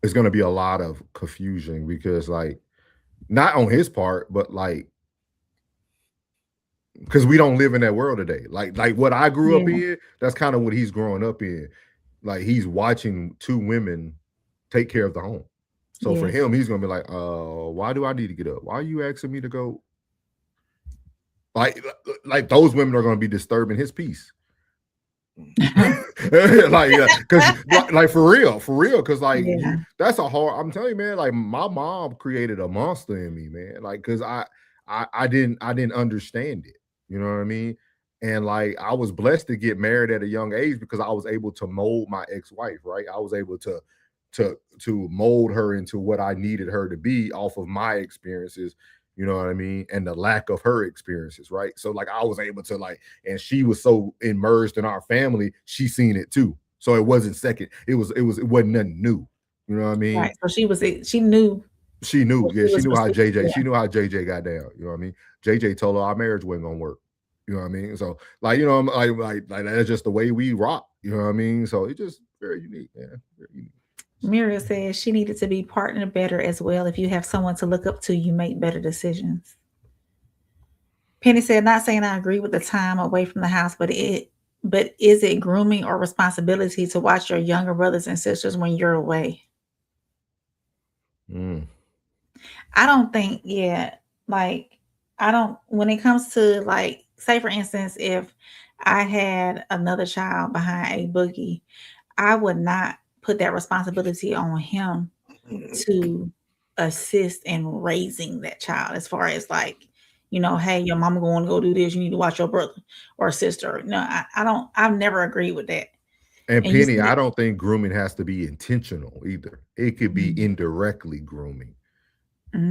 [SPEAKER 8] It's gonna be a lot of confusion, because, like, not on his part, but like, because we don't live in that world today. Like what I grew up in, that's kind of what he's growing up in. Like, he's watching two women take care of the home. So for him, he's gonna be like, why do I need to get up? Why are you asking me to go? Like those women are gonna be disturbing his peace. like for real, because like that's a hard. I'm telling you, man. Like, my mom created a monster in me, man. Like, because I didn't understand it. You know what I mean? And like, I was blessed to get married at a young age, because I was able to mold my ex-wife. Right? I was able to mold her into what I needed her to be off of my experiences. You know what I mean? And the lack of her experiences, right? So like, I was able to, like, and she was so immersed in our family, she seen it too. So it wasn't second. It wasn't nothing new. You know what I mean?
[SPEAKER 3] Right. So she knew.
[SPEAKER 8] She knew. Yeah, she knew how JJ.
[SPEAKER 3] Yeah.
[SPEAKER 8] She knew how JJ got down. You know what I mean? JJ told her our marriage wasn't gonna work. You know what I mean? So like, you know, like that's just the way we rock. You know what I mean? So it's just very unique, man. Very unique.
[SPEAKER 3] Muriel says she needed to be partnered better as well. If you have someone to look up to, you make better decisions. Penny said, not saying I agree with the time away from the house, but is it grooming or responsibility to watch your younger brothers and sisters when you're away? I don't think, when it comes to like, say for instance, if I had another child behind a boogie, I would not put that responsibility on him to assist in raising that child, as far as like, you know, hey, your mama going to go do this, you need to watch your brother or sister. No, I've never agreed with that.
[SPEAKER 8] And Penny, I don't think grooming has to be intentional either. It could be indirectly grooming,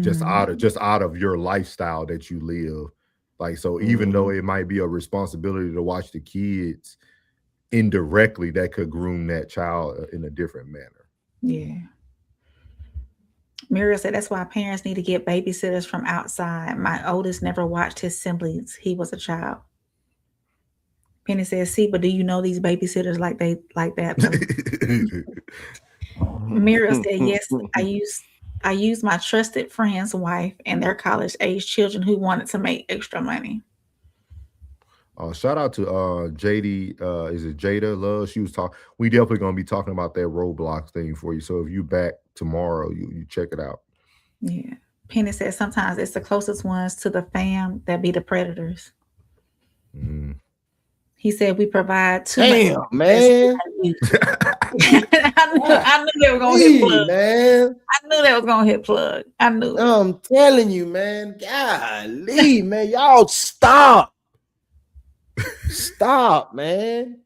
[SPEAKER 8] just out of your lifestyle that you live. Like, so even though it might be a responsibility to watch the kids, indirectly that could groom that child in a different manner.
[SPEAKER 3] Yeah. Muriel said that's why parents need to get babysitters from outside. My oldest never watched his siblings. He was a child. Penny says, see, but do you know these babysitters like that? Muriel said, yes, I used my trusted friend's wife and their college age children who wanted to make extra money.
[SPEAKER 8] Shout out to JD. Is it Jada Love? She was talking. We definitely gonna be talking about that Roblox thing for you. So if you back tomorrow, you check it out.
[SPEAKER 3] Yeah. Penny says sometimes it's the closest ones to the fam that be the predators. He said we provide too much.
[SPEAKER 9] Man.
[SPEAKER 3] I knew they were gonna hit plug.
[SPEAKER 9] Man.
[SPEAKER 3] I knew they was gonna hit plug. I knew.
[SPEAKER 9] I'm telling you, man. Golly, man, y'all stop. Stop, man.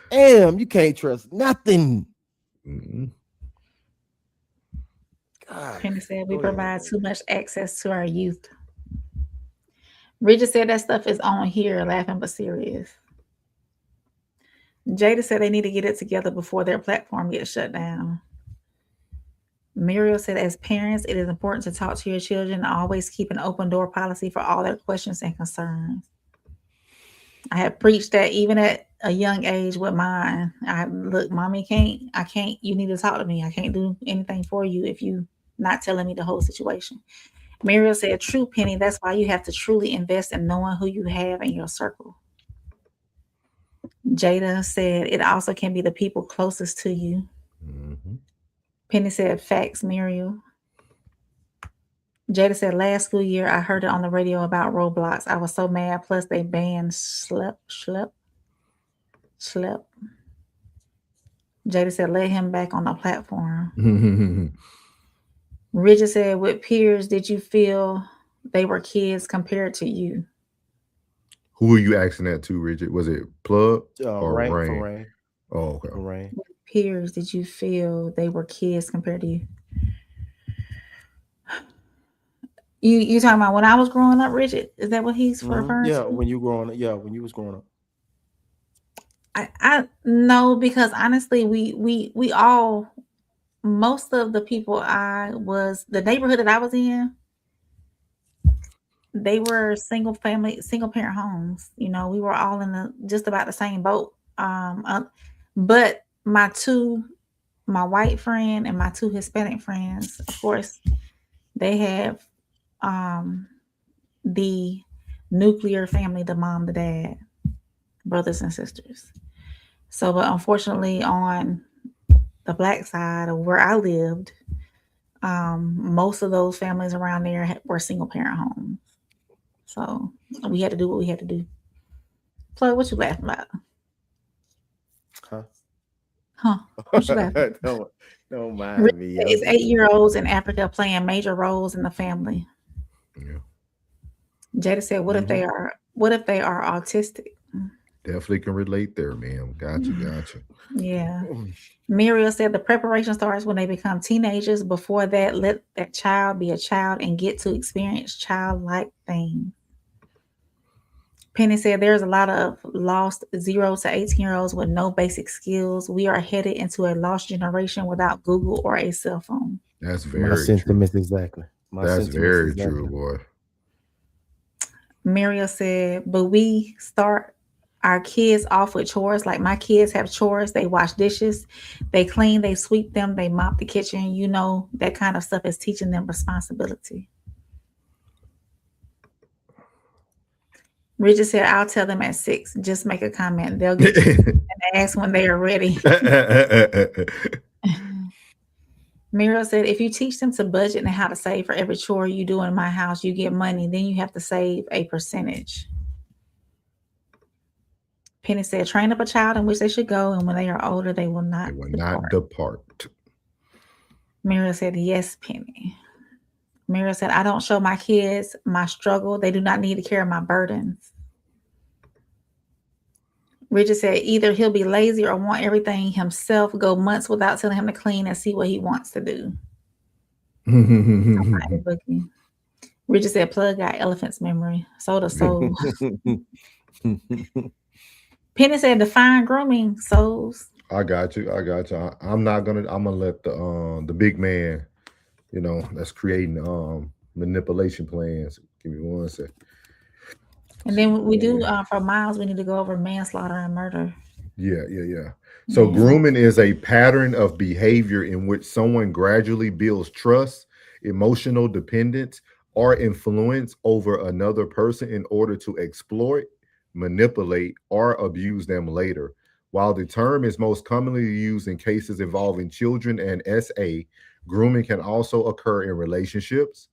[SPEAKER 9] Damn, you can't trust nothing. God.
[SPEAKER 3] Penny said we provide too much access to our youth. Bridget said that stuff is on here, laughing but serious. Jada said they need to get it together before their platform gets shut down. Muriel said, as parents, it is important to talk to your children and always keep an open door policy for all their questions and concerns. I have preached that even at a young age with mine. Look, mommy, you need to talk to me. I can't do anything for you if you not telling me the whole situation. Muriel said, true, Penny, that's why you have to truly invest in knowing who you have in your circle. Jada said, it also can be the people closest to you. Penny said, facts, Muriel. Jada said, last school year, I heard it on the radio about Roblox. I was so mad. Plus, they banned Schlep. Jada said, let him back on the platform. Bridget said, with peers, did you feel they were kids compared to you?
[SPEAKER 8] Who are you asking that to, Bridget? Was it Plug or
[SPEAKER 9] Rain?
[SPEAKER 8] Rain?
[SPEAKER 9] For Rain.
[SPEAKER 8] Oh, okay.
[SPEAKER 9] For Rain.
[SPEAKER 3] With peers, did you feel they were kids compared to you? You talking about when I was growing up, Bridget? Is that what he's referring to?
[SPEAKER 9] Yeah, when you growing up. Yeah, when you was growing up.
[SPEAKER 3] I no, because honestly, we all, most of the people the neighborhood that I was in, they were single parent homes. You know, we were all in just about the same boat. But my white friend and my two Hispanic friends, of course, they have the nuclear family, the mom, the dad, brothers and sisters. So, but unfortunately, on the black side of where I lived, most of those families around there were single parent homes. So we had to do what we had to do. Plug, what you laughing about? Huh? What you laughing about?
[SPEAKER 9] Don't mind me.
[SPEAKER 3] It's 8-year-olds in Africa playing major roles in the family.
[SPEAKER 8] Yeah.
[SPEAKER 3] Jada said, what if they are autistic?
[SPEAKER 8] Definitely can relate there, ma'am. Gotcha.
[SPEAKER 3] Yeah. Muriel said the preparation starts when they become teenagers. Before that, let that child be a child and get to experience childlike things. Penny said there's a lot of lost 0 to 18-year-olds with no basic skills. We are headed into a lost generation without Google or a cell phone.
[SPEAKER 8] That's
[SPEAKER 9] My
[SPEAKER 8] very true.
[SPEAKER 9] sentiments exactly. My
[SPEAKER 8] That's
[SPEAKER 9] sentiments
[SPEAKER 8] very
[SPEAKER 9] exactly.
[SPEAKER 8] true, boy.
[SPEAKER 3] Muriel said, but we start our kids off with chores. Like my kids have chores. They wash dishes, they clean, they sweep them, they mop the kitchen. You know, that kind of stuff is teaching them responsibility. Richard said, I'll tell them at 6. Just make a comment. They'll get you and ask when they are ready. Muriel said, if you teach them to budget and how to save for every chore you do in my house, you get money. Then you have to save a percentage. Penny said, train up a child in which they should go, and when they are older, they will not
[SPEAKER 8] depart.
[SPEAKER 3] Muriel said, yes, Penny. Muriel said, I don't show my kids my struggle. They do not need to carry my burdens. Richard said, either he'll be lazy or want everything himself, go months without telling him to clean and see what he wants to do. Richard said, plug got elephant's memory. So does soul. Penny said, define grooming, souls.
[SPEAKER 8] I got you. I'm gonna let the big man, that's creating manipulation plans. Give me one second.
[SPEAKER 3] And then we do for Miles, we need to go over manslaughter and murder.
[SPEAKER 8] Yeah. So grooming is a pattern of behavior in which someone gradually builds trust, emotional dependence, or influence over another person in order to exploit, manipulate, or abuse them later. While the term is most commonly used in cases involving children and SA, grooming can also occur in relationships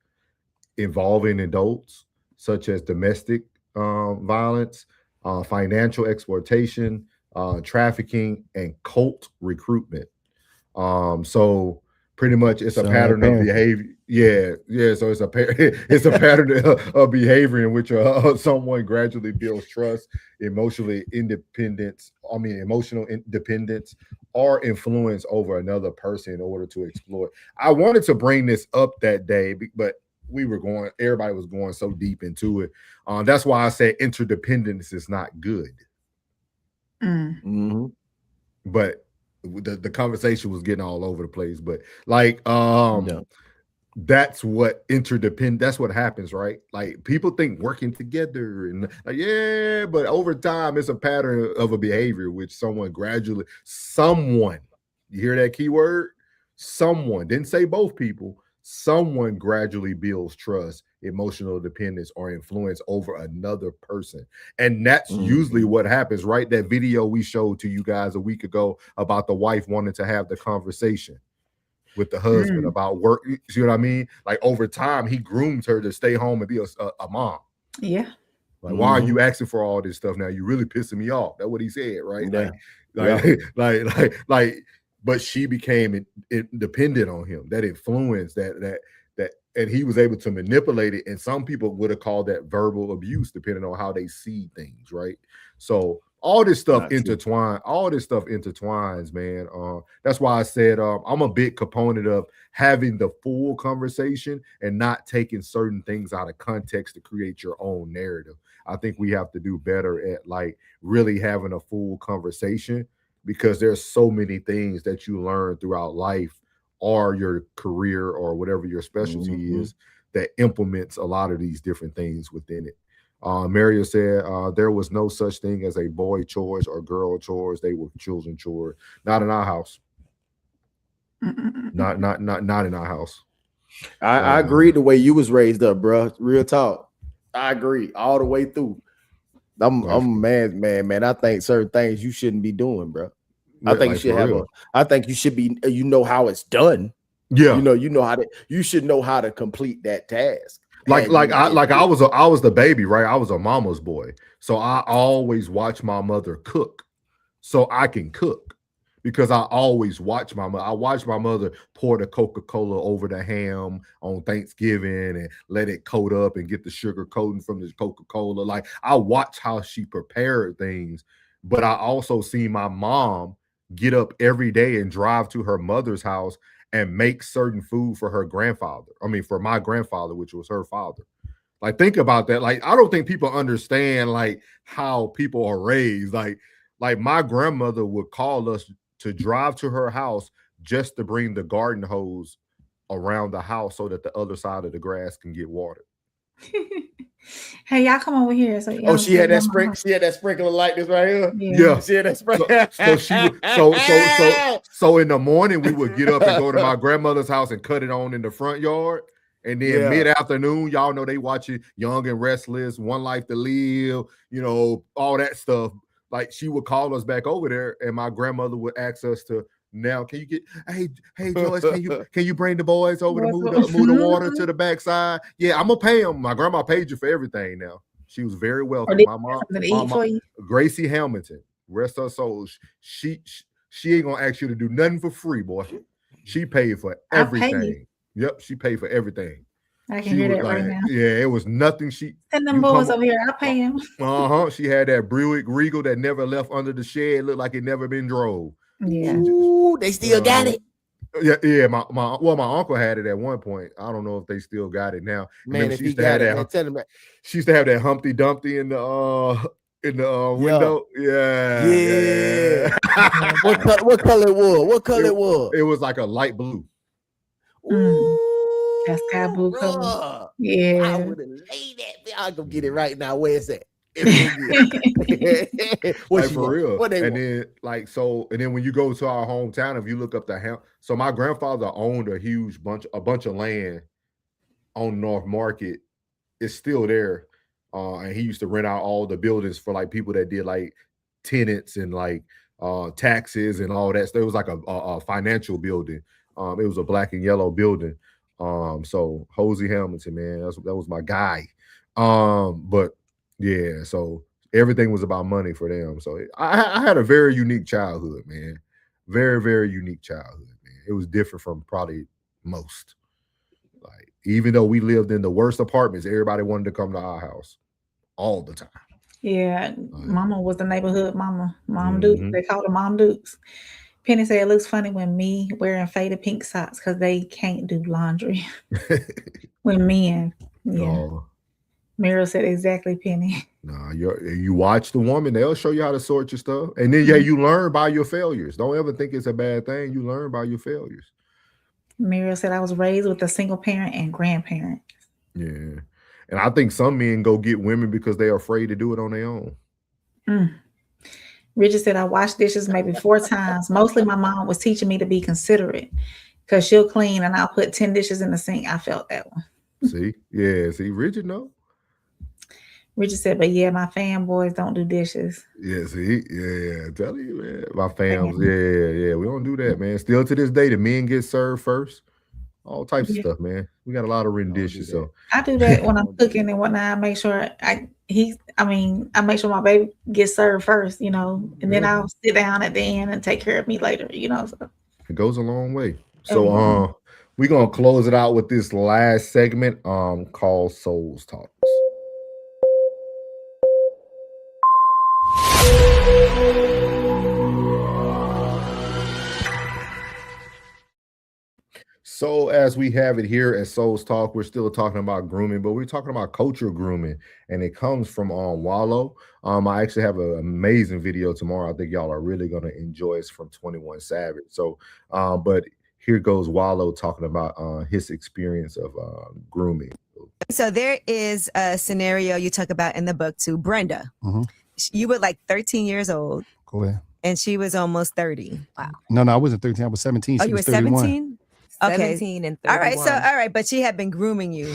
[SPEAKER 8] involving adults, such as domestic violence, financial exploitation, trafficking, and cult recruitment. So pretty much it's a pattern of behavior. Yeah. So it's a pattern of behavior in which someone gradually builds trust, emotional independence, or influence over another person in order to exploit. I wanted to bring this up that day, but everybody was going so deep into it. That's why I said interdependence is not good.
[SPEAKER 9] Mm-hmm.
[SPEAKER 8] But the conversation was getting all over the place. But that's what that's what happens, right? Like people think working together and but over time it's a pattern of a behavior which someone, you hear that key word? Someone, didn't say both people. Someone gradually builds trust, emotional dependence, or influence over another person. And that's usually what happens, right? That video we showed to you guys a week ago about the wife wanting to have the conversation with the husband about work. You see what I mean? Like over time, he groomed her to stay home and be a mom.
[SPEAKER 3] Yeah.
[SPEAKER 8] Like, why are you asking for all this stuff now? You're really pissing me off. That's what he said, right?
[SPEAKER 9] Yeah.
[SPEAKER 8] But she became dependent on him. That influence, that, and he was able to manipulate it. And some people would have called that verbal abuse, depending on how they see things, right? So all this stuff intertwines. All this stuff intertwines, man. That's why I said I'm a big component of having the full conversation and not taking certain things out of context to create your own narrative. I think we have to do better at like really having a full conversation, because there's so many things that you learn throughout life or your career or whatever your specialty is that implements a lot of these different things within it. Mario said there was no such thing as a boy chores or girl chores. They were children chores. Not in our house. Not in our house.
[SPEAKER 9] I agree the way you was raised up, bro. Real talk. I agree all the way through. I'm man. I think certain things you shouldn't be doing, bro. I think you should have I think you should be, how it's done.
[SPEAKER 8] Yeah.
[SPEAKER 9] You should know how to complete that task.
[SPEAKER 8] I was the baby, right? I was a mama's boy. So I always watch my mother cook so I can cook, because I always watch my mother. I watch my mother pour the Coca-Cola over the ham on Thanksgiving and let it coat up and get the sugar coating from the Coca-Cola. Like, I watch how she prepared things, but I also see my mom get up every day and drive to her mother's house and make certain food for her grandfather. I mean, for my grandfather, which was her father. Like, think about that. Like, I don't think people understand like how people are raised. Like my grandmother would call us to drive to her house just to bring the garden hose around the house so that the other side of the grass can get watered.
[SPEAKER 3] Hey, y'all come over here. So
[SPEAKER 9] Oh, she had that sprinkler like this right here.
[SPEAKER 8] Yeah.
[SPEAKER 9] She had that sprinkler.
[SPEAKER 8] So she would so in the morning we would get up and go to my grandmother's house and cut it on in the front yard. And then mid-afternoon, y'all know they watching Young and Restless, One Life to Live, you know, all that stuff. Like, she would call us back over there, and my grandmother would ask us to, now can you get, hey Joyce, can you bring the boys over to move the water to the backside? Yeah, I'm gonna pay them. My grandma paid you for everything now. She was very welcome. My mom, Gracie Hamilton, rest her soul. She ain't gonna ask you to do nothing for free, boy. She paid for everything. Yep, she paid for everything.
[SPEAKER 3] I can hear that right now.
[SPEAKER 8] Yeah, it was nothing.
[SPEAKER 3] Send them boys over here. I'll pay him.
[SPEAKER 8] She had that Buick Regal that never left under the shed. Looked like it never been drove.
[SPEAKER 3] Yeah.
[SPEAKER 9] Ooh, they still got it.
[SPEAKER 8] Yeah. My uncle had it at one point. I don't know if they still got it now.
[SPEAKER 9] Man, if he got it, man, tell him that.
[SPEAKER 8] She used to have that Humpty Dumpty in the window. Yeah.
[SPEAKER 9] What color it was? What color it was?
[SPEAKER 8] It was like a light blue.
[SPEAKER 9] Ooh,
[SPEAKER 3] that's sky blue color. Yeah.
[SPEAKER 9] I would have laid that. I'll go get it right now. Where is that?
[SPEAKER 8] Like, for real. And then when you go to our hometown, if you look up so my grandfather owned a bunch of land on North Market. It's still there. And he used to rent out all the buildings for like people that did like tenants and like taxes and all that. So it was like a financial building. It was a black and yellow building. So Hosey Hamilton, man, that was my guy. But yeah, so everything was about money for them. So I had a very unique childhood, man. Very, very unique childhood, man. It was different from probably most. Like, even though we lived in the worst apartments, everybody wanted to come to our house all the time.
[SPEAKER 3] Yeah, Mama was the neighborhood mama. Mom Dukes. They called her Mom Dukes. Penny said it looks funny when me wearing faded pink socks because they can't do laundry. When men, Mira said exactly, Penny.
[SPEAKER 8] Nah, you watch the woman, they'll show you how to sort your stuff. And then you learn by your failures. Don't ever think it's a bad thing. You learn by your failures.
[SPEAKER 3] Mira said I was raised with a single parent and grandparent.
[SPEAKER 8] Yeah. And I think some men go get women because they're afraid to do it on their own.
[SPEAKER 3] Richard said I washed dishes maybe 4 times. Mostly my mom was teaching me to be considerate because she'll clean and I'll put 10 dishes in the sink. I felt that one.
[SPEAKER 8] See, Richard know.
[SPEAKER 3] Richard said, but yeah, my fanboys don't do dishes.
[SPEAKER 8] Yeah, see, I'm telling you, man. My fams, we don't do that, man. Still to this day, the men get served first. All types of stuff, man. We got a lot of written dishes, so
[SPEAKER 3] I do that when I'm cooking and whatnot. I make sure I make sure my baby gets served first, you know, and then I'll sit down at the end and take care of me later, you know. So
[SPEAKER 8] it goes a long way. So we're gonna close it out with this last segment called Souls Talks. So as we have it here at Souls Talk, we're still talking about grooming, but we're talking about cultural grooming, and it comes from Wallow. I actually have an amazing video tomorrow. I think y'all are really going to enjoy. It's from 21 Savage. So, but here goes Wallow talking about his experience of grooming.
[SPEAKER 16] So there is a scenario you talk about in the book too, Brenda. You were like 13 years old.
[SPEAKER 17] Go ahead.
[SPEAKER 16] And she was almost 30. Wow.
[SPEAKER 17] No, I wasn't 13. I was 17.
[SPEAKER 16] Oh,
[SPEAKER 17] She
[SPEAKER 16] you were
[SPEAKER 17] was 31.
[SPEAKER 16] 17? Okay.
[SPEAKER 12] 17 and 31.
[SPEAKER 16] All right, but she had been grooming you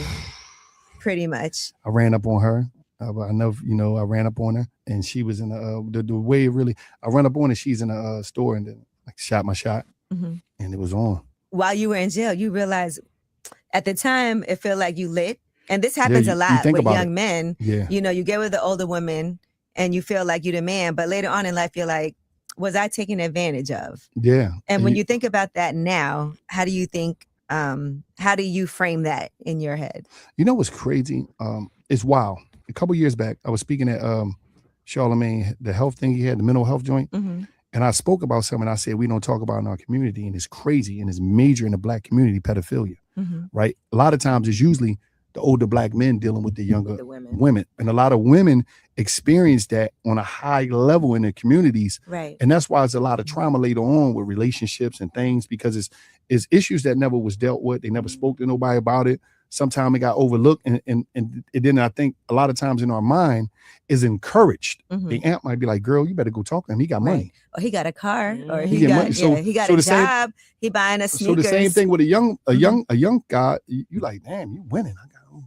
[SPEAKER 16] pretty much.
[SPEAKER 17] I ran up on her. I know, I ran up on her, and she was in the way it really. I ran up on her. She's in a store, and then like shot my shot, and it was on.
[SPEAKER 16] While you were in jail, you realized at the time it felt like you lit, and this happens a lot with young men.
[SPEAKER 17] Yeah,
[SPEAKER 16] you know, you get with the older women, and you feel like you're the man, but later on in life, you're like, was I taken advantage of?
[SPEAKER 17] Yeah.
[SPEAKER 16] And when you think about that now, how do you think? How do you frame that in your head?
[SPEAKER 17] You know what's crazy? It's wild. A couple years back, I was speaking at Charlemagne, the health thing he had, the mental health joint. And I spoke about something. I said, we don't talk about in our community, and it's crazy, and it's major in the Black community, pedophilia, right? A lot of times it's usually the older black men dealing with the younger
[SPEAKER 16] the women.
[SPEAKER 17] women. And a lot of women experience that on a high level in their communities.
[SPEAKER 16] Right.
[SPEAKER 17] And that's why there's a lot of trauma later on with relationships and things, because it's issues that never was dealt with. They never spoke to nobody about it. Sometimes it got overlooked, and then I think a lot of times in our mind is encouraged. The aunt might be like, girl, you better go talk to him. He got money.
[SPEAKER 16] Or he got a car, or
[SPEAKER 17] He
[SPEAKER 16] he
[SPEAKER 17] get
[SPEAKER 16] got
[SPEAKER 17] money. So-
[SPEAKER 16] he got
[SPEAKER 17] so
[SPEAKER 16] a
[SPEAKER 17] the same-
[SPEAKER 16] job. He buying a sneakers.
[SPEAKER 17] So the same thing with a young guy, you like, damn, you winning.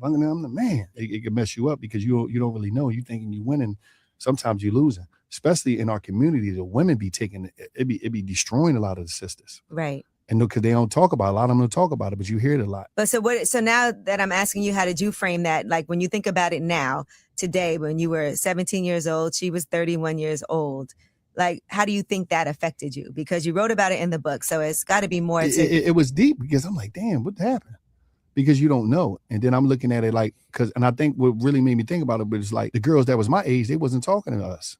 [SPEAKER 17] I'm the man. It can mess you up because you don't really know. You thinking you winning, sometimes you losing. Especially in our community, the women be taking it be destroying a lot of the sisters.
[SPEAKER 16] Right.
[SPEAKER 17] And because they don't talk about it. A lot of them don't talk about it, but you hear it a lot.
[SPEAKER 16] But so now that I'm asking you, how did you frame that? Like when you think about it now, today, when you were 17 years old, she was 31 years old. Like, how do you think that affected you? Because you wrote about it in the book, so it's got to be more.
[SPEAKER 17] It was deep because I'm like, damn, what happened? Because you don't know. And then I'm looking at it like, and I think what really made me think about it, but it's like the girls that was my age, they wasn't talking to us.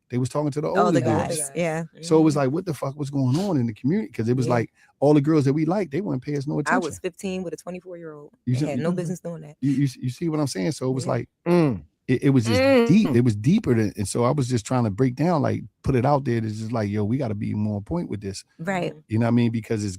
[SPEAKER 17] They was talking to the older
[SPEAKER 16] guys.
[SPEAKER 17] girls.
[SPEAKER 16] Yeah.
[SPEAKER 17] So it was like, what the fuck was going on in the community? Because it was like all the girls that we liked, they wouldn't pay us no attention.
[SPEAKER 15] I was 15 with a 24-year-old.
[SPEAKER 17] You
[SPEAKER 15] Had no business doing that.
[SPEAKER 17] You see what I'm saying? So it was like, it was just deep. It was deeper than, and so I was just trying to break down, like put it out there. It's just like, yo, we got to be more on point with this.
[SPEAKER 16] Right.
[SPEAKER 17] You know what I mean? Because it's.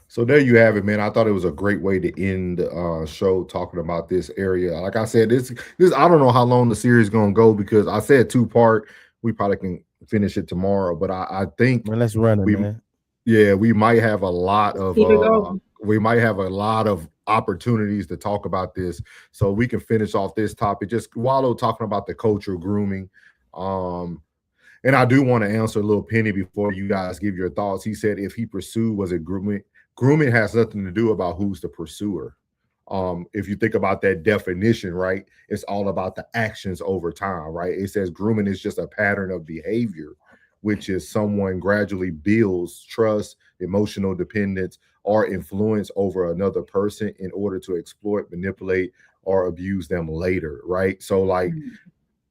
[SPEAKER 8] So there you have it, man. I thought it was a great way to end the show talking about this area. Like I said, this I don't know how long the series is gonna go because I said 2-part. We probably can finish it tomorrow, but I think
[SPEAKER 9] let's run it, man.
[SPEAKER 8] Yeah, we might have a lot of
[SPEAKER 18] Keep it going.
[SPEAKER 8] we might have a lot of opportunities to talk about this, so we can finish off this topic. Just Wallow talking about the cultural grooming. And I do want to answer a little Penny before you guys give your thoughts. He said if he pursued, was it grooming? Grooming has nothing to do about who's the pursuer. If you think about that definition, right, it's all about the actions over time, right? It says grooming is just a pattern of behavior, which is someone gradually builds trust, emotional dependence, or influence over another person in order to exploit, manipulate, or abuse them later, right? So like,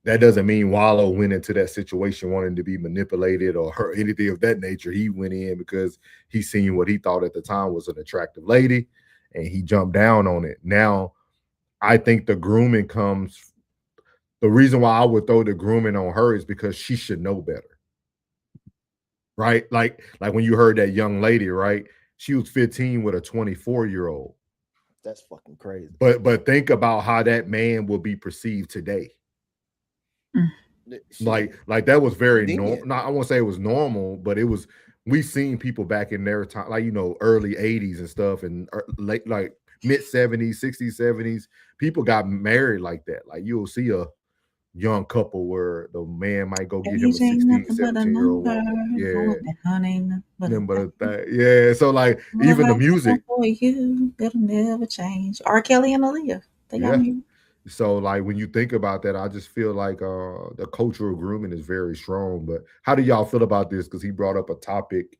[SPEAKER 8] that doesn't mean Wallow went into that situation wanting to be manipulated or anything of that nature. He went in because he seen what he thought at the time was an attractive lady, and he jumped down on it. Now, I think the grooming comes. The reason why I would throw the grooming on her is because she should know better, right? Like when you heard that young lady, right? She was 15 with a 24-year-old.
[SPEAKER 9] That's fucking crazy.
[SPEAKER 8] But think about how that man will be perceived today. Like that was very normal. I won't say it was normal, but it was. We've seen people back in their time, like early 80s and stuff, and late like mid 70s, 60s, 70s. People got married like that. Like you'll see a young couple where the man might go get him a 16, 17-year-old woman. Yeah. So like even the music.
[SPEAKER 3] For you, it'll never change. R. Kelly and Aaliyah. They got me.
[SPEAKER 8] So like when you think about that, I just feel like the cultural grooming is very strong. But how do y'all feel about this? Because he brought up a topic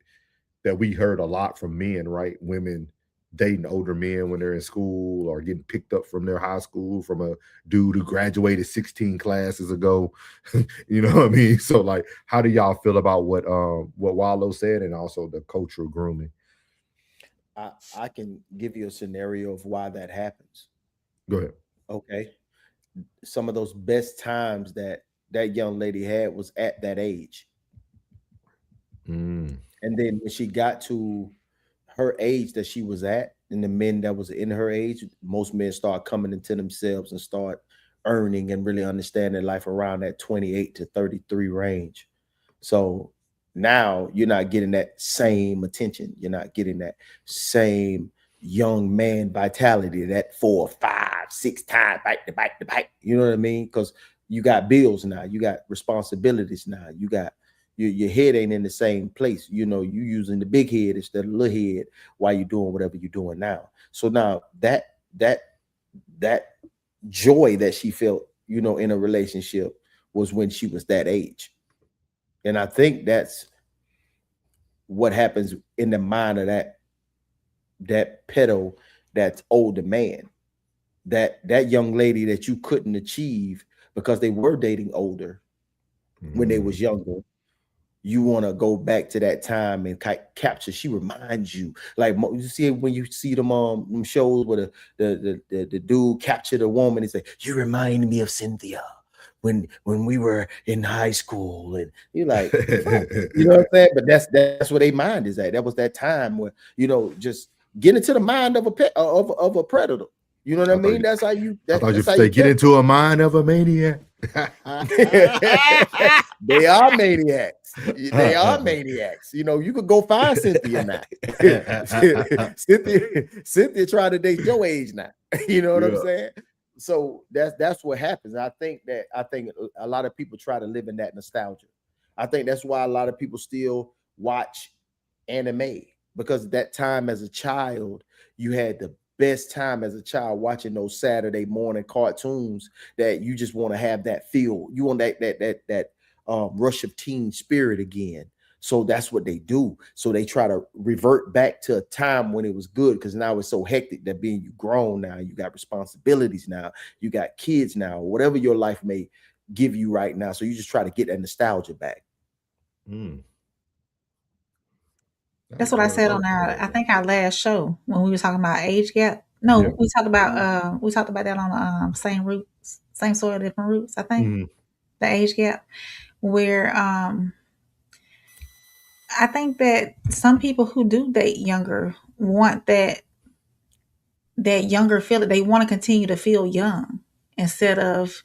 [SPEAKER 8] that we heard a lot from men, right? Women dating older men when they're in school or getting picked up from their high school from a dude who graduated 16 classes ago. You know what I mean? So like, how do y'all feel about what Wallow said and also the cultural grooming?
[SPEAKER 9] I can give you a scenario of why that happens.
[SPEAKER 8] Go ahead.
[SPEAKER 9] Okay. Some of those best times that young lady had was at that age. And then when she got to her age that she was at, and the men that was in her age, most men start coming into themselves and start earning and really understanding life around that 28 to 33 range. So now you're not getting that same attention. You're not getting that same young man vitality, that 4, 5, 6 times bite. You know what I mean? Because you got bills now, you got responsibilities now, you got your head ain't in the same place. You using the big head instead of the little head while you're doing whatever you're doing now. So now that joy that she felt, in a relationship was when she was that age. And I think that's what happens in the mind of that pedo, that's older man, that young lady that you couldn't achieve because they were dating older when they was younger. you want to go back to that time and capture. She reminds you, like you see when you see them shows where the dude captured a woman and say, "You remind me of Cynthia when we were in high school," and you're like, you know what I'm saying? But that's where their mind is at. That was that time where, you know, just get into the mind of a predator. You know what I mean? That's how you.
[SPEAKER 8] I thought you
[SPEAKER 9] That's how
[SPEAKER 8] say
[SPEAKER 9] you
[SPEAKER 8] get into a mind of a maniac.
[SPEAKER 9] They are maniacs. They are maniacs. You know, you could go find Cynthia now. Cynthia trying to date your age now. You know what I'm saying? So that's what happens. I think a lot of people try to live in that nostalgia. I think that's why a lot of people still watch anime, because that time as a child, you had the best time as a child watching those Saturday morning cartoons that you just want to have that feel. You want that rush of teen spirit again. So that's what they do. So they try to revert back to a time when it was good, because now it's so hectic that being you grown now, you got responsibilities now, you got kids now, whatever your life may give you right now. So you just try to get that nostalgia back.
[SPEAKER 3] That's what I said on our last show when we were talking about age gap. No, we talked about that on the same roots, same soil, different roots. I think the age gap, where I think that some people who do date younger want that younger feeling. They want to continue to feel young instead of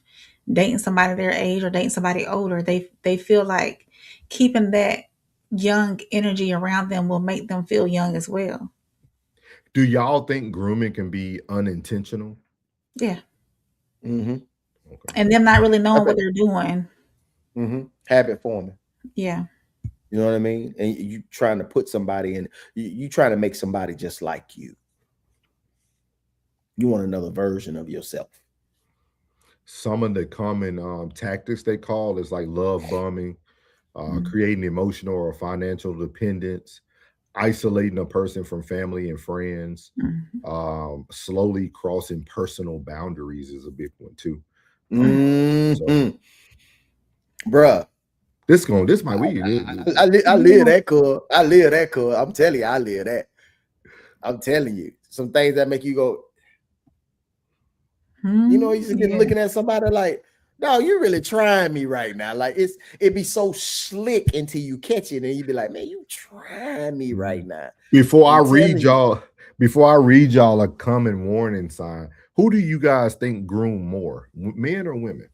[SPEAKER 3] dating somebody their age or dating somebody older. They feel like keeping that young energy around them will make them feel young as well.
[SPEAKER 8] Do y'all think grooming can be unintentional?
[SPEAKER 3] Yeah.
[SPEAKER 9] Okay.
[SPEAKER 3] And them not really knowing what they're doing.
[SPEAKER 9] Habit forming.
[SPEAKER 3] Yeah.
[SPEAKER 9] You know what I mean? And you trying to put somebody in, you trying to make somebody just like you. You want another version of yourself.
[SPEAKER 8] Some of the common tactics they call is like love bombing, creating emotional or financial dependence, isolating a person from family and friends, slowly crossing personal boundaries is a big one too.
[SPEAKER 9] Bruh.
[SPEAKER 8] This might be.
[SPEAKER 9] I live that, cuz. I live that, cuz. I'm telling you, I live that. I'm telling you. Some things that make you go, you know, you just get looking at somebody like, no, you're really trying me right now. Like it be so slick until you catch it, and you be like, man, you trying me right now.
[SPEAKER 8] Before I read y'all a common warning sign, who do you guys think groom more, men or women?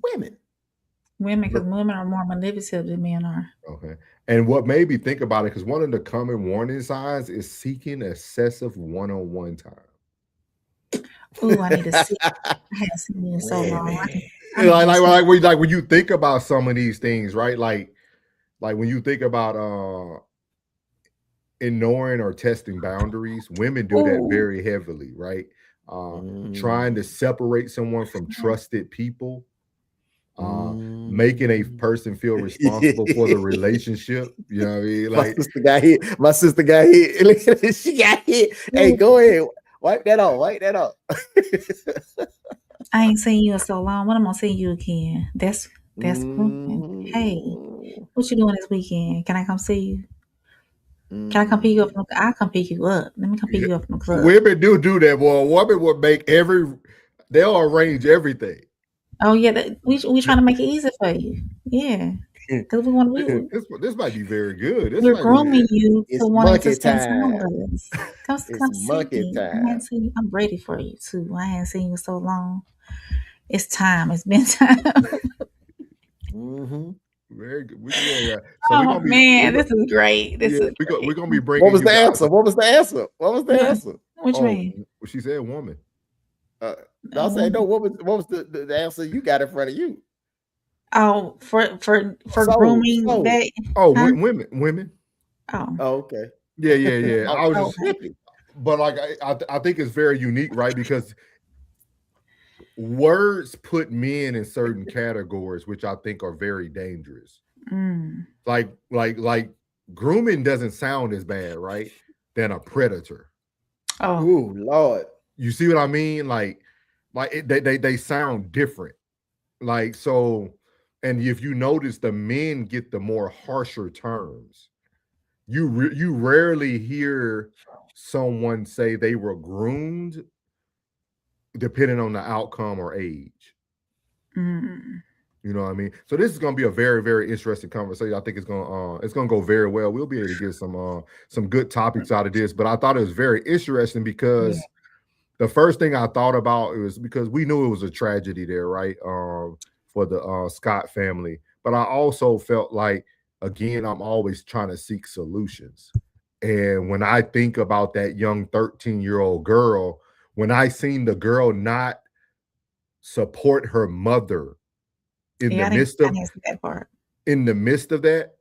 [SPEAKER 9] Women.
[SPEAKER 3] Women, because women are more manipulative than men are.
[SPEAKER 8] Okay. And what made me think about it, because one of the common warning signs is seeking excessive one-on-one time.
[SPEAKER 3] Ooh, I need to see. I haven't seen you in so long.
[SPEAKER 8] Like when you think about some of these things, right? Like when you think about ignoring or testing boundaries, women do that very heavily, right? Trying to separate someone from trusted people, making a person feel responsible for the relationship. You know what I mean? Like
[SPEAKER 9] my sister got hit. She got hit. Hey, go ahead. Wipe that off.
[SPEAKER 3] I ain't seen you in so long. When am I gonna see you again? That's grooming. Hey, what you doing this weekend? Can I come see you? Can I come pick you up? I'll come pick you up. Let me come pick you up from the club.
[SPEAKER 8] Women do that, boy. A woman would make they'll arrange everything.
[SPEAKER 3] Oh yeah, we trying to make it easy for you. Yeah, because we want to.
[SPEAKER 8] This might be very good.
[SPEAKER 3] We're grooming you to want to spend time
[SPEAKER 9] time.
[SPEAKER 3] with us. Come see
[SPEAKER 9] monkey
[SPEAKER 3] me.
[SPEAKER 9] time.
[SPEAKER 3] I'm ready for you too. I haven't seen you so long. It's time. It's been time.
[SPEAKER 8] Very good.
[SPEAKER 3] So this is great.
[SPEAKER 8] We're gonna be bringing.
[SPEAKER 9] What was the answer? What was the answer? What was the answer?
[SPEAKER 3] Which way?
[SPEAKER 8] She said woman.
[SPEAKER 9] I say no. What was the answer you got in front of you?
[SPEAKER 3] Oh, for grooming that.
[SPEAKER 8] Women.
[SPEAKER 3] Oh,
[SPEAKER 9] okay.
[SPEAKER 8] Yeah. I was just, but like I think it's very unique, right? Because words put men in certain categories, which I think are very dangerous. Like grooming doesn't sound as bad, right, than a predator.
[SPEAKER 9] Oh Lord.
[SPEAKER 8] You see what I mean? Like they sound different. Like, so And if you notice, the men get the more harsher terms. You rarely hear someone say they were groomed, depending on the outcome or age.
[SPEAKER 3] Mm.
[SPEAKER 8] You know what I mean? So this is going to be a very, very interesting conversation. I think it's going to go very well. We'll be able to get some good topics out of this. But I thought it was very interesting because the first thing I thought about was because we knew it was a tragedy there, right? For the Scott family. But I also felt like, again, I'm always trying to seek solutions. And when I think about that young 13-year-old girl, when I seen the girl not support her mother in the midst of
[SPEAKER 3] that part.
[SPEAKER 8] in the midst of that,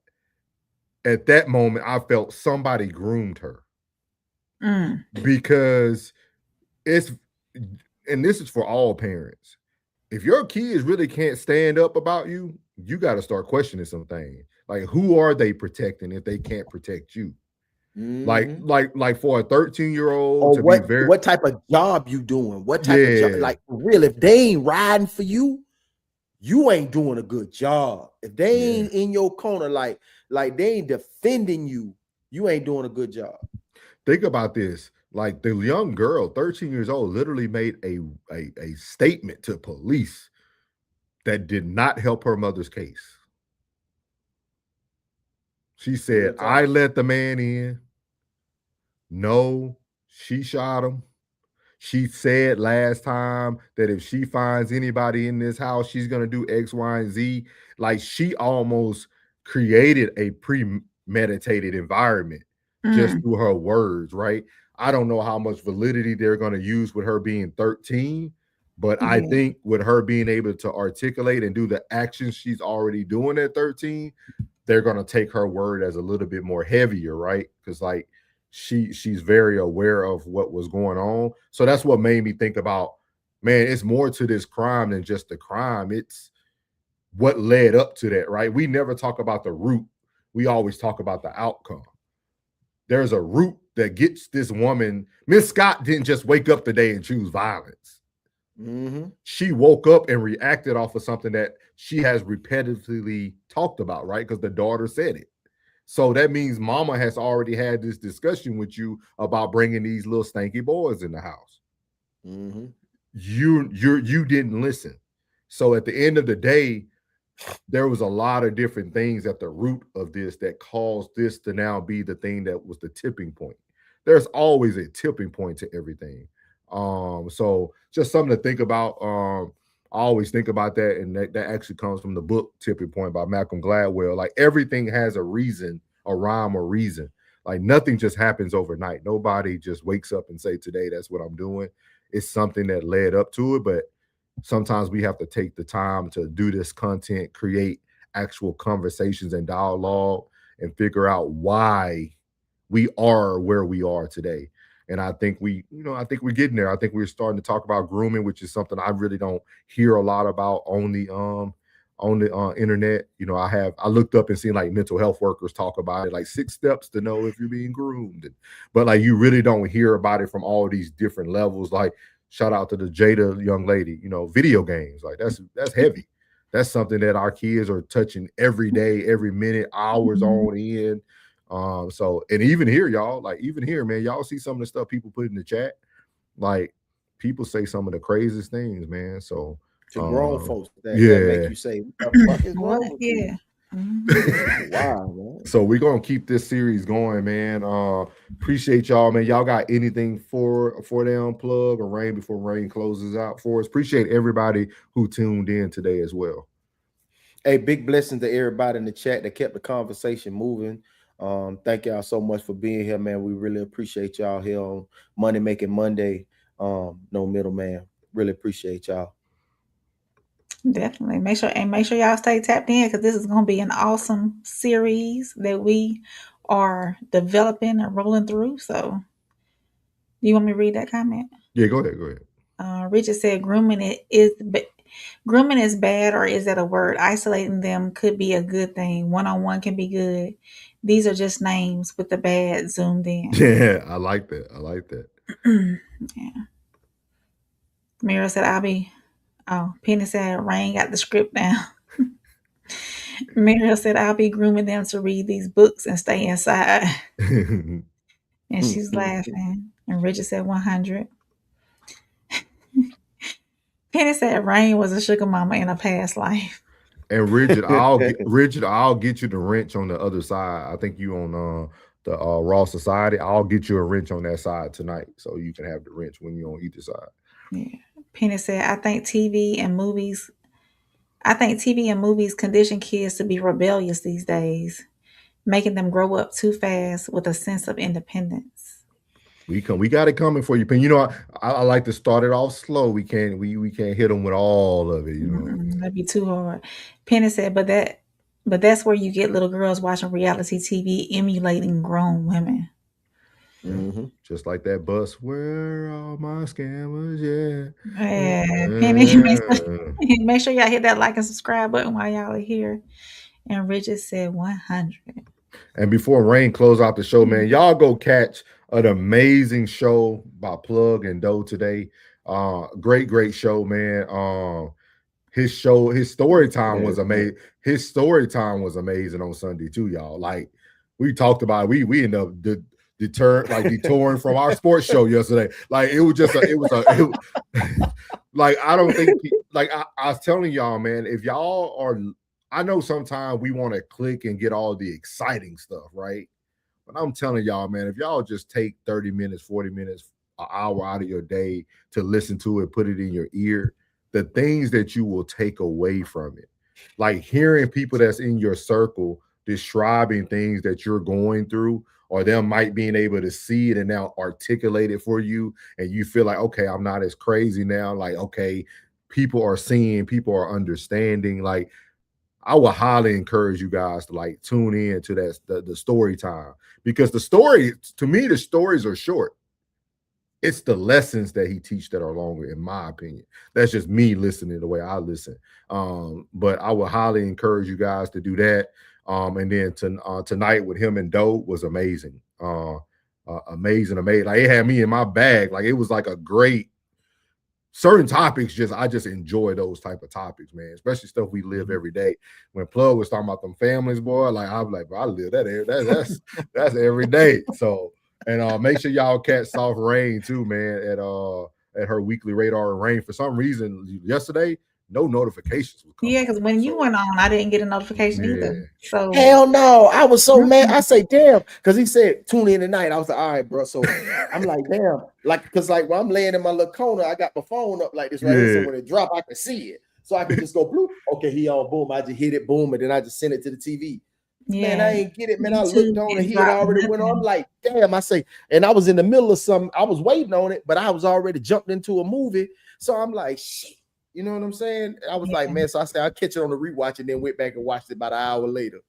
[SPEAKER 8] at that moment, I felt somebody groomed her. Because it's, and this is for all parents. If your kids really can't stand up about you, you got to start questioning some things. Like, who are they protecting if they can't protect you? Like for a 13-year-old
[SPEAKER 9] or
[SPEAKER 8] to
[SPEAKER 9] what
[SPEAKER 8] be very,
[SPEAKER 9] what type of job you doing? What type of job? Like for real, if they ain't riding for you, you ain't doing a good job. If they ain't in your corner, like they ain't defending you, you ain't doing a good job.
[SPEAKER 8] Think about this. Like the young girl, 13 years old, literally made a statement to police that did not help her mother's case. She said, I let the man in. No, she shot him. She said last time that if she finds anybody in this house, she's going to do X, Y, and Z. Like she almost created a premeditated environment just through her words, right? I don't know how much validity they're going to use with her being 13, but I think with her being able to articulate and do the actions she's already doing at 13, they're going to take her word as a little bit more heavier, right? Because like she's very aware of what was going on. So that's what made me think about, man, it's more to this crime than just the crime. It's what led up to that, right? We never talk about the root. We always talk about the outcome. There's a root that gets this woman. Miss Scott didn't just wake up today and choose violence. She woke up and reacted off of something that she has repetitively talked about, right? Because the daughter said it. So that means mama has already had this discussion with you about bringing these little stanky boys in the house. You didn't listen. So at the end of the day, there was a lot of different things at the root of this that caused this to now be the thing that was the tipping point. There's always a tipping point to everything. So just something to think about. I always think about that, and that actually comes from the book Tipping Point by Malcolm Gladwell. Like everything has a reason, a rhyme or reason. Like nothing just happens overnight. Nobody just wakes up and say, today, that's what I'm doing. It's something that led up to it, but sometimes we have to take the time to do this content, create actual conversations and dialogue, and figure out why we are where we are today. And I think we're getting there. I think we're starting to talk about grooming, which is something I really don't hear a lot about on the internet. You know, I looked up and seen like mental health workers talk about it, like 6 steps to know if you're being groomed. But like you really don't hear about it from all these different levels. Like shout out to the Jada young lady, you know, video games. Like that's heavy. That's something that our kids are touching every day, every minute, hours on end. So, and even here, y'all, like even here, man, y'all see some of the stuff people put in the chat. Like people say some of the craziest things, man. So
[SPEAKER 9] to grown folks that make you say, what the fuck is wrong with you? Wow, man.
[SPEAKER 8] So we're gonna keep this series going, man. Appreciate y'all, man. Y'all got anything for them plug or Rain before Rain closes out for us? Appreciate everybody who tuned in today as well.
[SPEAKER 9] Hey, big blessing to everybody in the chat that kept the conversation moving. Thank y'all so much for being here, man. We really appreciate y'all here on Money Making Monday. No middleman. Really appreciate y'all.
[SPEAKER 3] Definitely. Make sure y'all stay tapped in because this is going to be an awesome series that we are developing and rolling through. So, do you want me to read that comment?
[SPEAKER 8] Yeah, go ahead.
[SPEAKER 3] Richard said, grooming is bad, or is that a word? Isolating them could be a good thing. One-on-one can be good. These are just names with the bad zoomed in.
[SPEAKER 8] Yeah, I like that.
[SPEAKER 3] Yeah. Mira said, Penny said, Rain got the script down. Muriel said, I'll be grooming them to read these books and stay inside. And she's laughing. And Richard said 100. Penny said Rain was a sugar mama in a past life.
[SPEAKER 8] And Richard, I'll get you the wrench on the other side. I think you on the Raw Society. I'll get you a wrench on that side tonight, so you can have the wrench when you're on either side.
[SPEAKER 3] Yeah. Penny said, I think TV and movies condition kids to be rebellious these days, making them grow up too fast with a sense of independence.
[SPEAKER 8] We got it coming for you, Penny. You know, I like to start it off slow. We can't hit them with all of it. You know,
[SPEAKER 3] that'd be too hard. Penny said, but that's where you get little girls watching reality TV emulating grown women.
[SPEAKER 8] Just like that bus. Where are my scammers?
[SPEAKER 3] Yeah. Penny, make sure y'all hit that like and subscribe button while y'all are here. And Richard said 100.
[SPEAKER 8] And before Rain close out the show, man, y'all go catch an amazing show by Plug and Doe today. Great show, man. His story time was amazing. His story time was amazing on Sunday too, y'all. Like we talked about, we ended up detouring from our sports show yesterday. Like it was like I don't think I was telling y'all, man, if y'all are, I know sometimes we want to click and get all the exciting stuff, right? But I'm telling y'all, man, if y'all just take 30 minutes, 40 minutes, an hour out of your day to listen to it, put it in your ear, the things that you will take away from it, like hearing people that's in your circle describing things that you're going through, or them might being able to see it and now articulate it for you, and you feel like, okay, I'm not as crazy now. Like, okay, people are seeing, people are understanding. Like, I would highly encourage you guys to like tune in to the story time, because the story, to me, the stories are short. It's the lessons that he teach that are longer, in my opinion. That's just me listening the way I listen. But I would highly encourage you guys to do that. And then tonight with him and Doe was amazing. Amazing. Like it had me in my bag. Like it was like a great, certain topics, I just enjoy those type of topics, man, especially stuff we live every day. When Plug was talking about them families, boy, like I was like, bro, I live that. That's every day. So, and make sure y'all catch Soft Rain too, man, at her weekly Radar and Rain. For some reason, yesterday, no notifications would come.
[SPEAKER 3] Yeah, because when you went on, I didn't get a notification either. So
[SPEAKER 9] hell no, I was so mad. I say, damn, because he said tune in tonight. I was like, all right, bro. So I'm like, damn, like, because like when I'm laying in my little corner, I got my phone up like this right here, so when it drop, I can see it. So I can just go bloop. Okay, he on, boom. I just hit it, boom, and then I just send it to the TV. Yeah. Man, I ain't get it, man. I looked on and he had already went on. I'm like, damn, I say, and I was in the middle of something. I was waiting on it, but I was already jumped into a movie. So I'm like, shit. You know what I'm saying? I was like, man, so I said I'll catch it on the rewatch, and then went back and watched it about an hour later.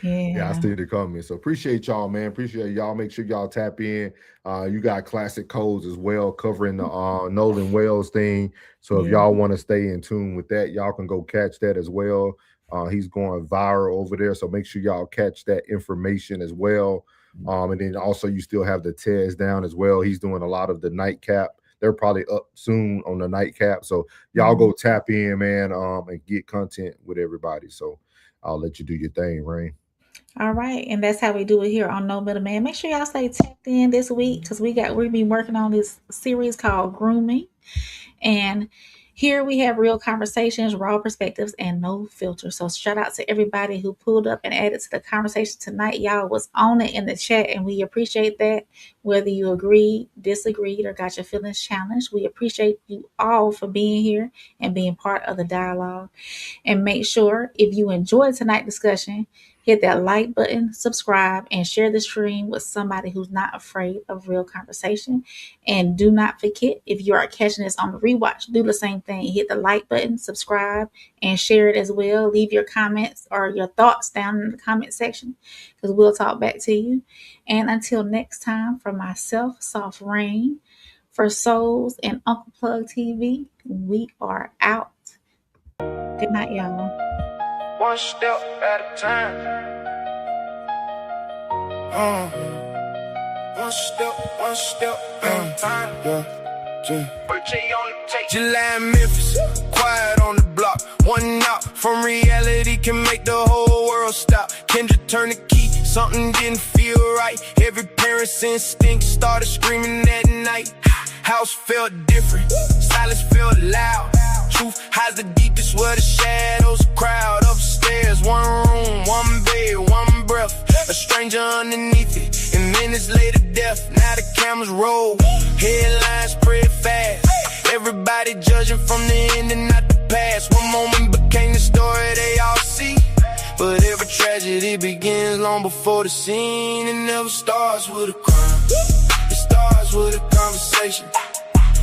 [SPEAKER 8] Yeah, I see the comments. So appreciate y'all, man. Appreciate y'all. Make sure y'all tap in. You got classic codes as well, covering the Nolan Wells thing. So if y'all want to stay in tune with that, y'all can go catch that as well. He's going viral over there. So make sure y'all catch that information as well. And then also you still have the Tez down as well. He's doing a lot of the nightcap. They're probably up soon on the nightcap. So y'all go tap in, man, and get content with everybody. So I'll let you do your thing, Rain.
[SPEAKER 3] All right. And that's how we do it here on No Middleman. Make sure y'all stay tapped in this week, because we've been working on this series called Grooming. And here we have real conversations, raw perspectives, and no filter. So shout out to everybody who pulled up and added to the conversation tonight. Y'all was on it in the chat, and we appreciate that. Whether you agreed, disagreed, or got your feelings challenged, we appreciate you all for being here and being part of the dialogue. And make sure, if you enjoyed tonight's discussion, hit that like button, subscribe, and share the stream with somebody who's not afraid of real conversation. And do not forget, if you are catching this on the rewatch, do the same thing. Hit the like button, subscribe, and share it as well. Leave your comments or your thoughts down in the comment section, because we'll talk back to you. And until next time, for myself, Soft Rain, for Souls and Uncle Plug TV, we are out. Good night, y'all.
[SPEAKER 1] One step at a time. One step at a time. July, Memphis, quiet on the block. One out from reality can make the whole world stop. Kendra turned the key, something didn't feel right. Every parent's instinct started screaming at night. House felt different, silence felt loud. Truth hides the deepest where the shadows crowd. Upstairs, one room, one bed, one breath. A stranger underneath it, and minutes later death. Now the cameras roll, headlines spread fast. Everybody judging from the end and not the past. One moment became the story they all see, but every tragedy begins long before the scene. It never starts with a crime, it starts with a conversation.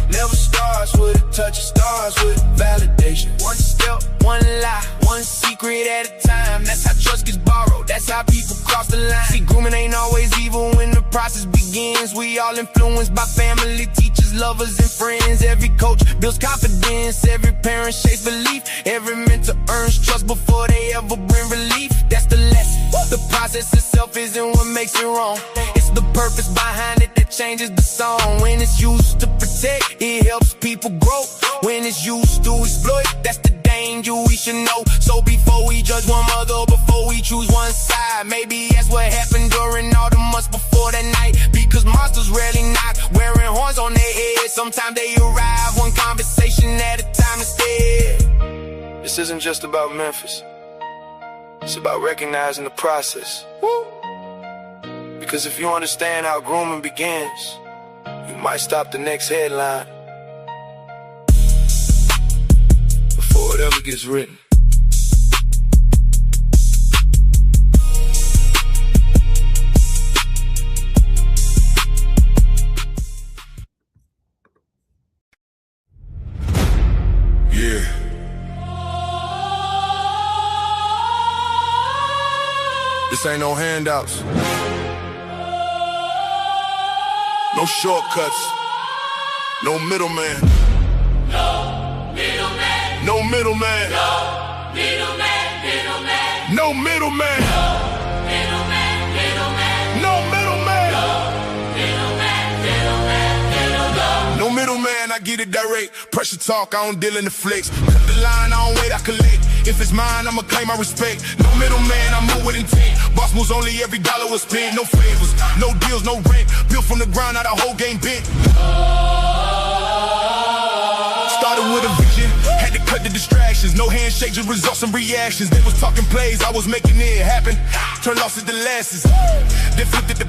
[SPEAKER 1] Never starts with a touch, it starts with validation. One step, one lie, one secret at a time. That's how trust gets borrowed, that's how people cross the line. See, grooming ain't always evil when the process begins. We all influenced by family, teachers, lovers, and friends. Every coach builds confidence, every parent shapes belief. Every mentor earns trust before they ever bring relief. That's the lesson. The process itself isn't what makes it wrong, it's the purpose behind it that changes the song. When it's used to protect, it helps people grow. When it's used to exploit, that's the danger we should know. So before we judge one mother, before we choose one side, maybe that's what happened during all the months before that night. Because monsters rarely knock, wearing horns on their heads. Sometimes they arrive one conversation at a time instead. This isn't just about Memphis, it's about recognizing the process. Because if you understand how grooming begins, you might stop the next headline before it ever gets written. Yeah. This ain't no handouts, no shortcuts, no middleman.
[SPEAKER 2] No middleman.
[SPEAKER 1] No middleman.
[SPEAKER 2] No middleman. Middleman.
[SPEAKER 1] No middleman.
[SPEAKER 2] No middleman. Middleman.
[SPEAKER 1] No middleman.
[SPEAKER 2] No
[SPEAKER 1] No middleman, I get it direct. Pressure talk, I don't deal in the flex. Cut the line, I don't wait, I collect. If it's mine, I'ma claim my respect. No middleman, I move with intent. Boss moves only, every dollar was spent. No favors, no deals, no rent. Built from the ground, now the whole game bent. Started with a vision, had to cut the distractions. No handshakes, just results and reactions. They was talking plays, I was making it happen. Turn losses to losses, then flipped it to